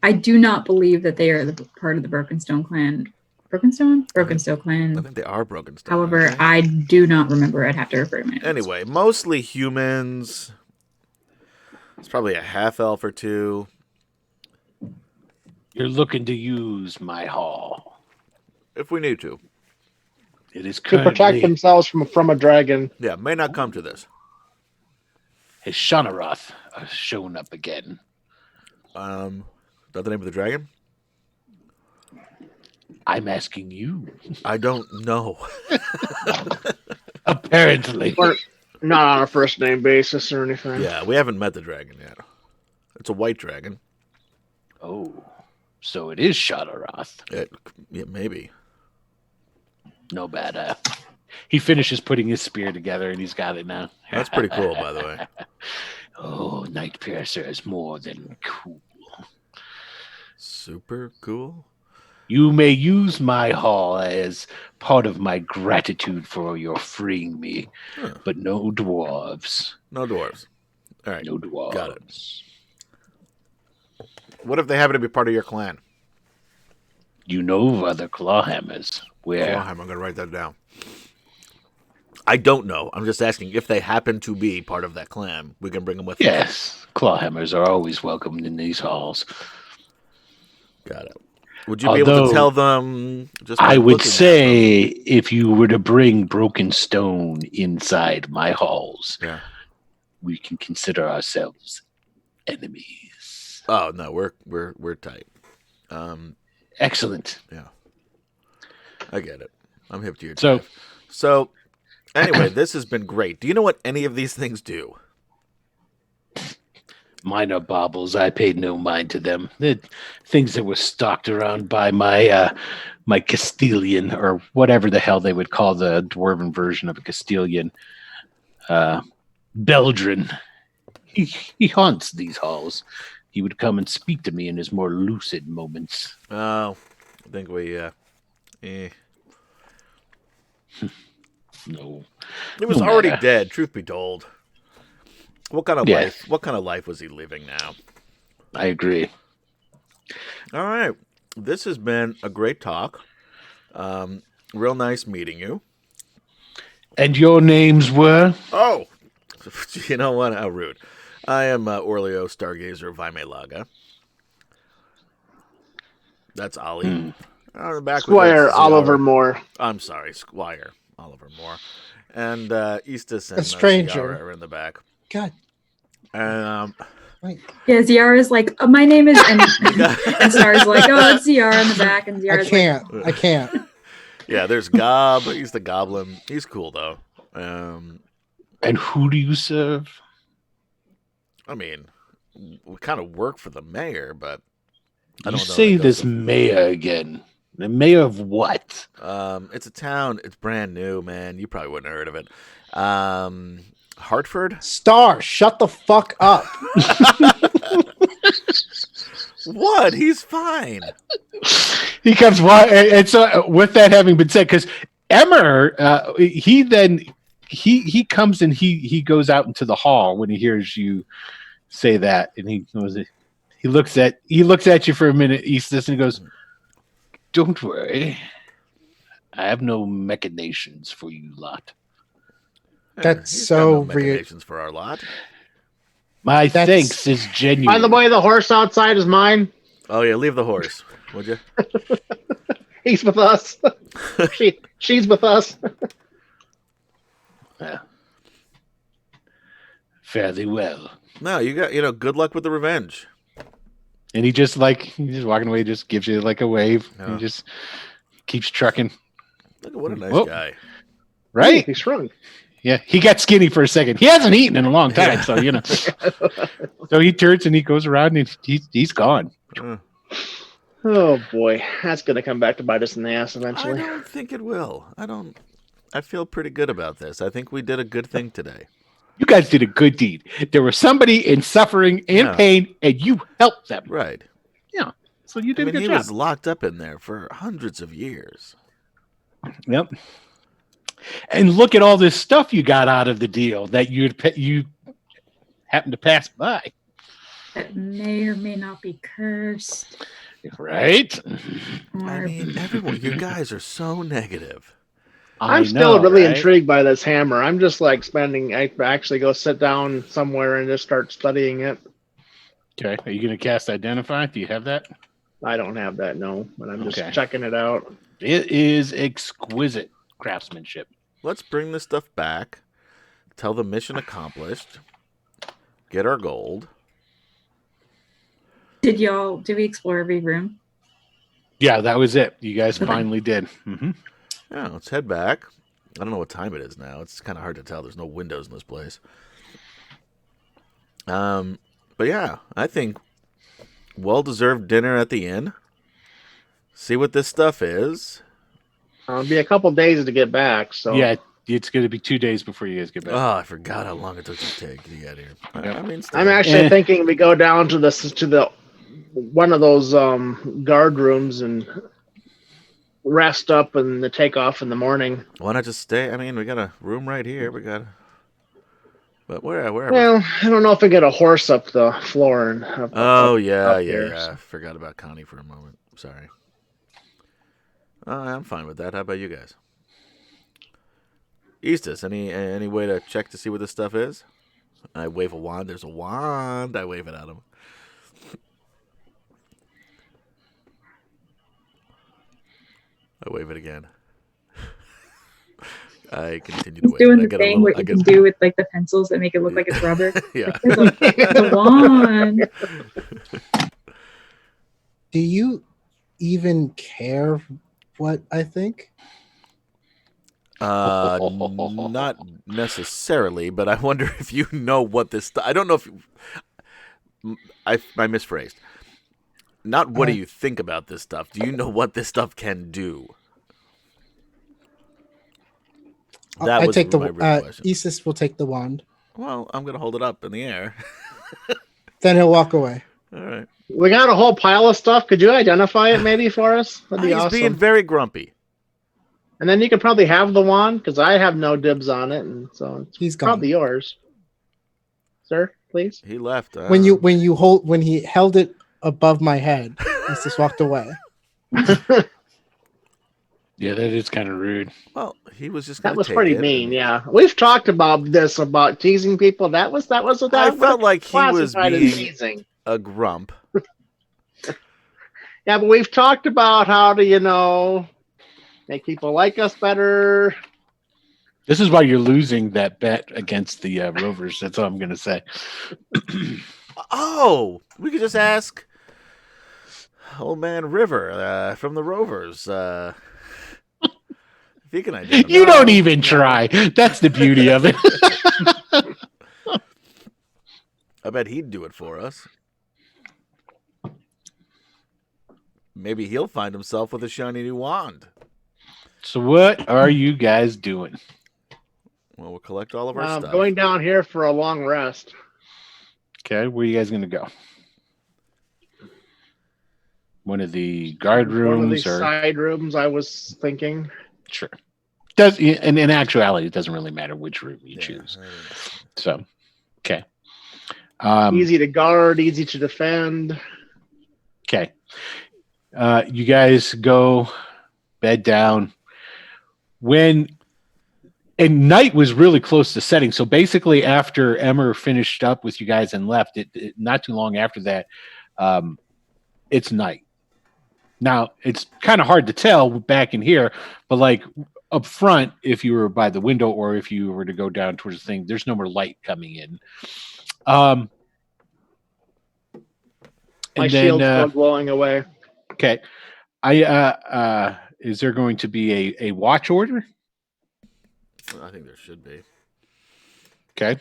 I do not believe that they are the part of the Brokenstone clan. Brokenstone clan. I think they are Brokenstone. However, aren't they? I do not remember. I'd have to refer to my notes. Anyway, mostly humans. It's probably a half elf or two. You're looking to use my hall. If we need to. It is To protect currently themselves from a dragon. Yeah, may not come to this. his Shanaroth shown up again. Is that the name of the dragon? I'm asking you. I don't know. Apparently. We're not on a first name basis or anything. Yeah, we haven't met the dragon yet. It's a white dragon. Oh, so it is Shanaroth. Yeah, maybe. No bad. He finishes putting his spear together and he's got it now. That's pretty cool, by the way. Oh, Night Piercer is more than cool. Super cool. You may use my hall as part of my gratitude for your freeing me, but no dwarves. No dwarves. All right. No dwarves. Got it. What if they happen to be part of your clan? You know of other clawhammers. Where? I'm going to write that down. I don't know. I'm just asking if they happen to be part of that clan. We can bring them with us. Yes, clawhammers are always welcomed in these halls. Got it. Would you be able to tell them? Just I would looking at say if you were to bring broken stone inside my halls, them. we can consider ourselves enemies. Oh no, we're tight. Excellent. Yeah, I get it. I'm hip to your So- jive. So anyway, this has been great. Do you know what any of these things do? Minor baubles, I paid no mind to them. The things that were stalked around by my my Castilian, or whatever the hell they would call the dwarven version of a Castilian, Beldrin. He haunts these halls. He would come and speak to me in his more lucid moments. Oh, I think we. No. He was No already matter. dead. Truth be told. What kind of Yeah. life? What kind of life was he living now? I agree. All right, this has been a great talk. Real nice meeting you. And your names were? Oh, you know what? How rude. I am Orleo Stargazer Vaimelaga. That's Ollie. On the back we got Squire Ziara. Oliver Moore. I'm sorry, Squire Oliver Moore. And Eastus and A stranger. Ziara are in the back. God, wait. Yeah, Ziara's like, oh, my name is, and Star's like, oh, it's Ziara in the back, and Ziara's I can't. Yeah, there's Gob. He's the goblin. He's cool, though. And who do you serve? I mean, we kind of work for the mayor, but I You don't know. say that this doesn't- mayor again. The mayor of what? It's a town. It's brand new, man. You probably wouldn't have heard of it. Hartford? Star, shut the fuck up. What? He's fine. He comes, and so with that having been said, because Emmer, he comes and he goes out into the hall when he hears you say that, and he looks at you for a minute, Eastus, and he goes, "Don't worry, I have no machinations for you lot. That's He's so got no weird. machinations for our lot. My That's- thanks is genuine." By the way, the horse outside is mine. Oh yeah, leave the horse, would you? He's with us. She's with us. Yeah. Fairly well. No, you got good luck with the revenge. And he's just walking away, just gives you like a wave. Yeah. He just keeps trucking. Look at what a nice Whoa. guy. Right? He's shrunk. Yeah, he got skinny for a second. He hasn't eaten in a long time, so So he turns and he goes around and he's gone. Oh boy, that's gonna come back to bite us in the ass eventually. I don't think it will. I feel pretty good about this. I think we did a good thing today. You guys did a good deed. There was somebody in suffering and pain, and you helped them. Right. Yeah. So you did a good he job. was locked up in there for hundreds of years. Yep. And look at all this stuff you got out of the deal that you happened to pass by. That may or may not be cursed. Right? I mean, everyone, you guys are so negative. I'm still really intrigued by this hammer. I'm just like I actually go sit down somewhere and just start studying it. Okay. Are you going to cast Identify? Do you have that? I don't have that, no, but I'm just checking it out. It is exquisite craftsmanship. Let's bring this stuff back. Tell the mission accomplished. Get our gold. Did we explore every room? Yeah, that was it. You guys finally did. Mm-hmm. Yeah, let's head back. I don't know what time it is now. It's kind of hard to tell. There's no windows in this place. But yeah, I think well-deserved dinner at the inn. See what this stuff is. It'll be a couple days to get back. So yeah, it's going to be 2 days before you guys get back. Oh, I forgot how long it took to get out of here. I mean, still. I'm actually thinking we go down to the one of those guard rooms and rest up and the take off in the morning. Why not just stay? I mean, we got a room right here. But wherever. Well, I don't know if I get a horse up the floor and. Yeah. I forgot about Connie for a moment. Sorry. I'm fine with that. How about you guys? Eastus, any way to check to see what this stuff is? I wave a wand. There's a wand. I wave it at him. I wave it again. I continue to wave doing it. the thing what you can do with like the pencils that make it look like it's rubber. Yeah. Like, the wand. Do you even care what I think? Not necessarily, but I wonder if you know what this. I don't know if I misphrased. Not what do you think about this stuff? Do you know what this stuff can do? That was take my real question. Isis will take the wand. Well, I'm gonna hold it up in the air. Then he'll walk away. All right. We got a whole pile of stuff. Could you identify it maybe for us? That'd be He's awesome. being very grumpy. And then you could probably have the wand because I have no dibs on it, and so it's probably yours, sir. Please. He left. When he held it above my head, he just walked away. Yeah, that is kind of rude. Well, he was just. That was pretty mean. Yeah, we've talked about this about teasing people. That was. I felt like he was being teasing. A grump. Yeah, but we've talked about how to make people like us better. This is why you're losing that bet against the Rovers. That's all I'm going to say. Oh, we could just ask old man River from the Rovers. If he can identify. You don't even try. That's the beauty of it. I bet he'd do it for us. Maybe he'll find himself with a shiny new wand. So what are you guys doing? Well, we'll collect all of our stuff. Going down here for a long rest. Okay, where are you guys going to go? One of the guard rooms? One of these side rooms, I was thinking. Sure. In actuality, it doesn't really matter which room you choose. So, okay. Easy to guard, easy to defend. Okay. You guys go bed down. And night was really close to setting. So basically, after Emmer finished up with you guys and left, it not too long after that, it's night. Now, it's kind of hard to tell back in here, but like up front, if you were by the window or if you were to go down towards the thing, there's no more light coming in. My shield's still glowing away. Okay. Is there going to be a watch order? I think there should be. Okay.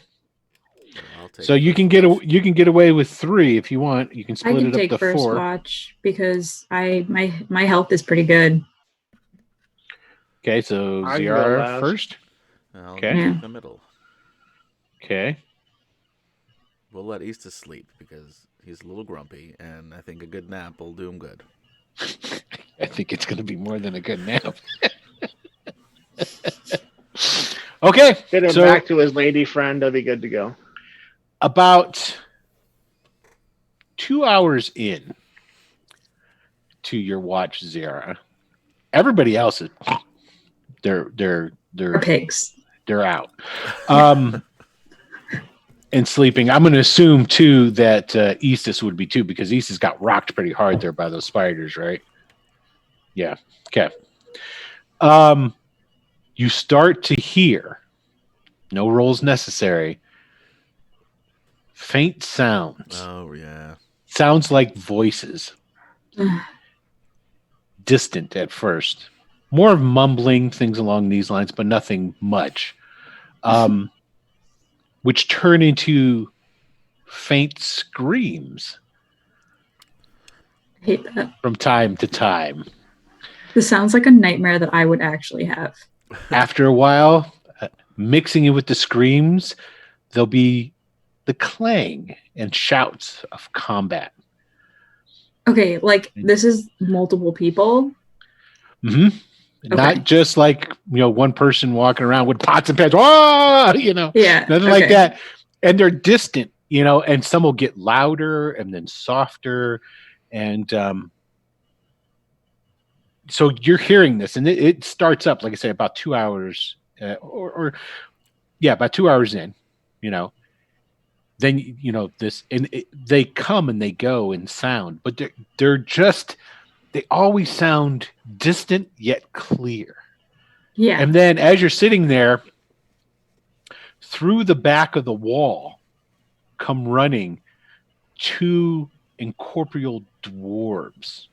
I'll take So you can get away with 3 if you want. You can I split can it up take to first 4. watch because my health is pretty good. Okay, so I can go ZR last. first. I'll Okay. take Yeah. the middle. Okay. We'll let Eastus sleep because he's a little grumpy, and I think a good nap will do him good. I think it's going to be more than a good nap. Okay. Get him So back to his lady friend. That'll be good to go. about 2 hours in to your watch, Zara, everybody else is they're Or pigs. they're out. And sleeping. I'm going to assume too that Eastus would be too, because Eastus got rocked pretty hard there by those spiders, right? Yeah. Okay. You start to hear, no rolls necessary, faint sounds. Oh, yeah. Sounds like voices. Distant at first. More of mumbling, things along these lines, but nothing much. Which turn into faint screams I hate that. from time to time. This sounds like a nightmare that I would actually have. After a while, mixing it with the screams, there'll be the clang and shouts of combat. Okay, like this is multiple people. Mm-hmm. Okay. Not just like, one person walking around with pots and pans. Oh, Yeah. nothing like that. And they're distant, and some will get louder and then softer. And so you're hearing this, and it starts up, like I say, about 2 hours about 2 hours in, then, this, and they come and they go in sound, but they always sound distant yet clear. Yeah. And then as you're sitting there, through the back of the wall come running 2 incorporeal dwarves.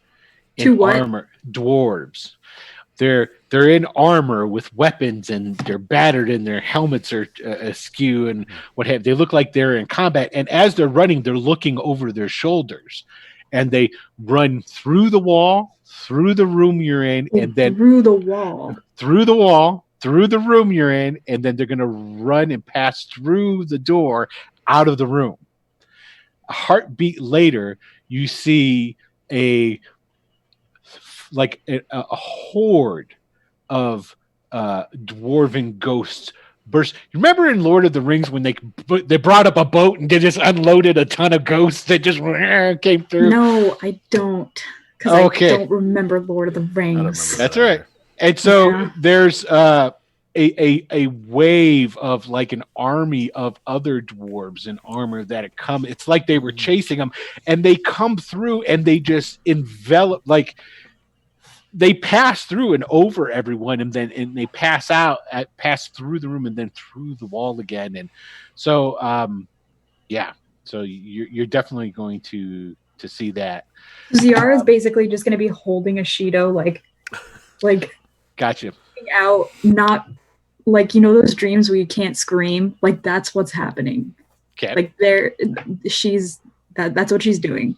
Two what? Armor. Dwarves. They're in armor with weapons, and they're battered, and their helmets are askew and what have. They look like they're in combat, and as they're running, they're looking over their shoulders, and they run through the wall, through the room you're in, and then through the wall, through the room you're in, and then they're going to run and pass through the door out of the room. A heartbeat later, you see a horde of dwarven ghosts burst. You remember in Lord of the Rings when they brought up a boat and they just unloaded a ton of ghosts that just came through? No, I don't. Because I don't remember Lord of the Rings. That's right. And so there's a wave of like an army of other dwarves in armor that had come. It's like they were chasing them, and they come through and they just envelop, like they pass through and over everyone, and they pass through the room and then through the wall again. And so so you're definitely going to see that. Ziara is basically just going to be holding a Shido, like gotcha out, not like those dreams where you can't scream. Like that's what's happening. Okay. Like that's what she's doing.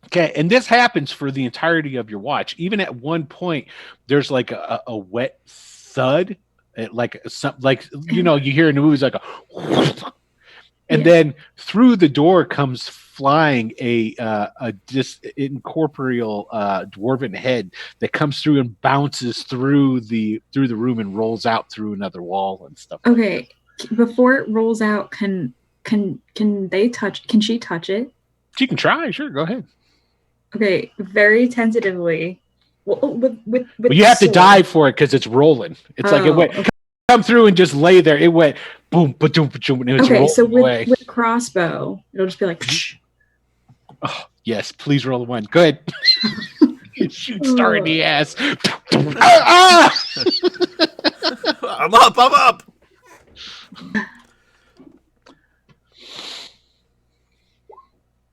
Okay, and this happens for the entirety of your watch. Even at one point, there's like a wet thud, you hear in the movies like a, and then through the door comes flying a incorporeal dwarven head that comes through and bounces through the room and rolls out through another wall and stuff. Okay, before it rolls out, can they touch? Can she touch it? She can try. Sure, go ahead. Okay, very tentatively. With you have to dive for it because it's rolling. It's like it went come through and just lay there. It went boom, ba-doom, ba-doom, and it was rolling away. With crossbow, it'll just be like. Oh, Yes, please roll a 1. Go ahead. Shoot Star in the ass. Ah! I'm up.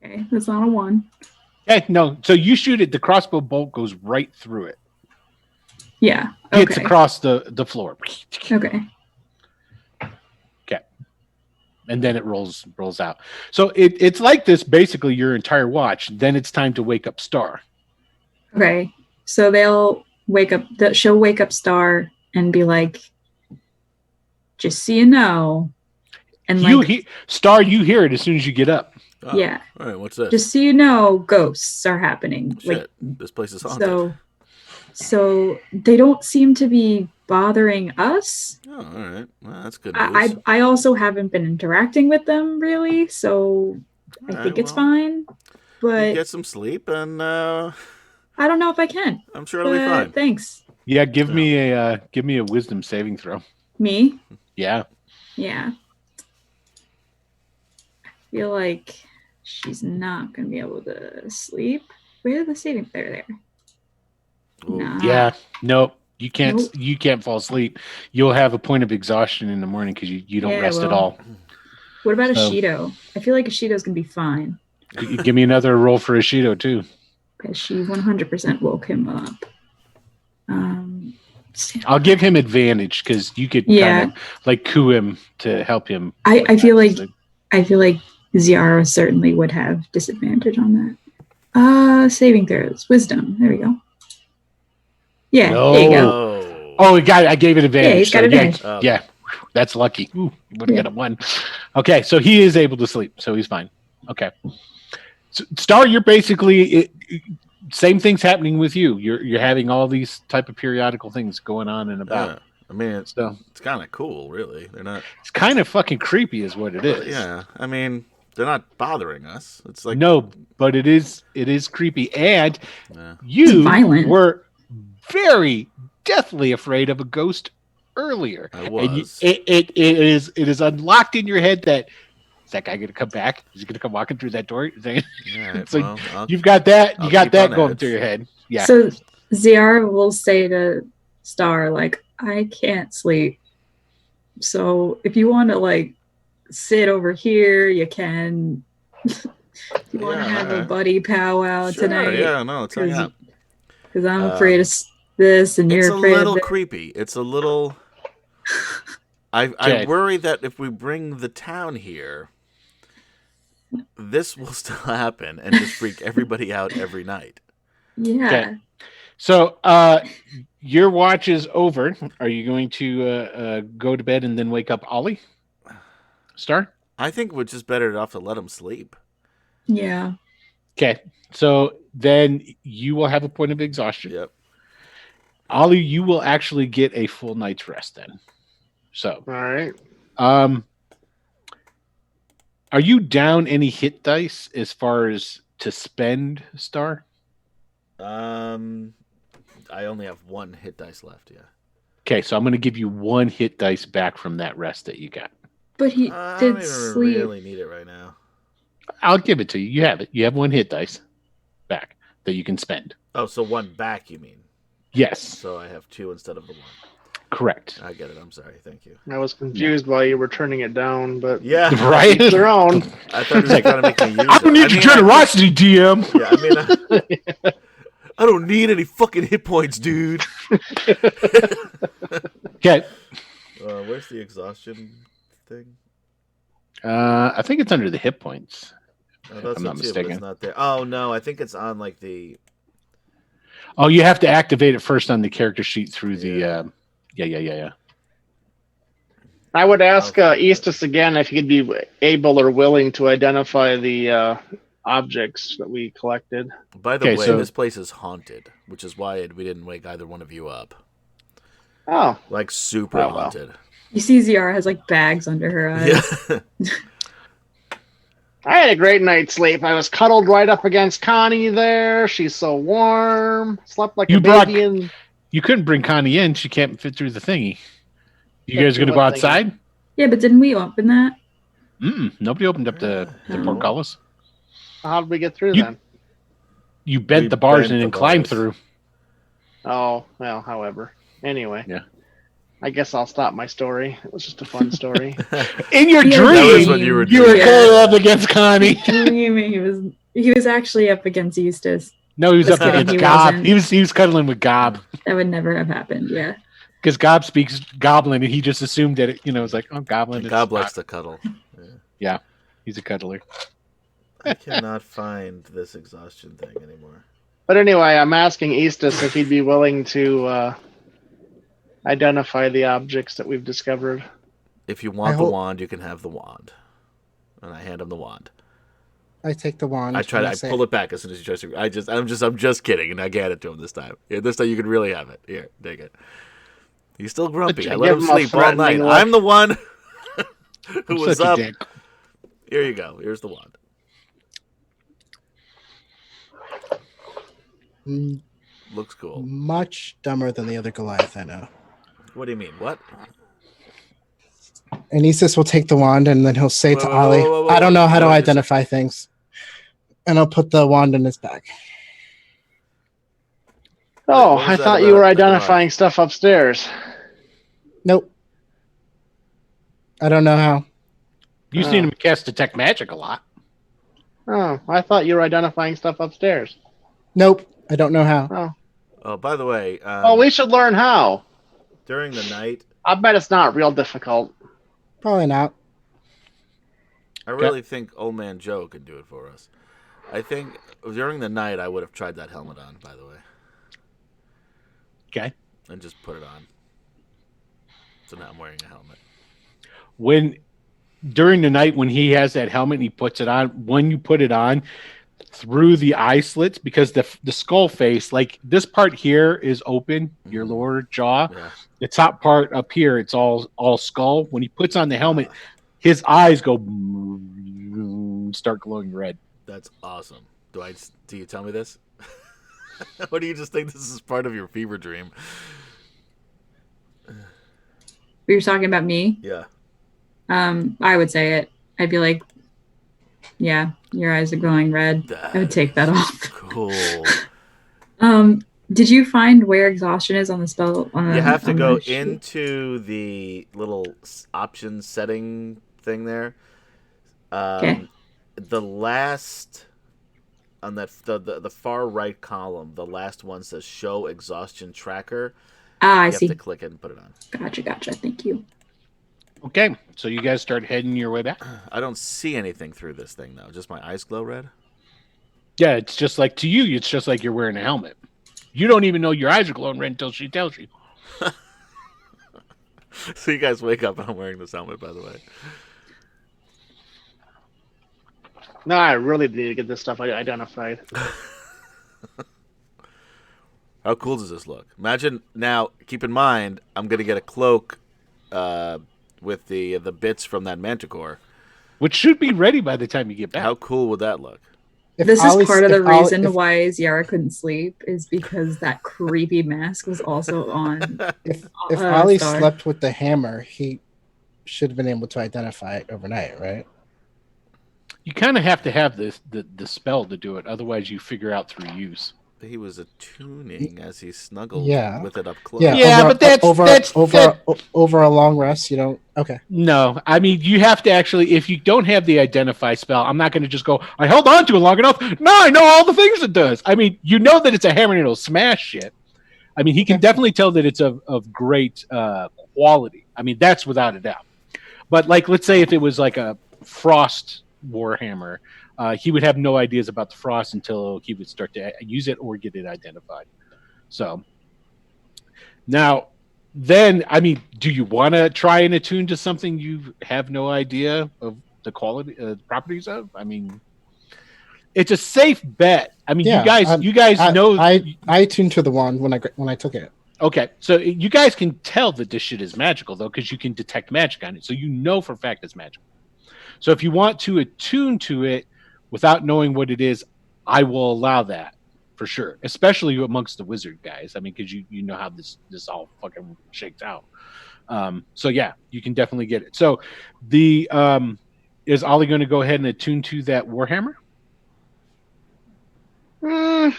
Okay, that's not a 1. Okay, no. So you shoot it. The crossbow bolt goes right through it. Yeah. Hits Okay. across the floor. Okay. Okay. And then it rolls out. So it's like this basically your entire watch. Then it's time to wake up Star. Okay. So they'll wake up. She'll wake up Star and be like, "Just so you know," and Star, you hear it as soon as you get up. Oh, yeah. All right, what's this? Just so you know, ghosts are happening. Shit, this place is haunted. So they don't seem to be bothering us. Oh, all right. Well, that's good news. I also haven't been interacting with them really, so I think it's fine. But get some sleep, and I don't know if I can. I'm sure it'll be fine. Thanks. Yeah, give me a wisdom saving throw. Me? Yeah. Yeah. I feel like she's not gonna be able to sleep. Where are the saving? There. Nah. Yeah. Nope. You can't. Nope. You can't fall asleep. You'll have a point of exhaustion in the morning because you don't rest at all. What about Ashido? I feel like Ashido's gonna be fine. Give me another roll for Ashido too. Because she 100% woke him up. I'll give him advantage because you could kind of like coo him to help him. I feel like Ziara certainly would have disadvantage on that. Saving throws, wisdom. There we go. Yeah, there you go. Oh, I gave it advantage. Yeah, he's got advantage. Yeah, that's lucky. Ooh, would have got a 1. Okay, so he is able to sleep, so he's fine. Okay, so, Star, you're basically same things happening with you. You're having all these type of periodical things going on and about. Yeah. I mean, it's kind of cool, really. They're not. It's kind of fucking creepy, is what it is. Yeah, I mean, they're not bothering us. It's like no, but it is creepy, and you were very deathly afraid of a ghost earlier. I was. And it is unlocked in your head that is that guy going to come back? Is he going to come walking through that door? Yeah, so you've got that. You got that going through your head. Yeah. So Ziara will say to Star, like, I can't sleep. So if you want to like sit over here, you can. If you want to have a buddy powwow tonight. Yeah, no, it's hang out. Because I'm afraid of this, and you're afraid of it. It's a little creepy. It's a little. I worry that if we bring the town here, this will still happen and just freak everybody out every night. Yeah. Okay. So your watch is over. Are you going to go to bed and then wake up Ollie? Star? I think we're just better off to let him sleep. Yeah. Okay. So then you will have a point of exhaustion. Yep. Ollie, you will actually get a full night's rest then. So. All right. Are you down any hit dice as far as to spend, Star? I only have 1 hit dice left, yeah. Okay, so I'm going to give you 1 hit dice back from that rest that you got. But he I did don't sleep. really need it right now. I'll give it to you. You have it. You have 1 hit dice back that you can spend. Oh, so 1 back, you mean? Yes. So I have 2 instead of the 1. Correct. I get it. I'm sorry. Thank you. I was confused why you were turning it down, but Yeah, right. Their own. I thought you were trying to make me use I don't need your generosity, DM. Yeah, I mean, I don't need any fucking hit points, dude. Okay. Where's the exhaustion thing? I think it's under the hit points. Oh, I'm not mistaken. It's not there. Oh no, I think it's on like the. Oh, you have to activate it first on the character sheet through the. Yeah. I would ask Eastus again if he'd be able or willing to identify the objects that we collected. By the way, this place is haunted, which is why we didn't wake either one of you up. Oh. Like super haunted. You see Ziara has like bags under her eyes. Yeah. I had a great night's sleep. I was cuddled right up against Connie there. She's so warm. Slept like a baby. You couldn't bring Connie in. She can't fit through the thingy. You guys going to go outside? Yeah, but didn't we open that? Nobody opened up the portcullis. How did we get through then? You bent the bars and then climbed through. Oh, well, however. Anyway. Yeah. I guess I'll stop my story. It was just a fun story. In your Yeah, dream, That was what you were you were doing. going up against Connie. Dreaming, he was actually up against Eustace. No, he was Just up kidding, against he Gob. wasn't. He was cuddling with Gob That would never have happened. Yeah. because Gob speaks Goblin, and he just assumed that it, it's like, oh, Goblin. it's God likes not. to cuddle. Yeah, he's a cuddler. I cannot find this exhaustion thing anymore. But anyway, I'm asking Eastus if he'd be willing to identify the objects that we've discovered. If you want the wand, you can have the wand. And I hand him the wand. I take the wand. I pull it back as soon as he tries to. I'm just kidding, and I get it to him this time. Yeah, this time you can really have it. Here, take it. He's still grumpy. I let him sleep all night. I'm the one who was up. Here you go. Here's the wand. Looks cool. Much dumber than the other Goliath I know. What do you mean? What? Anesis will take the wand and then he'll say to Whoa, Ollie, whoa, whoa, I don't know how to whoa, identify things. And I'll put the wand in his bag. Oh, What was I that thought you about were the identifying stuff upstairs. Nope. I don't know how. You've seen him cast Detect Magic a lot. Oh, I thought you were identifying stuff upstairs. Nope. I don't know how. Oh, Oh, by the way. we should learn how. During the night, I bet it's not real difficult. Probably not. I really think Old Man Joe could do it for us. I think during the night I would have tried that helmet on, by the way. Okay. And just put it on. So now I'm wearing a helmet. During the night when he has that helmet and he puts it on, when you put it on, through the eye slits, because the skull face, like this part here is open, your lower jaw. Yeah. The top part up here, it's all skull. When he puts on the helmet, his eyes go start glowing red. That's awesome. Do you tell me this? Or do you just think this is part of your fever dream? You're talking about me? Yeah. I would say it. I'd be like, yeah, your eyes are glowing red. I would take that off. Cool. Did you find where exhaustion is on the spell? You have to go into the little options setting thing there. Okay. The last on that the far right column, the last one says Show Exhaustion Tracker. I see. You have to click it and put it on. Gotcha. Thank you. Okay, so you guys start heading your way back. I don't see anything through this thing though. Just my eyes glow red. Yeah, it's just like to you, it's just like you're wearing a helmet. You don't even know your eyes are glowing red until she tells you. So you guys wake up and I'm wearing this helmet, by the way. No, I really need to get this stuff identified. How cool does this look? Imagine now. Keep in mind, I'm gonna get a cloak with the bits from that manticore. Which should be ready by the time you get back. How cool would that look? This is part of the reason why Ziara couldn't sleep, is because that creepy mask was also on. If Ollie Star. slept with the hammer, he should have been able to identify it overnight, right? You kind of have to have the spell to do it. Otherwise, you figure out through use. He was attuning as he snuggled with it up close. Yeah, but that's over a long rest. You don't. Okay. No, I mean you have to actually. If you don't have the identify spell, I'm not going to just go. I held on to it long enough. No, I know all the things it does. I mean, you know that it's a hammer and it'll smash shit. I mean, he can definitely tell that it's of great quality. I mean, that's without a doubt. But like, let's say if it was like a frost warhammer. He would have no ideas about the frost until he would start to use it or get it identified. So now, then, I mean, do you want to try and attune to something you have no idea of the quality, properties of? I mean, it's a safe bet. I mean, you guys know. I attuned to the wand when I took it. Okay, so you guys can tell that this shit is magical though, because you can detect magic on it, so you know for a fact it's magical. So if you want to attune to it without knowing what it is, I will allow that for sure, especially amongst the wizard guys. I mean, because you know how this all fucking shakes out. So yeah, you can definitely get it. So the is Ollie going to go ahead and attune to that warhammer? Yeah,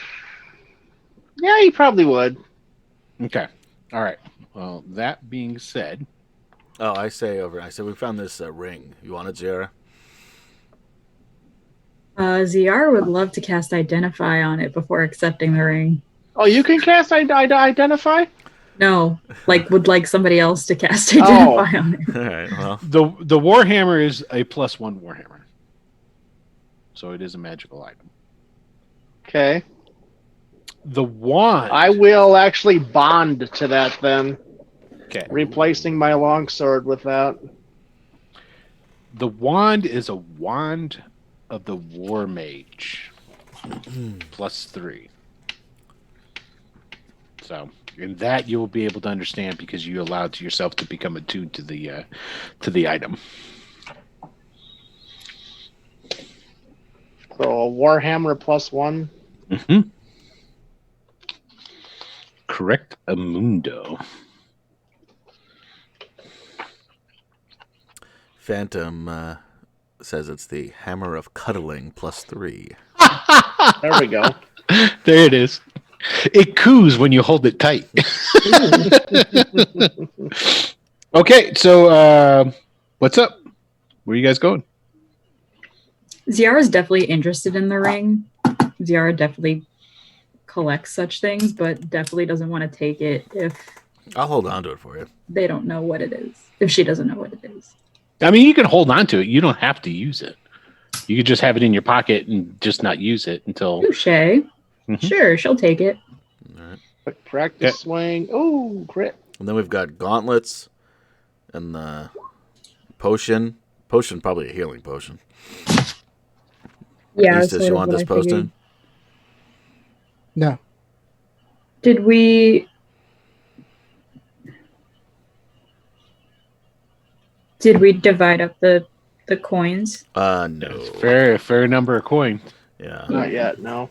he probably would. Okay. All right. Well, that being said, Oh, I say we found this ring. You want it, Zara? ZR would love to cast Identify on it before accepting the ring. Oh, you can cast Identify? No, would like somebody else to cast Identify on it. All right. Well, the Warhammer is a +1 Warhammer, so it is a magical item. Okay. The wand. I will actually bond to that then. Okay. Replacing my longsword with that. The wand is a wand of the War Mage, +3. So, in that you'll be able to understand because you allowed yourself to become attuned to the item. So a Warhammer +1. Mm-hmm. Correct, Amundo. Phantom says it's the Hammer of Cuddling +3. There we go. There it is. It coos when you hold it tight. Okay, so what's up? Where are you guys going? ZR is definitely interested in the ring. ZR definitely collects such things, but definitely doesn't want to take it if I'll hold on to it for you. they don't know what it is. If she doesn't know what it is. I mean, you can hold on to it. You don't have to use it. You could just have it in your pocket and just not use it until... Touche. Mm-hmm. Sure, she'll take it. All right. Quick practice swing. Oh, crit. And then we've got gauntlets and the potion. Potion, probably a healing potion. Yeah. Eustace, sort you of want what this I figured. potion? No. Did we divide up the coins? No. Fair number of coins. Yeah. Not yet, no.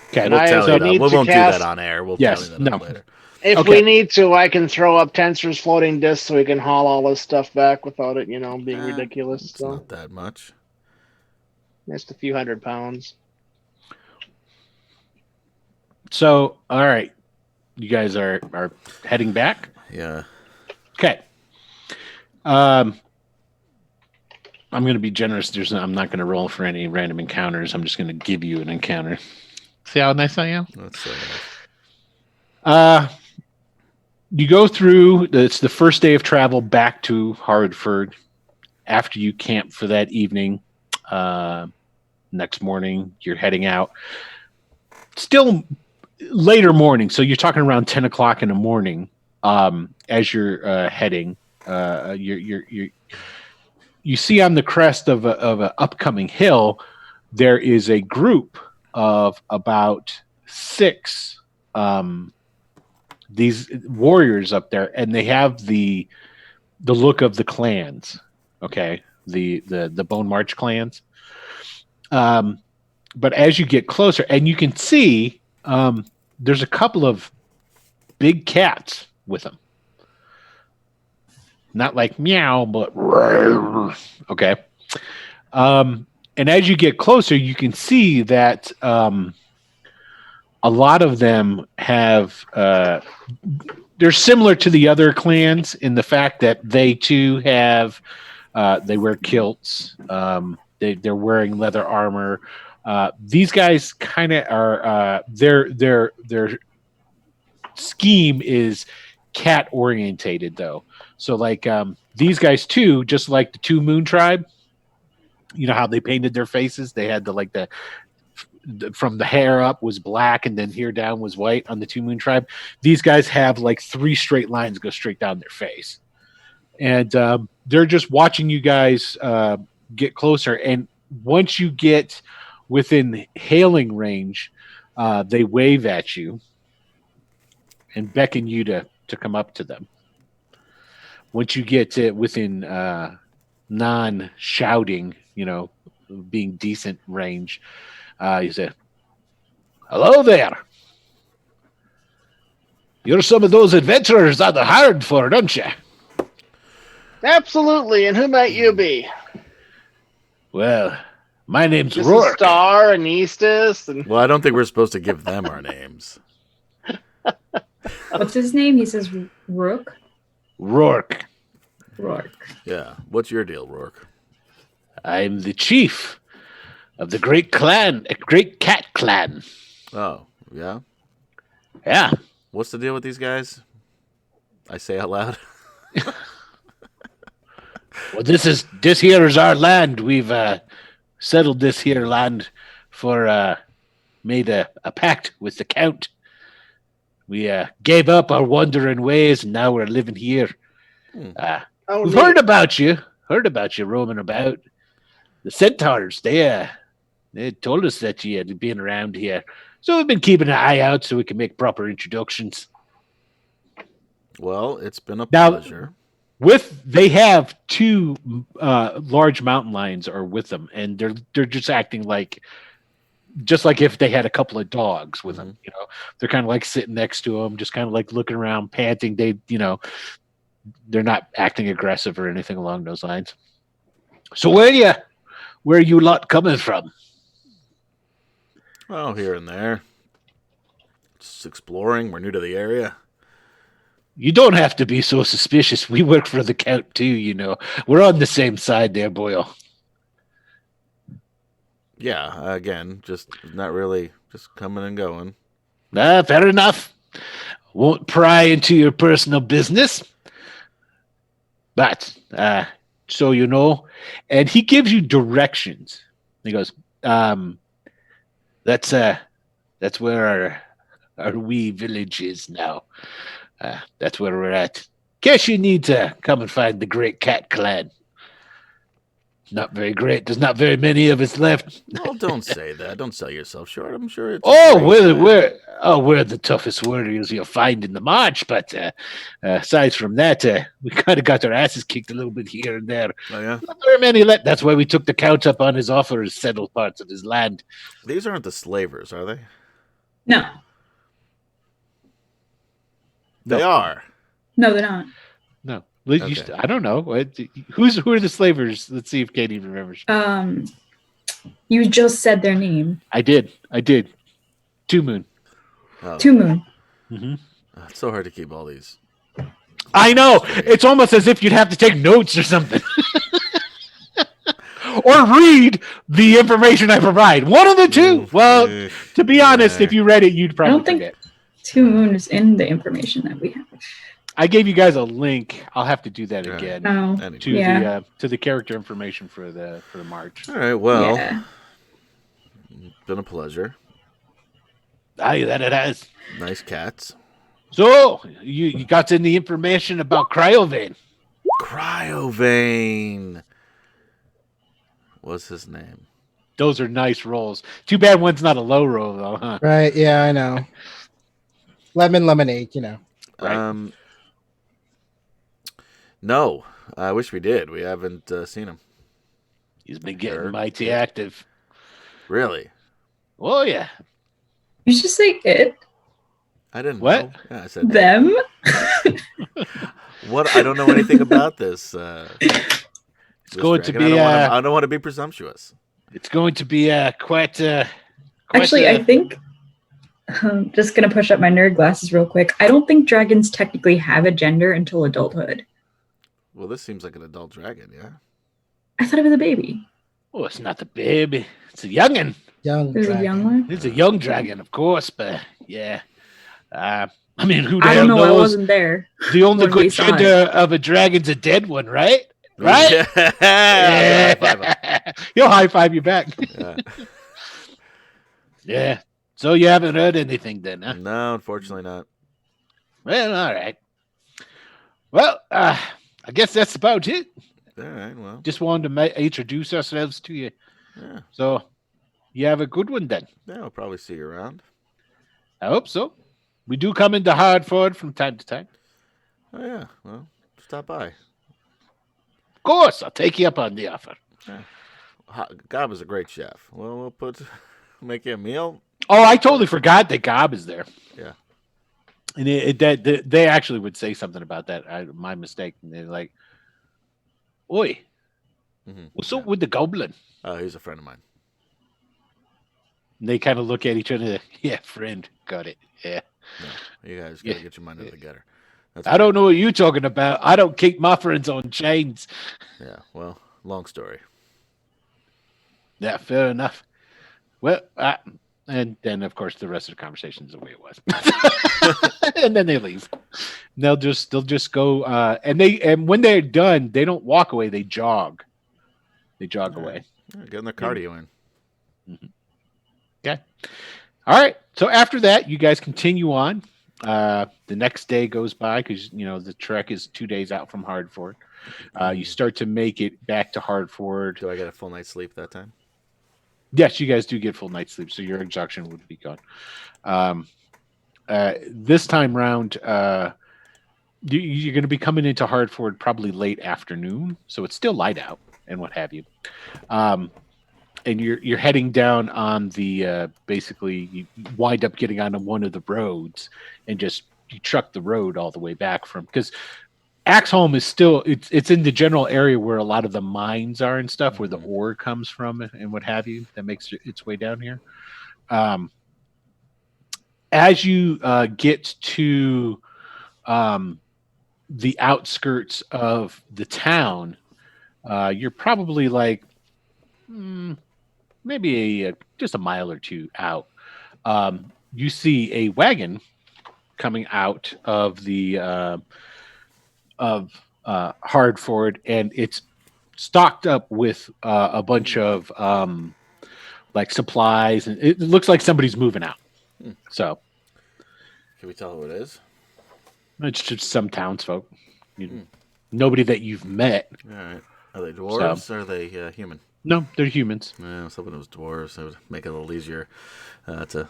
Okay, And We'll I tell you that. need We to won't do cast- that on air. We'll Yes, tell you that no. later. If Okay. we need to, I can throw up Tensor's floating disc so we can haul all this stuff back without it, being ridiculous. It's So not that much. just a few £100. So, all right. You guys are heading back? Yeah. Okay. I'm going to be generous. I'm not going to roll for any random encounters. I'm just going to give you an encounter. See how nice I am? That's so nice. You go through. It's the first day of travel back to Hartford. After you camp for that evening, next morning you're heading out. Still later morning, so you're talking around 10 o'clock in the morning. As you're heading, you see on the crest of an upcoming hill, there is a group of about 6 these warriors up there, and they have the look of the clans. Okay, the Bone March clans. But as you get closer, and you can see, there's a couple of big cats with them. Not like meow, but okay. And as you get closer, you can see that a lot of them have. They're similar to the other clans in the fact that they too have. They wear kilts. They're wearing leather armor. These guys kind of are. Their scheme is cat orientated though. So like these guys too, just like the Two Moon Tribe. You know how they painted their faces? They had the from the hair up was black and then here down was white on the Two Moon Tribe. These guys have like 3 straight lines go straight down their face. And they're just watching you guys get closer. And once you get within hailing range, they wave at you and beckon you to come up to them. Once you get to within non-shouting, being decent range, you say, "Hello there. You're some of those adventurers out of Hartford, aren't you?" Absolutely. And who might you be? Well, My name's Just a Rourke. Star and Eastus and Well, I don't think we're supposed to give them our names. What's his name? He says Rook. Rourke. Rourke. Yeah. What's your deal, Rourke? I'm the chief of the Great Cat Clan. Oh, yeah? Yeah. What's the deal with these guys? I say out loud. Well, this here is our land. We've settled this here land for made a pact with the Count. We gave up our wandering ways, and now we're living here. We've heard about you roaming about. The centaurs, they told us that you had been around here. So we've been keeping an eye out so we can make proper introductions. Well, it's been a Now, pleasure. They have two large mountain lions are with them, and they're just acting like if they had a couple of dogs with them. You know, they're kind of like sitting next to them, just kind of like looking around, panting. They're not acting aggressive or anything along those lines. So where are you lot coming from? Oh, here and there. Just exploring. We're new to the area. You don't have to be so suspicious. We work for the Count too, you know. We're on the same side there, Boyle. Yeah, again, just not really, just coming and going. Fair enough. Won't pry into your personal business. But, so you know, and he gives you directions. He goes, that's where our wee village is now. That's where we're at. Guess you need to come and find the Great Cat Clan. Not very great. There's not very many of us left. Oh, don't say that. Don't sell yourself short. I'm sure it's. We're the toughest warriors you'll find in the march. But aside from that, we kind of got our asses kicked a little bit here and there. Oh yeah. Not very many left. That's why we took the Count up on his offer to settle parts of his land. These aren't the slavers, are they? No. They are. No, they're not. No, Okay. I don't know. Who are the slavers? Let's see if Katie remembers. You just said their name. I did. Two Moon. Oh, Two Moon. Mm-hmm. it's so hard to keep all these. I know. It's almost as if you'd have to take notes or something. Or read the information I provide. One of the two. Well, to be honest, if you read it, you'd probably forget. Two Moon is in the information that we have. I gave you guys a link. I'll have to do that again Oh, to the character information for the march. All right. Well, yeah. it's been a pleasure. Aye, that it has. Nice cats. So you got any information about Cryovane? Cryovane. What's his name? Those are nice rolls. Too bad one's not a low roll though, huh? Right? Yeah, I know. Lemonade, you know. Right. No, I wish we did. We haven't seen him. He's been getting mighty active. Really? Oh yeah. You should say it. I didn't What? know. Yeah, I said Them. what? I don't know anything about this. It's going to be. I don't want to be presumptuous. It's going to be quite. Actually, I think. I'm just gonna push up my nerd glasses real quick. I don't think dragons technically have a gender until adulthood. Well, this seems like an adult dragon, yeah? I thought it was a baby. Oh, it's not the baby. It's a youngin. Young It was dragon. a young one. It's a young dragon, of course, but yeah. I mean, who the I hell don't know. I knows? wasn't there. The only when we good saw gender of a dragon's a dead one, right? Right? Yeah. High five him. He'll high five you back. Yeah. Yeah. So you haven't heard anything then, huh? No, unfortunately not. Well, all right. Well, I guess that's about it. All right, well. Just wanted to introduce ourselves to you. Yeah. So you have a good one then. Yeah, I'll probably see you around. I hope so. We do come into Hardford from time to time. Oh, yeah. Well, stop by. Of course, I'll take you up on the offer. Gob is a great chef. Well, we'll make you a meal. Oh, I totally forgot that Gob is there. Yeah. And they actually would say something about that. My mistake. And they're like, "Oi, Mm-hmm. what's up with the goblin?" Oh, he's a friend of mine. And they kind of look at each other. Yeah, friend, got it. Yeah. No, you guys gotta get your mind out of the gutter. That's I don't know what you're talking about. I don't keep my friends on chains. Yeah, well, long story. Yeah, fair enough. Well, and then of course the rest of the conversation is the way it was. And then they leave. They'll just go and when they're done, they don't walk away, they jog. They jog away. Yeah, getting their cardio in. Mm-hmm. Okay. All right. So after that, you guys continue on. The next day goes by because the trek is 2 days out from Hardford. You start to make it back to Hardford. Do I get a full night's sleep that time? Yes, you guys do get full night's sleep, so your exhaustion would be gone. This time round, you're going to be coming into Hardford probably late afternoon, so it's still light out and what have you. And you're heading down on the basically you wind up getting on one of the roads and just you truck the road all the way back from because Axholm is still it's in the general area where a lot of the mines are and stuff where the ore comes from and what have you that makes its way down here. As you get to the outskirts of the town, you're probably like maybe just a mile or two out. You see a wagon coming out of the Hardford, and it's stocked up with a bunch of like supplies, and it looks like somebody's moving out. So, can we tell who it is? It's just some townsfolk. Nobody that you've met. All right. Are they dwarves or are they human? No, they're humans. Yeah, I was hoping it was dwarves. That would make it a little easier to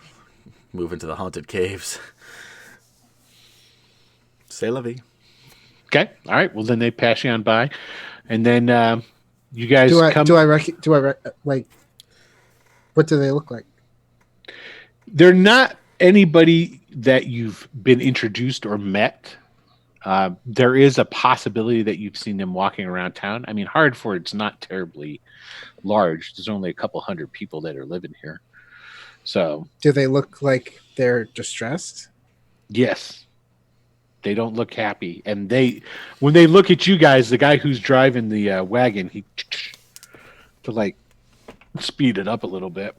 move into the haunted caves. C'est la vie. Okay. All right. Well, then they pass you on by, and then you guys come. Like? What do they look like? They're not anybody that you've been introduced or met. There is a possibility that you've seen them walking around town. I mean, Hardford's not terribly large. There's only a couple hundred people that are living here. So, do they look like they're distressed? Yes. They don't look happy, and when they look at you guys, the guy who's driving the wagon, he to like speed it up a little bit.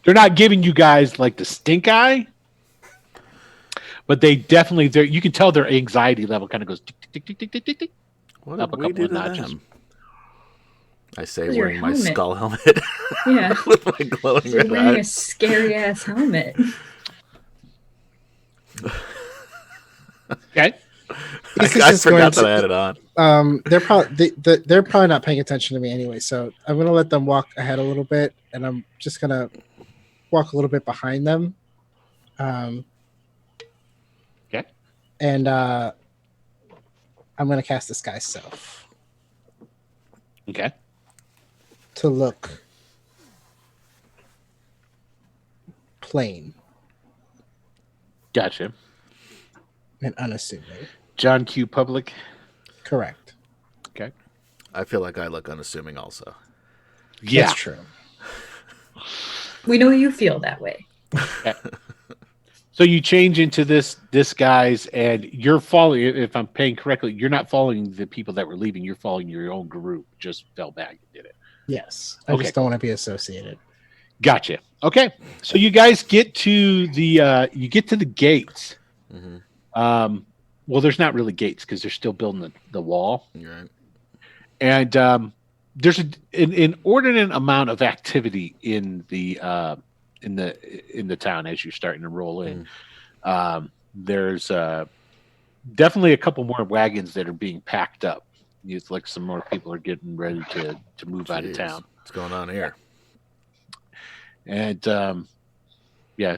They're not giving you guys like the stink eye, but they definitely you can tell their anxiety level kind of goes tick tick tick tick tick tick tick what up a couple of notches. Them? I say wearing my skull helmet. Yeah, with my glowing red wearing eyes. a scary ass helmet. Okay. I forgot that I had it on. They're probably not paying attention to me anyway, so I'm gonna let them walk ahead a little bit, and I'm just gonna walk a little bit behind them. Okay. And I'm gonna cast Disguise Self. Okay. To look plain. Gotcha. And unassuming. John Q. Public. Correct. Okay. I feel like I look unassuming also. Yeah. That's true. We know you feel that way. Okay. So you change into this guy's, and you're following, if I'm paying correctly, you're not following the people that were leaving. You're following your own group. Just fell back and did it. Yes. I just don't want to be associated. Gotcha. Okay. So you guys get to the gates. Mm-hmm. Well, there's not really gates because they're still building the wall. Right. And there's an inordinate amount of activity in the town as you're starting to roll in. There's definitely a couple more wagons that are being packed up. It's like some more people are getting ready to move out of town. What's going on here? And yeah.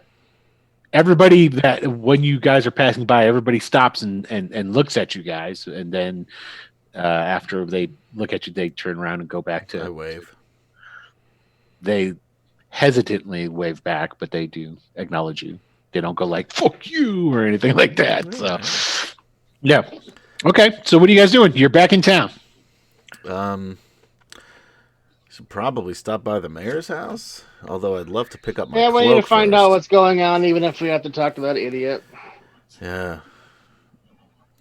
Everybody that when you guys are passing by, everybody stops and looks at you guys, and then after they look at you, they turn around and go back to. I wave. They hesitantly wave back, but they do acknowledge you. They don't go like "fuck you" or anything like that. So, yeah. Okay. So what are you guys doing? You're back in town. Should probably stop by the mayor's house. Although I'd love to pick up my Yeah, cloak we need to find first. out what's going on, even if we have to talk to that idiot. Yeah.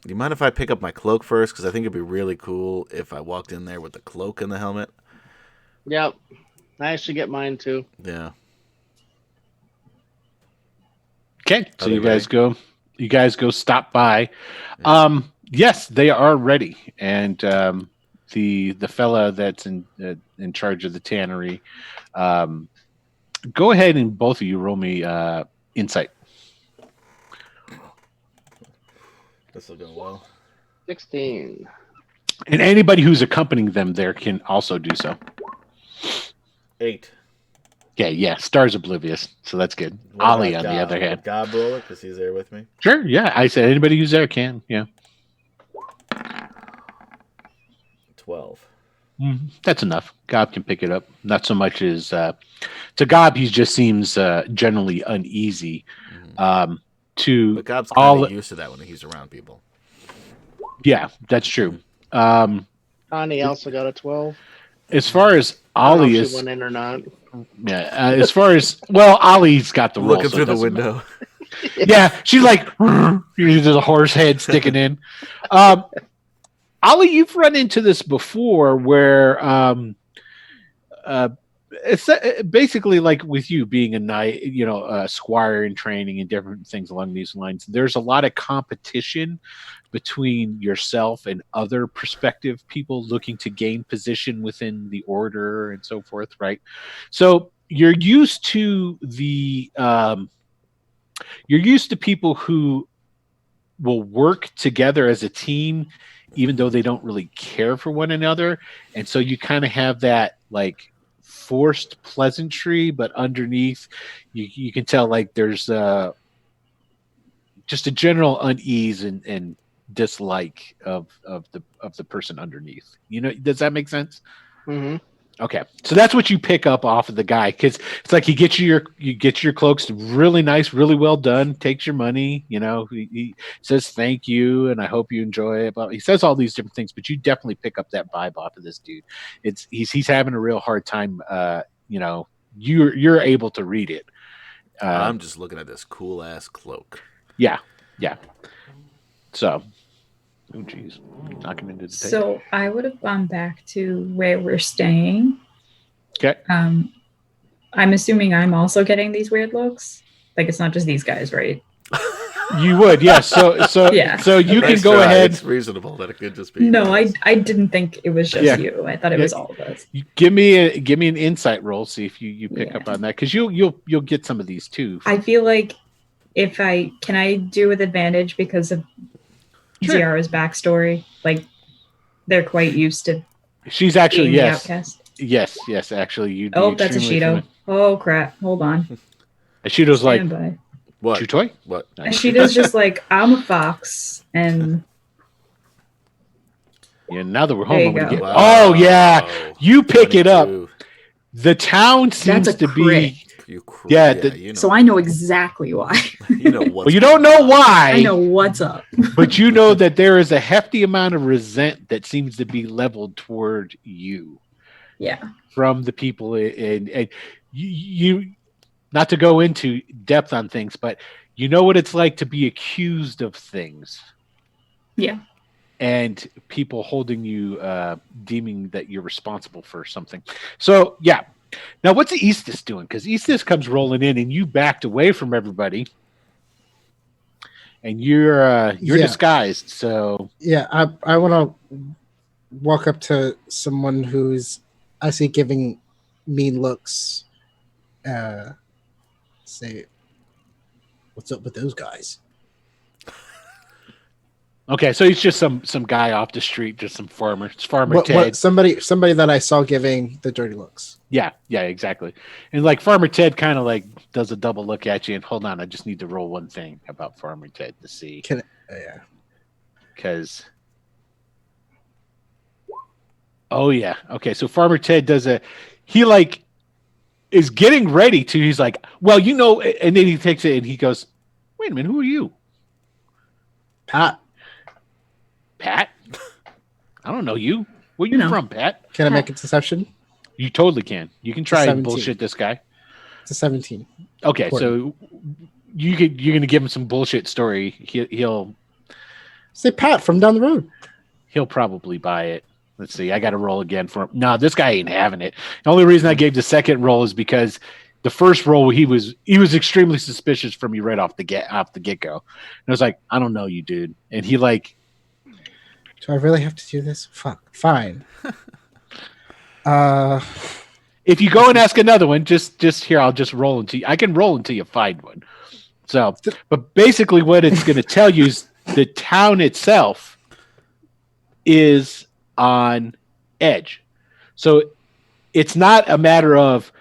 Do you mind if I pick up my cloak first? Because I think it'd be really cool if I walked in there with the cloak and the helmet. Yep. I should get mine too. Yeah. Okay, so Are they you guys go stop by. Yes, they are ready, and the fella that's in charge of the tannery, go ahead and both of you roll me insight. This will go well. 16. And anybody who's accompanying them there can also do so. 8. Yeah, Star's oblivious, so that's good. What Ollie, about on the Gob? other hand. Gob roll it because he's there with me. Sure, yeah, I said anybody who's there can, yeah. 12. That's enough. Gob can pick it up. Not so much as to Gob, he just seems generally uneasy. To But Gob's all, kind of used to that when he's around people. yeah, that's true. Connie also got a 12. As far as I don't know Ollie if is, she went in or not. yeah. As far as Ollie's got the roll, Looking so through it the doesn't window. matter. Yeah, she's like, there's a horse head sticking in. Ollie, you've run into this before, where it's basically like with you being a knight, a squire in training and different things along these lines. There's a lot of competition between yourself and other prospective people looking to gain position within the order and so forth, right? So you're used to people who will work together as a team, even though they don't really care for one another. And so you kind of have that like forced pleasantry, but underneath you can tell like there's just a general unease and dislike of the person underneath. Does that make sense? Mm-hmm. Okay, so that's what you pick up off of the guy, because it's like you get your cloaks really nice, really well done, takes your money, he says thank you and I hope you enjoy it. But he says all these different things, but you definitely pick up that vibe off of this dude. He's having a real hard time. You're able to read it. I'm just looking at this cool ass cloak. Yeah. So, oh geez, knocking into the table. So I would have gone back to where we're staying. Okay. I'm assuming I'm also getting these weird looks. Like it's not just these guys, right? You would, yes. So Yeah. So you Nice can go try. ahead. It's reasonable that it could just be. No, us. I didn't think it was just Yeah. you. I thought it was all of us. Give me an insight roll. See if you pick Yeah. up on that, because you'll get some of these too. I feel like can I do with advantage because of Sure. Ziara's backstory? Like they're quite used to She's actually being the yes. outcast. Yes. Actually, you. Oh, that's a Shido. Oh crap! Hold on. Shido's like, Stand by. What? true toy. What? Shido's just like, I'm a fox, and Yeah. Now that we're home, There you I'm gonna go. get. Wow. Oh yeah, you pick it up. 22. The town seems That's a to be. You cr- Yeah, you know, so I know exactly why. you know what's Well, you don't know why. I know what's up. But you know that there is a hefty amount of resent that seems to be leveled toward you Yeah. from the people, and you not to go into depth on things, but you know what it's like to be accused of things. Yeah. And people holding you, deeming that you're responsible for something. So, yeah. Now, what's Eastus doing? Because Eastus comes rolling in, and you backed away from everybody, and you're Yeah. disguised. So, Yeah, I want to walk up to someone who's I see giving mean looks. Say, what's up with those guys? okay, so he's just some guy off the street, just some farmer. It's Farmer Ted. Somebody that I saw giving the dirty looks. Yeah, exactly. And like Farmer Ted kind of like does a double look at you, and hold on, I just need to roll one thing about Farmer Ted to see. Yeah. Because oh yeah, okay, so Farmer Ted he like is getting ready to, he's like, well, and then he takes it and he goes, wait a minute, who are you? Pat, I don't know you. Where you from, Pat? can I make a deception? You totally can. You can try and 17. bullshit this guy. It's a 17. Okay, Important. so you're gonna give him some bullshit story. He'll Say Pat from down the road. he'll probably buy it. Let's see. I got to roll again for him. No, this guy ain't having it. The only reason I gave the second roll is because the first roll he was extremely suspicious from you right off the get go. And I was like, I don't know you, dude. And he like, Do I really have to do this? Fuck. Fine. if you go and ask another one, just here, I'll just roll until I can roll until you find one. So, but basically, what it's going to tell you is the town itself is on edge. So it's not a matter of,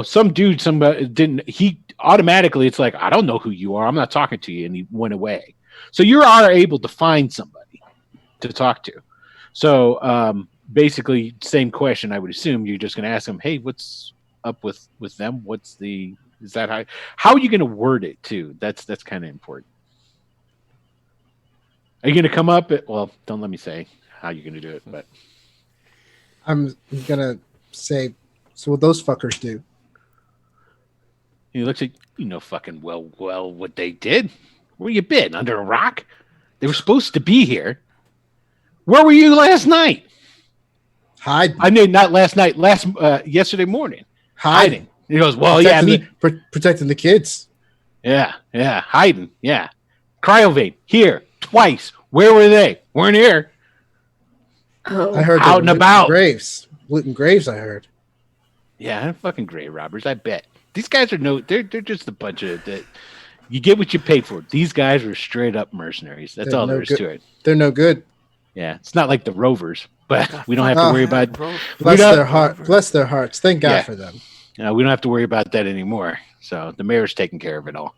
some dude, somebody didn't, he automatically, it's like, I don't know who you are. I'm not talking to you. And he went away. So you are able to find somebody to talk to. So basically, same question, I would assume. You're just going to ask them, hey, what's up with them? Is that how are you going to word it too? That's kind of important. Are you going to come up? Well, don't let me say how you're going to do it, but I'm going to say, so what those fuckers do? he looks at fucking well what they did. Where you been? Under a rock? They were supposed to be here. Where were you last night? Hiding. I mean, not last night. Yesterday morning. Hiding. He goes, well, protecting the kids. Yeah, hiding, yeah. Cryovane, here, twice. Where were they? Weren't here. Oh, I heard Out and about. Looting graves, I heard. Yeah, fucking grave robbers, I bet. These guys are they're just a bunch of that. You get what you pay for. These guys are straight up mercenaries. That's all there is to it. They're no good. Yeah, it's not like the Rovers, but we don't have to worry about. Bless their hearts. Thank God for them. We don't have to worry about that anymore. So the mayor's taking care of it all.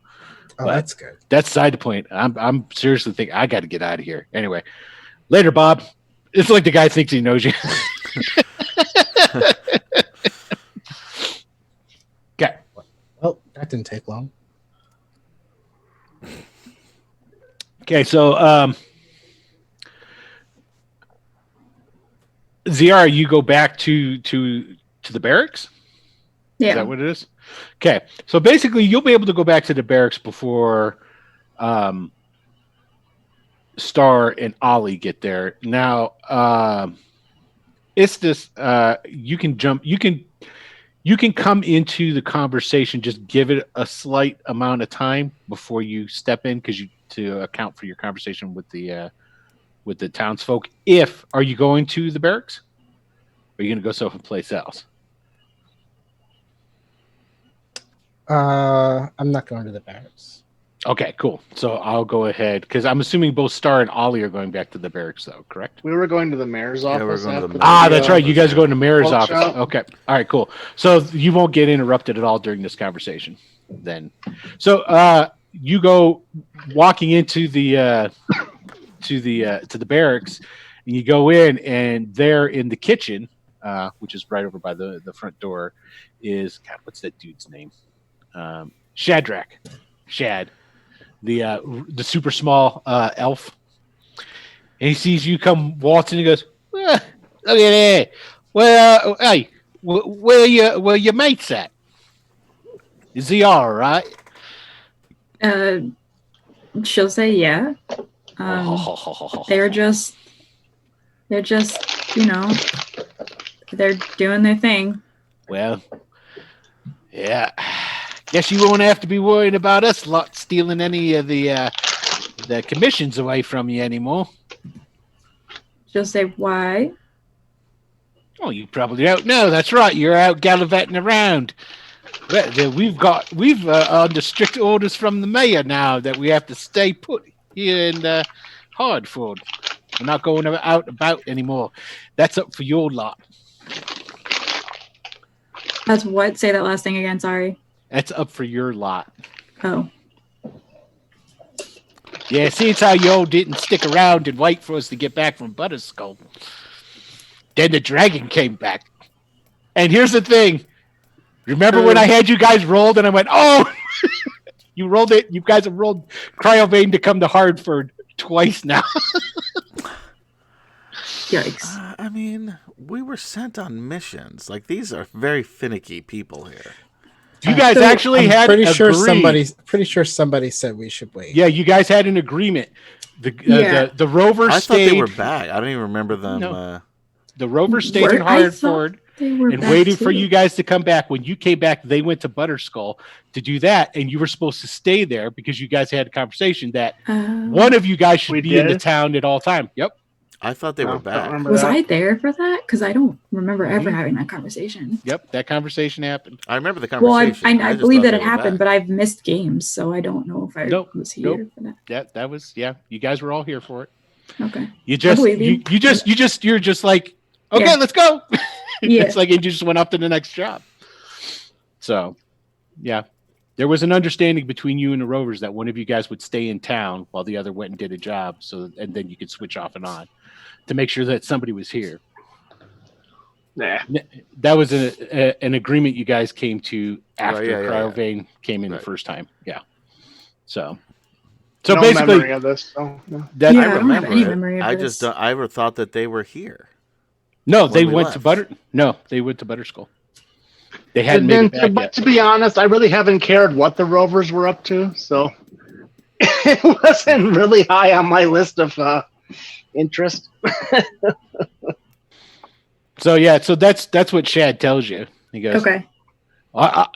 Oh, But that's good. that's side the point. I'm seriously thinking I got to get out of here. Anyway, later, Bob. It's like the guy thinks he knows you. Okay. Well, that didn't take long. Okay, so ZR, you go back to the barracks? yeah. Is that what it is? Okay, so basically you'll be able to go back to the barracks before Star and Ollie get there. Now, it's this. You can jump. You can come into the conversation. Just give it a slight amount of time before you step in, because to account for your conversation with the townsfolk. Are you going to the barracks? Or are you going to go someplace else? I'm not going to the barracks. Okay, cool. So I'll go ahead, because I'm assuming both Star and Ollie are going back to the barracks, though, correct? We were going to the mayor's office. we're going to the after That's right. You guys are going to Mayor's Smoke office. shop. Okay. All right, cool. So you won't get interrupted at all during this conversation then. So you go walking into the to the barracks, and you go in, and there in the kitchen, which is right over by the front door, is what's that dude's name? Shadrach. Shad. The super small elf. And he sees you come waltzing, and he goes, look at that. Well, hey, where your mates at? Is he all right? She'll say yeah. They're just, they're doing their thing. Well, yeah. Guess you won't have to be worrying about us stealing any of the commissions away from you anymore. She'll say why. Oh, you probably don't know. That's right. You're out gallivanting around. We've under strict orders from the mayor now that we have to stay put here in Hardford. We're not going out about anymore. That's up for your lot. That's what? Say that last thing again. Sorry. That's up for your lot. Oh. Yeah, seeing how you all didn't stick around and wait for us to get back from Butterskull. Then the dragon came back. And here's the thing. Remember when I had you guys rolled and I went, oh, you rolled it. You guys have rolled Cryovane to come to Hartford twice now. Yikes. I mean, we were sent on missions. Like, these are very finicky people here. You guys So, actually I'm had pretty sure agreed. somebody said we should wait. Yeah, you guys had an agreement. The Rover I stayed. thought they were back. I don't even remember them. No. The Rover stayed in I Hartford thought they were and back waited for too. you guys to come back. When you came back, they went to Butterskull to do that, and you were supposed to stay there because you guys had a conversation that one of you guys should We be in the did? town at all time. Yep. I thought they were Don't back. remember Was that. I there for that? Because I don't remember ever Mhm. having that conversation. Yep. That conversation happened. I remember the Well, conversation. I just believe thought that they it were happened, back. but I've missed games, so I don't know if I Nope. was here for that. That was you guys were all here for it. Okay. You just believe you. you're just like, okay, Yeah. let's go. Yeah. It's like you just went up to the next job. So, yeah, there was an understanding between you and the Rovers that one of you guys would stay in town while the other went and did a job. So, and then you could switch off and on to make sure that somebody was here. Nah. That was an agreement you guys came to after yeah. Cryovane came in the Right. first time. Yeah. So No basically, memory of this. So, no. that Yeah, I I don't have remember any it. memory of I this. just don't, I ever thought that they were here. no, when they we went to left. they went to Butterskull. They hadn't And made then, it back but yet. to be honest, I really haven't cared what the Rovers were up to, so it wasn't really high on my list of interest. So yeah, so that's what Shad tells you. He goes, Okay.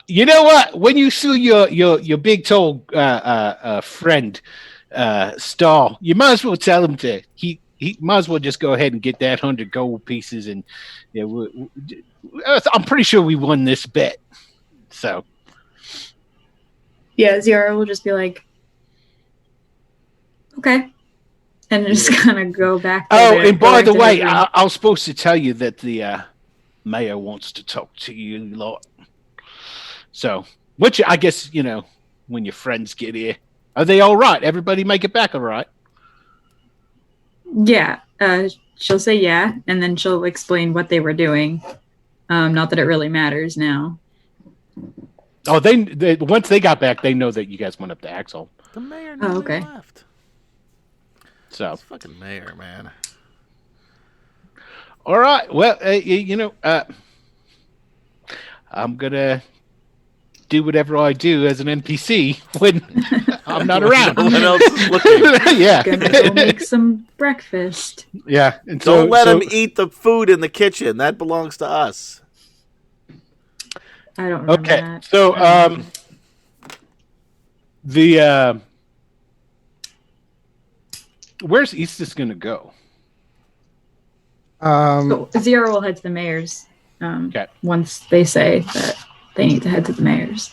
You know what? When you see your big tall friend Stall, you might as well tell him to he might as well just go ahead and get that 100 gold pieces, and yeah, I'm pretty sure we won this bet. So Yeah, Ziara will just be like, okay. And just kind of go back. to oh, their- and go by back the to way, his room. I was supposed to tell you that the mayor wants to talk to you lot. So, I guess when your friends get here, are they all right? Everybody make it back all right? Yeah, she'll say yeah, and then she'll explain what they were doing. Not that it really matters now. Oh, they once they got back, they know that you guys went up to Axel. The mayor Oh, never okay. left. So, This fucking mayor, man. all right. Well, I'm gonna do whatever I do as an NPC when I'm not around. No one else is looking. Yeah, Gonna go make some breakfast. yeah. And so, Don't let him eat the food in the kitchen. That belongs to us. I don't remember Okay, that. so the where's Eastus gonna go? So Ziara will head to the mayor's Okay. once they say that they need to head to the mayor's.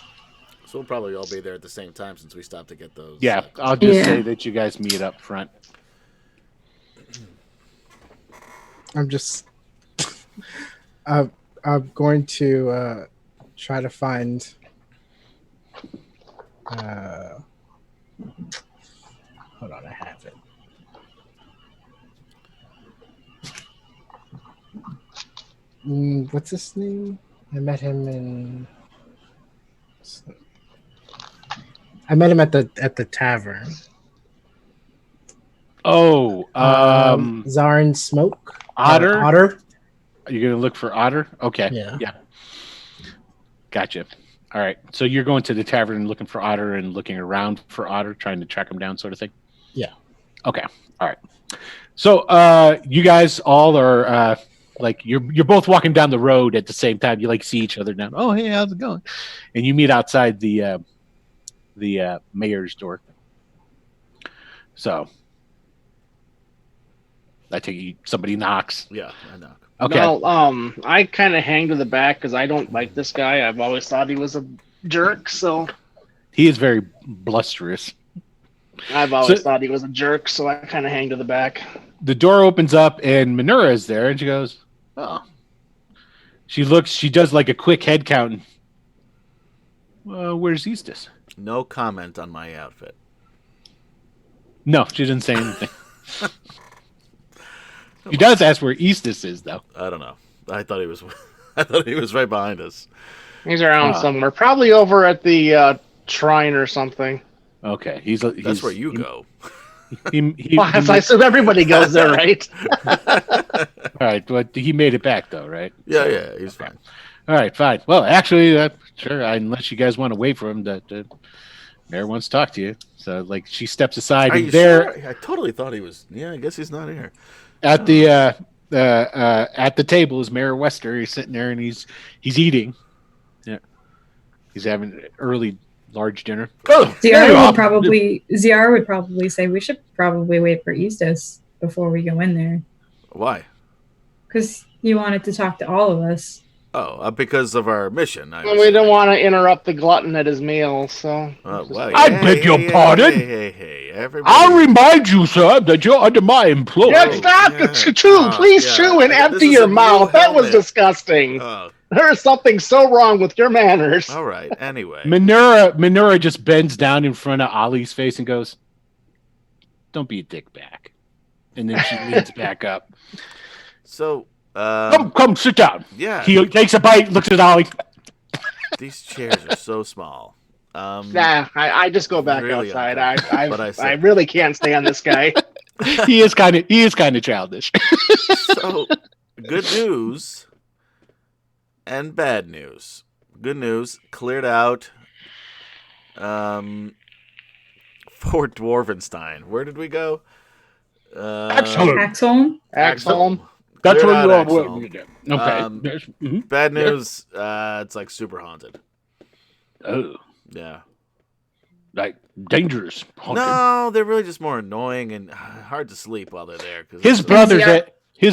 So we'll probably all be there at the same time since we stopped to get those. Yeah, I'll just Yeah. say that you guys meet up front. I'm just. I'm going to try to find. Hold on, I have it. What's his name? I met him at the tavern. Oh, Zarin Smoke. Otter? Otter. Are you gonna look for Otter? Okay. Yeah. Gotcha. All right. So you're going to the tavern and looking for Otter and looking around for Otter, trying to track him down, sort of thing. Yeah. Okay. All right. So you guys all are like you're both walking down the road at the same time. You like see each other now. Oh, hey, how's it going? And you meet outside the mayor's door. So I take somebody knocks. Yeah, I know. Okay. No, I kind of hang to the back because I don't like this guy. I've always thought he was a jerk, so He is very blusterous. I've always thought he was a jerk, so I kind of hang to the back. The door opens up and Minura is there, and she goes, "Oh." She does like a quick head count. Where's Eastus? No comment on my outfit. No, she didn't say anything. She does ask where Eastus is, though. I don't know. I thought he was. I thought he was right behind us. He's around somewhere, probably over at the shrine or something. Okay, That's where you go. Well, I assume everybody goes there, right? All right, but he made it back though, right? Yeah, he's fine. All right, fine. Well, actually, sure. Unless you guys want to wait for him, the mayor wants to talk to you. So, like, she steps aside, Are and you there sure? I totally thought he was. Yeah, I guess he's not here. at the table is Mayor Wester. He's sitting there and he's eating. Yeah, he's having an early large dinner. Oh, Ziara would probably say we should probably wait for Eustace before we go in there. Why? Because he wanted to talk to all of us. Oh, because of our mission. We don't want to interrupt the glutton at his meal, so. I beg your pardon. Hey, everybody. I'll remind you, sir, that you're under my employ. Yeah, stop! Please chew and empty your mouth. That was disgusting. There's something so wrong with your manners. All right, anyway. Minura just bends down in front of Ollie's face and goes, "Don't be a dick back." And then she leans back up. So, come, sit down. Yeah. He takes a bite, looks at Ollie. These chairs are so small. I just go back really outside. I really can't stand this guy. He is kind of childish. So, good news and bad news. Good news, cleared out Fort Dwarvenstein. Where did we go? Axholm. That's where you are. Okay. Bad news, it's like super haunted. Oh. Yeah. Like dangerous haunted. No, they're really just more annoying and hard to sleep while they're there. His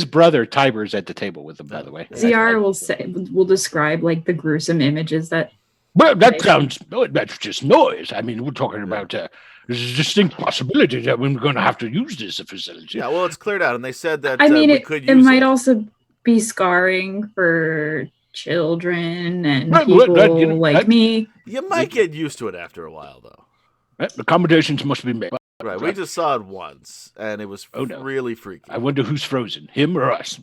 brother Tiber's at the table with them, by the way. Ziara will describe like the gruesome images that. Well, that's just noise. I mean, we're talking about there's a distinct possibility that we're going to have to use this facility. Yeah, well, it's cleared out, and they said that we could use it. It might also be scarring for children and people like me. You might get used to it after a while, though. Accommodations must be made. Right, we just saw it once, and it was really freaky. I wonder who's frozen, him or us.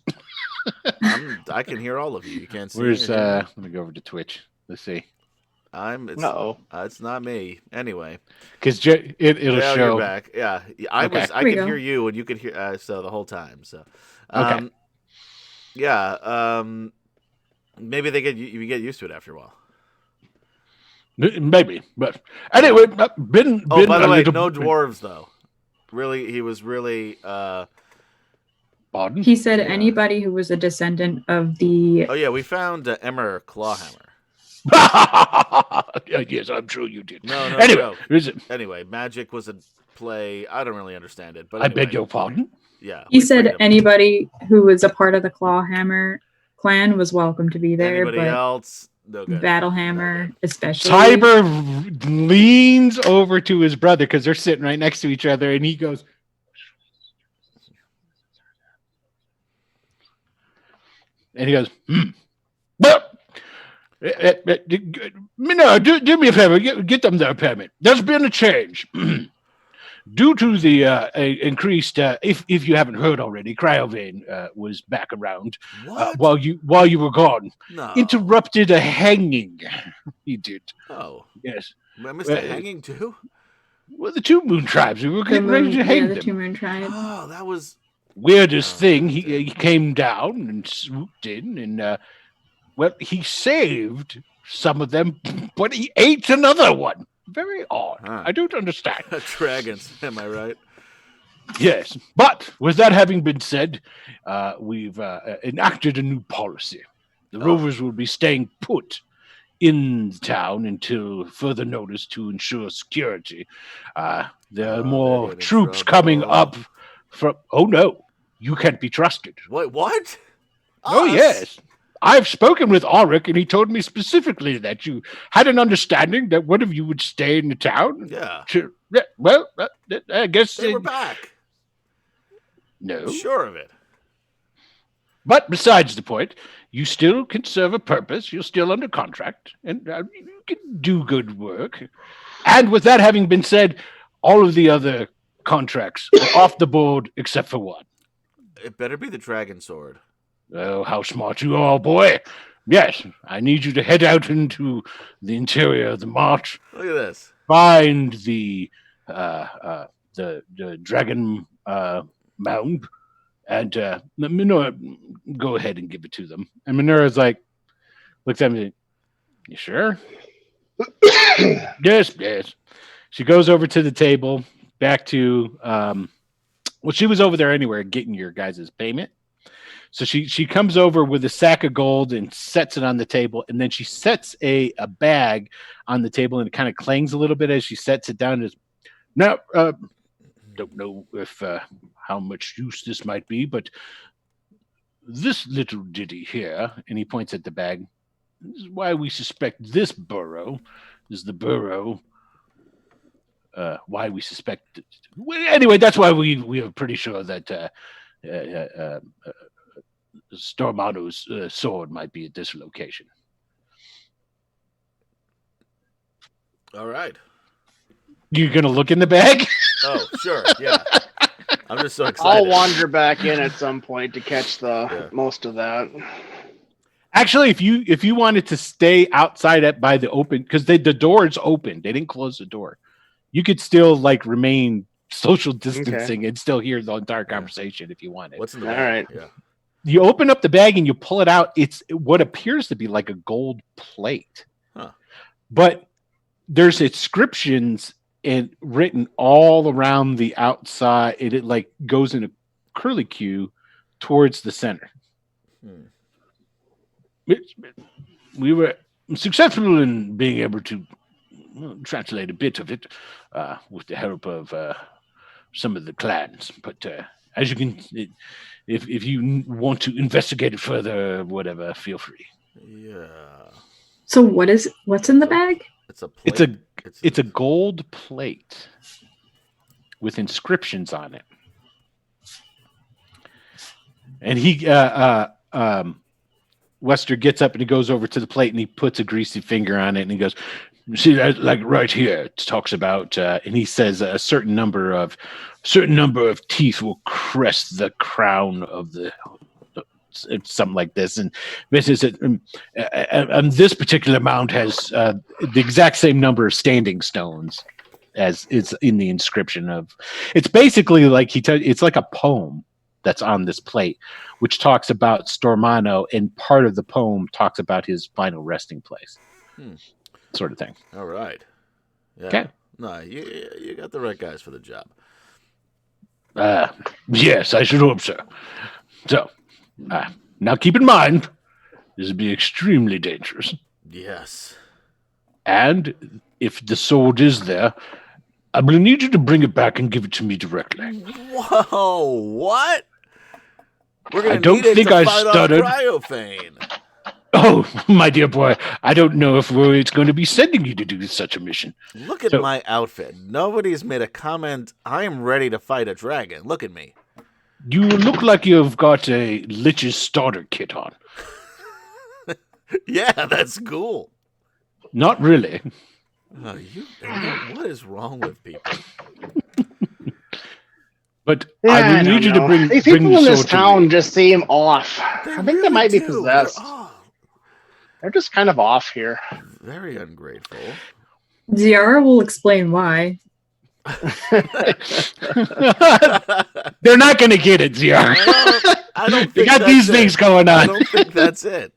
I can hear all of you. You can't see. Let me go over to Twitch. Let's see. It's not me. Anyway, because it'll show. You're back. Yeah, I can hear you, and you can hear so the whole time. So, okay. Yeah. Maybe you get used to it after a while. Maybe, but anyway, by the way, no dwarves though. Really, he was really. Pardon? He said anybody who was a descendant of the. Oh yeah, we found Emmer Clawhammer. Yes, I'm sure you did. No. Anyway, magic was a play. I don't really understand it, but anyway. I beg your pardon. Yeah. He said anybody who was a part of the Clawhammer clan was welcome to be there. Anybody else? No good. Battlehammer, especially. Tiber leans over to his brother because they're sitting right next to each other, and he goes, Well, no, do me a favor, get them their permit. There's been a change. Due to the increased, if you haven't heard already, Cryovane was back around while you were gone. No. Interrupted a hanging. He did. Oh. Yes. I missed a hanging too? Well, the two moon tribes. We were getting ready to hang them. The two moon tribes. Oh, that was... Weirdest thing, he came down and swooped in and, he saved some of them, but he ate another one. Very odd. I don't understand. Dragons, am I right? Yes. But with that having been said, we've enacted a new policy. The Rovers will be staying put in the town until further notice to ensure security. There are more troops coming up from... Oh, no. You can't be trusted. Wait, what? Oh, yes. I've spoken with Ulrich, and he told me specifically that you had an understanding that one of you would stay in the town. Yeah. Well, I guess... They were back. No. Sure of it. But besides the point, you still can serve a purpose. You're still under contract, and you can do good work. And with that having been said, all of the other contracts are off the board except for one. It better be the dragon sword. Oh, how smart you are, boy. Yes, I need you to head out into the interior of the march. Look at this. Find the the dragon mound, and Minora, go ahead and give it to them. And Minora's like, looks at me, you sure? Yes. She goes over to the table, back to she was over there anyway, getting your guys' payment. So she comes over with a sack of gold and sets it on the table, and then she sets a bag on the table, and it kind of clangs a little bit as she sets it down. Now, don't know if how much use this might be, but this little ditty here, and he points at the bag, this is why we suspect this burrow is the burrow. Why we suspect it. Anyway, that's why we are pretty sure that Stormano's sword might be at this location. All right. You're gonna look in the bag? Oh, sure. Yeah. I'm just so excited. I'll wander back in at some point to catch most of that. Actually, if you wanted to stay outside by the open, because the door's open, they didn't close the door. You could still remain social distancing and still hear the entire conversation if you wanted. What's in the bag? All right. Yeah. You open up the bag and you pull it out. It's what appears to be like a gold plate, but there's inscriptions written all around the outside. It goes in a curlicue towards the center. We were successful in being able to translate a bit of it with the help of some of the clans. But as you can, if you want to investigate it further, whatever, feel free. Yeah. So what's in the bag? It's a plate. It's a gold plate with inscriptions on it. And he Wester gets up and he goes over to the plate and he puts a greasy finger on it and he goes, see that, right here, it talks about, and he says a certain number of teeth will crest the crown of the, something like this. And this is it. And this particular mound has the exact same number of standing stones as is in the inscription of. It's basically it's like a poem that's on this plate, which talks about Stormano, and part of the poem talks about his final resting place. Sort of thing. All right. Yeah. Okay. No, you got the right guys for the job. Yes, I should hope so. So, now keep in mind, this would be extremely dangerous. Yes. And if the sword is there, I will need you to bring it back and give it to me directly. Whoa! What? We're gonna I don't need it think to I fight stuttered. off Cryophane. Oh, my dear boy, I don't know if it's going to be sending you to do such a mission. Look at my outfit. Nobody's made a comment. I am ready to fight a dragon. Look at me. You look like you've got a Lich's starter kit on. Yeah, that's cool. Not really. What is wrong with people? But I will need you to bring these bring people the in this sword to town me. just seem off. I think they might be do. possessed. They're just kind of off here. Very ungrateful. Ziara will explain why. They're not going to get it, Ziara. I don't They think got these that's things it. going I on. don't think that's it.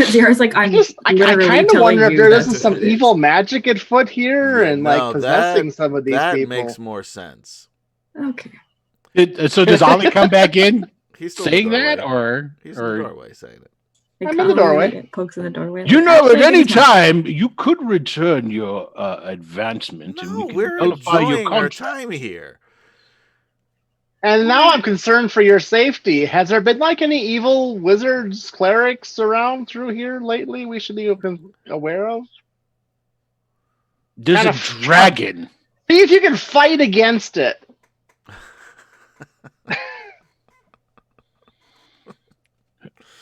Ziara's like, I kind of wonder if there isn't that's some what it is. evil magic at foot here and No, possessing some of these that people. makes more sense. Okay. So does Ollie come back in He's still in saying the that, doorway. He's in the doorway saying it. I'm in the doorway. Pokes in the doorway. you know, Actually, at any he's not. time you could return your advancement, and No, we we're can nullify your enjoying our contract. time here. And now I'm concerned for your safety. Has there been any evil wizards, clerics around through here lately we should be aware of? There's Kind a of- dragon. See if you can fight against it.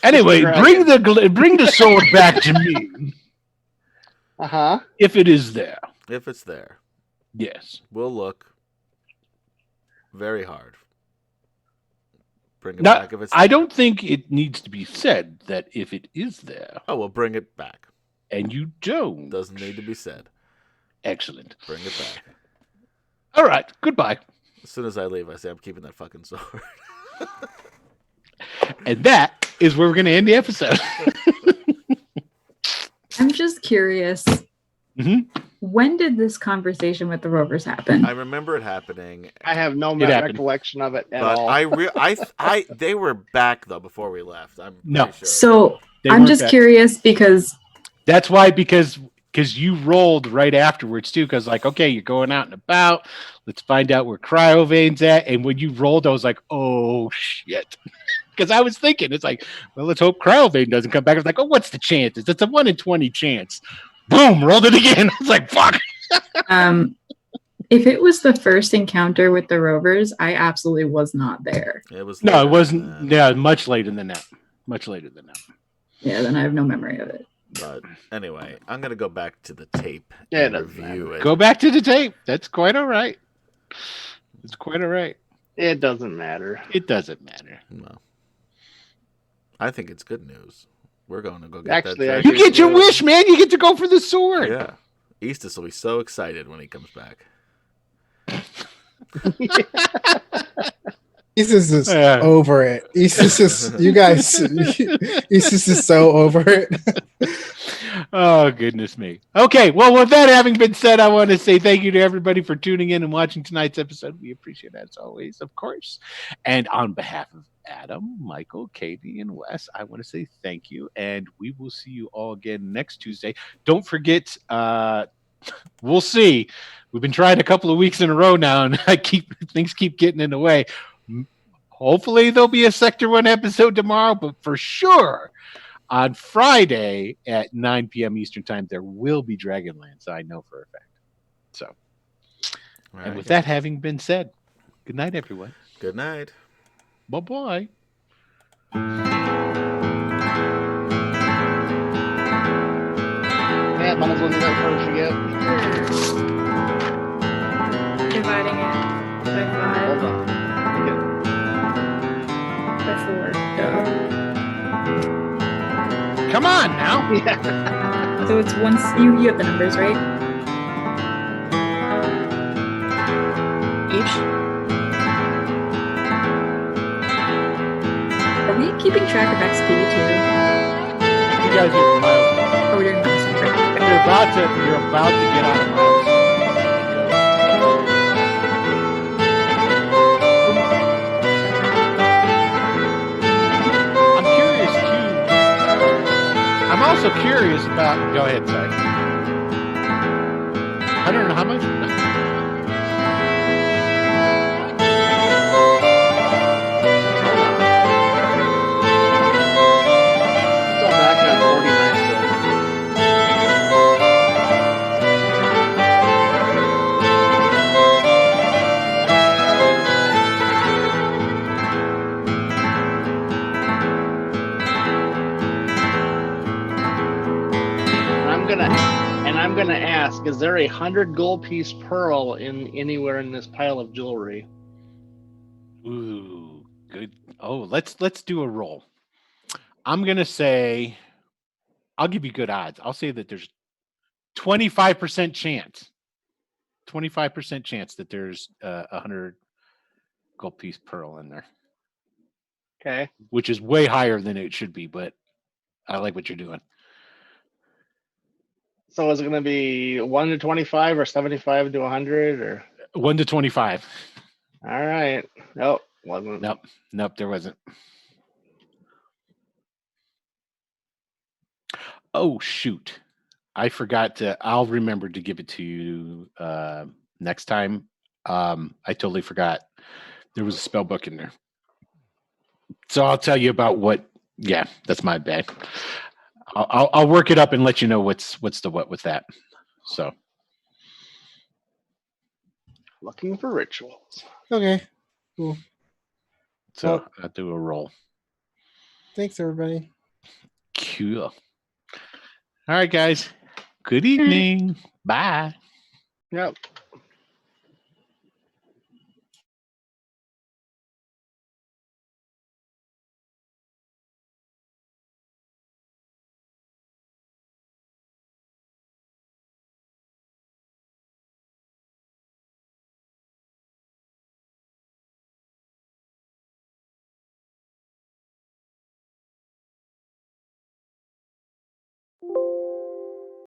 Anyway, Dragon. bring the sword back to me Uh-huh. if it is there. If it's there, Yes. we'll look very hard. Bring it Now, back if it's I there. don't think it needs to be said that if it is there Oh, well, bring it back. and you don't, Doesn't need to be said. excellent. Bring it back. All right. Goodbye. As soon as I leave, I say I'm keeping that fucking sword. And that is where we're going to end the episode. I'm just curious. Mhm. When did this conversation with the Rovers happen? I remember it happening, I have no It happened. recollection of it at but all. they were back though before we left. I'm No. pretty sure. So They I'm weren't just back. curious because That's why, because you rolled right afterwards too. Because like, okay, you're going out and about. Let's find out where Cryovane's at. And when you rolled, I was like, oh shit. Because I was thinking, it's like, well, let's hope Cryovane doesn't come back. I was like, oh, what's the chances? It's a 1 in 20 chance. Boom, rolled it again. I was like, fuck. if it was the first encounter with the Rovers, I absolutely was not there. It was No, later it wasn't. than Yeah, much later than that. Much later than that. Yeah, then I have no memory of it. But anyway, I'm gonna go back to the tape Yeah, it and doesn't review it. Go back to the tape. That's quite all right. It's quite all right. It doesn't matter. It doesn't matter. No. I think it's good news. We're going to go get Actually, that. I You dragon. get your wish, man. You get to go for the sword. Yeah. Eastus will be so excited when he comes back. Isis is Yeah. over it. Isis is, you guys, Isis is so over it. Oh, goodness me. Okay, well, with that having been said, I want to say thank you to everybody for tuning in and watching tonight's episode. We appreciate it as always, of course. And on behalf of Adam, Michael, Katie, and Wes, I want to say thank you. And we will see you all again next Tuesday. Don't forget, we'll see. We've been trying a couple of weeks in a row now, and things keep getting in the way. Hopefully there'll be a Sector 1 episode tomorrow, but for sure on Friday at 9 p.m. Eastern Time, there will be Dragonlance. I know for a fact. So, Right. and with that having been said, good night, everyone. Good night. Bye-bye. Yeah, might as well do that first. Forget. Dividing it by 5, Hold on. by 4. Come on now. Yeah. So it's once you have the numbers, right? Each. Are we keeping track of XP too? You guys are miles. Or are we doing milestones? Right? You're about to get on a milestone. I'm curious too. I'm also curious about. Go ahead, Zach. 100 and how much? No. Still back at 49. I'm gonna ask: is there a 100 gold piece pearl in anywhere in this pile of jewelry? Ooh, good. Oh, let's do a roll. I'm gonna say, I'll give you good odds. I'll say that there's 25% chance. 25% chance that there's a 100 gold piece pearl in there, Okay. which is way higher than it should be. But I like what you're doing. So is it gonna be 1 to 25 or 75 to 100 or? 1 to 25. All right. Nope. Wasn't. Nope, there wasn't. Oh shoot. I forgot to. I'll remember to give it to you next time. I totally forgot. There was a spell book in there. So I'll tell you about what. Yeah, that's my bad. I'll work it up and let you know what's the what with that. So Looking for rituals. Okay, cool. so Well- I'll do a roll. Thanks, everybody. Cool. All right, guys. Good evening. Bye. Yep.